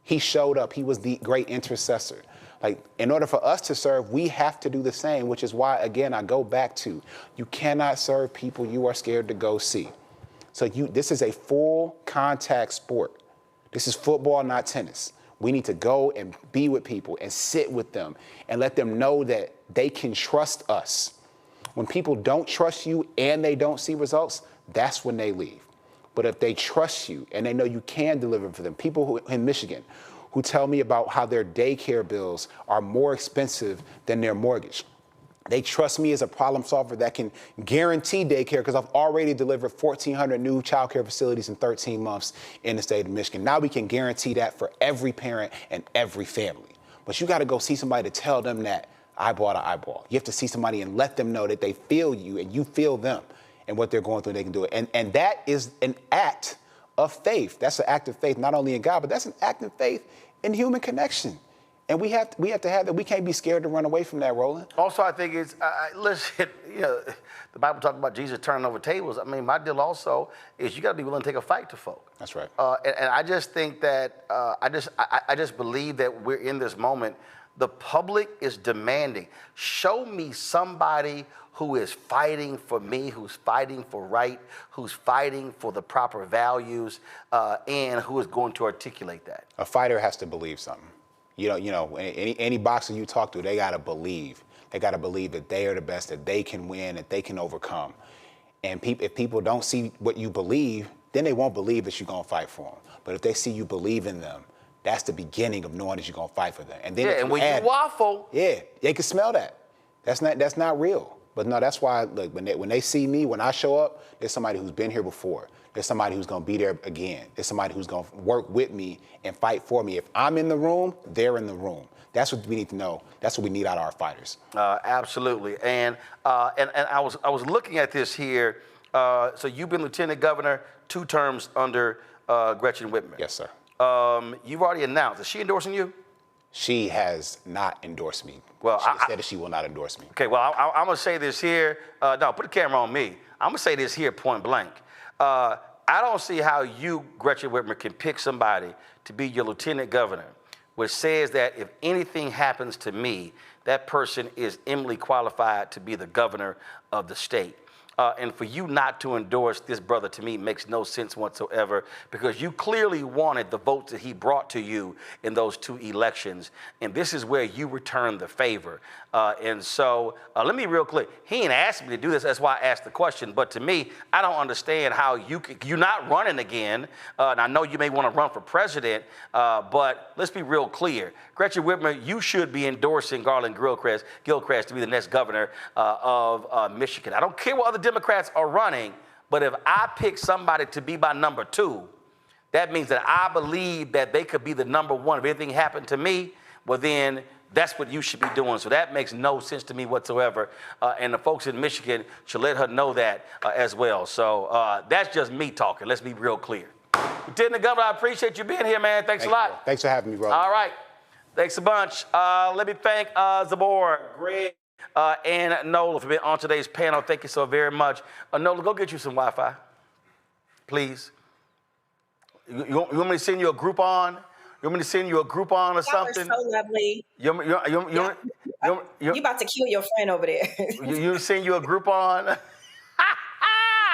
He showed up. He was the great intercessor. Like, in order for us to serve, we have to do the same, which is why, again, I go back to, you cannot serve people you are scared to go see. So this is a full contact sport. This is football, not tennis. We need to go and be with people and sit with them and let them know that they can trust us. When people don't trust you and they don't see results, that's when they leave. But if they trust you and they know you can deliver for them, people who in Michigan who tell me about how their daycare bills are more expensive than their mortgage. They trust me as a problem solver that can guarantee daycare because I've already delivered 1,400 new child care facilities in 13 months in the state of Michigan. Now we can guarantee that for every parent and every family. But you got to go see somebody to tell them that eyeball to eyeball. You have to see somebody and let them know that they feel you and you feel them. And what they're going through, they can do it. And that is an act of faith. That's an act of faith, not only in God, but that's an act of faith in human connection. And we have to have that. We can't be scared to run away from that, Roland. Also, I think it's, listen, the Bible talks about Jesus turning over tables. I mean, my deal also is you got to be willing to take a fight to folk. That's right. And I just think that, I just believe that we're in this moment. The public is demanding, show me somebody who is fighting for me, who's fighting for right, who's fighting for the proper values, and who is going to articulate that. A fighter has to believe something. Any boxer you talk to, they got to believe. They got to believe that they are the best, that they can win, that they can overcome. And if people don't see what you believe, then they won't believe that you're going to fight for them. But if they see you believe in them, that's the beginning of knowing that you're going to fight for them. And then and when you waffle. Yeah, they can smell that. That's not real. But no, that's why, look, when they see me, when I show up, there's somebody who's been here before. There's somebody who's going to be there again. There's somebody who's going to work with me and fight for me. If I'm in the room, they're in the room. That's what we need to know. That's what we need out of our fighters. Absolutely. And I was looking at this here. So you've been Lieutenant Governor 2 terms under Gretchen Whitmer. Yes, sir. You've already announced. Is she endorsing you? She has not endorsed me. Well, she said that she will not endorse me. Okay, well, I'm going to say this here. No, put the camera on me. I'm going to say this here point blank. I don't see how you, Gretchen Whitmer, can pick somebody to be your lieutenant governor which says that if anything happens to me, that person is eminently qualified to be the governor of the state. And for you not to endorse this brother, to me, makes no sense whatsoever, because you clearly wanted the votes that he brought to you in those 2 elections. And this is where you return the favor. And so let me be real clear. He ain't asked me to do this. That's why I asked the question. But to me, I don't understand how you're not running again. And I know you may want to run for president, but let's be real clear. Gretchen Whitmer, you should be endorsing Garlin Gilchrist to be the next governor of Michigan. I don't care what other Democrats are running, but if I pick somebody to be my number 2, that means that I believe that they could be the number 1 if anything happened to me. Well, then that's what you should be doing. So that makes no sense to me whatsoever. And the folks in Michigan should let her know that as well. So that's just me talking. Let's be real clear. Lieutenant Governor, I appreciate you being here, man. Thanks a lot. Thanks for having me, bro. All right. Thanks a bunch. Let me thank Zabor, Greg, and Nola for being on today's panel. Thank you so very much. Nola, go get you some Wi-Fi, please. You want me to send you a Groupon? You want me to send you a Groupon or something? Y'all are so lovely. You about to kill your friend over there. you send you a Groupon?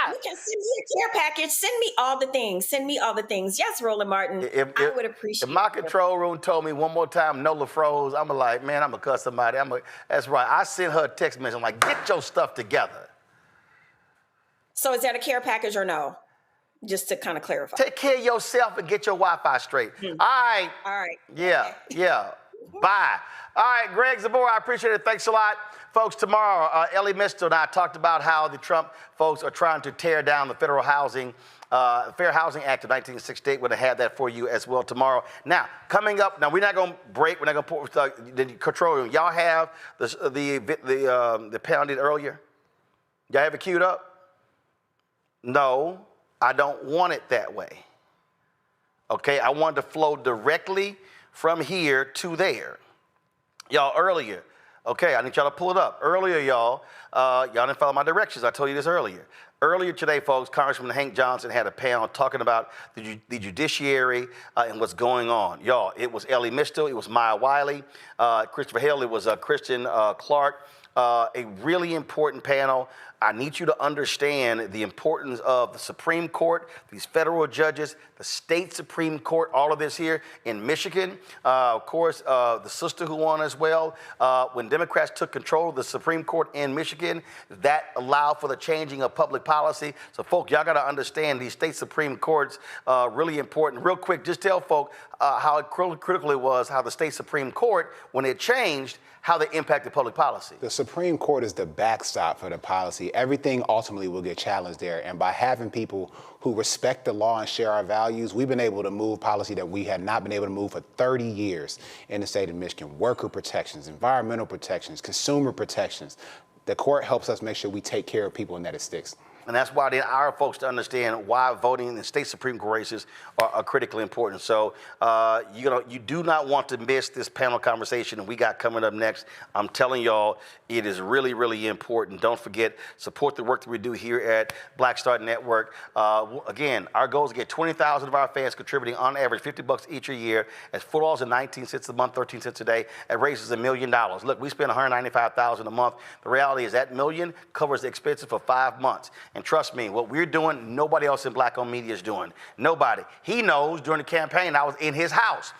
You can send me a care package. Send me all the things. Send me all the things. Yes, Roland Martin. I would appreciate it. If my control room told me one more time Nola froze, I'm like, man, I'm going to cuss somebody. That's right. I sent her a text message. I'm like, get your stuff together. So is that a care package or no? Just to kind of clarify. Take care of yourself and get your Wi-Fi straight. All right. All right. Yeah. Bye. All right, Greg Zabor, I appreciate it. Thanks a lot. Folks, tomorrow, Ellie Mister and I talked about how the Trump folks are trying to tear down the Fair Housing Act of 1968. We're going to have that for you as well tomorrow. Now, coming up, we're not going to break. We're not going to put the control room. Y'all have the panel did earlier? Y'all have it queued up? No, I don't want it that way. Okay, I want it to flow directly from here to there. Y'all, earlier, okay, I need y'all to pull it up. Earlier, y'all didn't follow my directions. I told you this earlier. Earlier today, folks, Congressman Hank Johnson had a panel talking about the judiciary and what's going on. Y'all, it was Ellie Mister, it was Maya Wiley, Christopher Hill, it was Christian Clark. A really important panel. I need you to understand the importance of the Supreme Court, these federal judges, the state Supreme Court, all of this here in Michigan. Of course, the sister who won as well. When Democrats took control of the Supreme Court in Michigan, that allowed for the changing of public policy. So, folks, y'all got to understand these state Supreme Courts, really important. Real quick, just tell folk how critical it was, how the state Supreme Court, when it changed, how they impacted public policy. The Supreme Court is the backstop for the policy. Everything ultimately will get challenged there. And by having people who respect the law and share our values, we've been able to move policy that we had not been able to move for 30 years in the state of Michigan. Worker protections, environmental protections, consumer protections. The court helps us make sure we take care of people and that it sticks. And that's why our folks to understand why voting in the state Supreme Court races are critically important. So, you do not want to miss this panel conversation we got coming up next. I'm telling y'all, it is really, really important. Don't forget, support the work that we do here at Black Start Network. Again, our goal is to get 20,000 of our fans contributing on average $50 each a year. At $4.19 a month, 13 cents a day. It raises $1 million. Look, we spend $195,000 a month. The reality is that million covers the expenses for 5 months. And trust me, what we're doing, nobody else in Black-owned media is doing. Nobody. He knows during the campaign I was in his house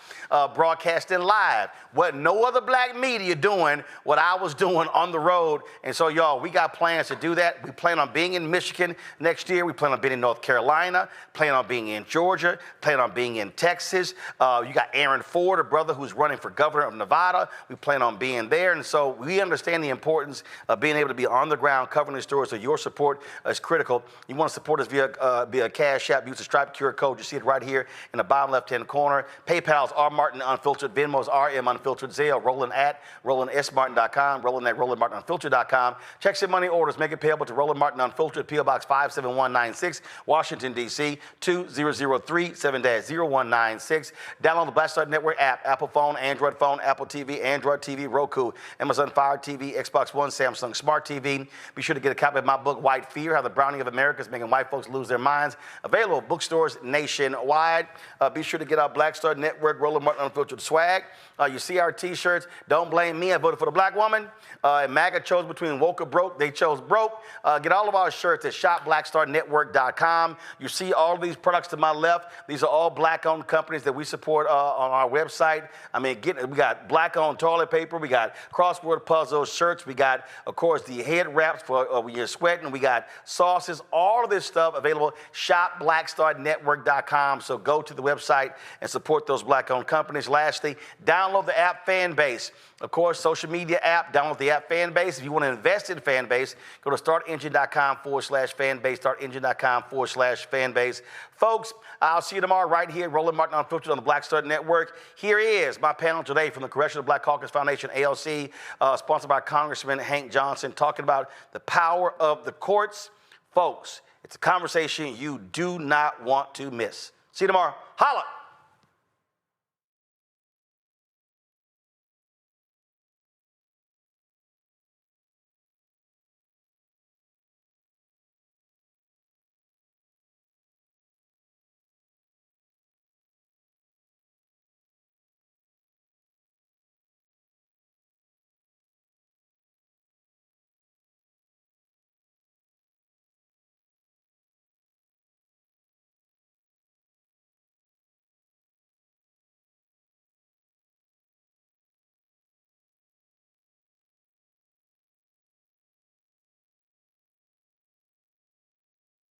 broadcasting live. What no other Black media doing what I was doing on the road. And so, y'all, we got plans to do that. We plan on being in Michigan next year. We plan on being in North Carolina. Plan on being in Georgia. Plan on being in Texas. You got Aaron Ford, a brother who's running for governor of Nevada. We plan on being there. And so we understand the importance of being able to be on the ground covering the stories. So your support is critical. You want to support us via Cash App. Use the Stripe QR code. You see it right here in the bottom left-hand corner. PayPal's R Martin Unfiltered. Venmo's RM Unfiltered. Zelle, Roland at RolandSMartin.com. Roland at RolandMartinUnfiltered.com. Checks and money orders. Make it payable to Roland Martin Unfiltered, P.O. Box 57196, Washington, D.C. 20037-0196. Download the Black Start Network app. Apple phone, Android phone, Apple TV, Android TV, Roku, Amazon Fire TV, Xbox One, Samsung Smart TV. Be sure to get a copy of my book, White Fear, How the Browning of America is making white folks lose their minds. Available bookstores nationwide. Be sure to get our Black Star Network, Roland Martin Unfiltered swag. You see our T-shirts. Don't blame me. I voted for the black woman. And MAGA chose between woke or broke. They chose broke. Get all of our shirts at shopblackstarnetwork.com. You see all of these products to my left. These are all black-owned companies that we support on our website. I mean, we got black-owned toilet paper. We got crossword puzzles, shirts. We got, of course, the head wraps for when you're sweating. We got sauces. All of this stuff available. Shopblackstarnetwork.com. So go to the website and support those black-owned companies. Lastly, download the app Fanbase. Of course, social media app, download the app Fanbase. If you want to invest in Fanbase, go to startengine.com/Fanbase, startengine.com/Fanbase. Folks, I'll see you tomorrow right here, Roland Martin Unfiltered on the Black Star Network. Here is my panel today from the Congressional Black Caucus Foundation, ALC, sponsored by Congressman Hank Johnson, talking about the power of the courts. Folks, it's a conversation you do not want to miss. See you tomorrow. Holla!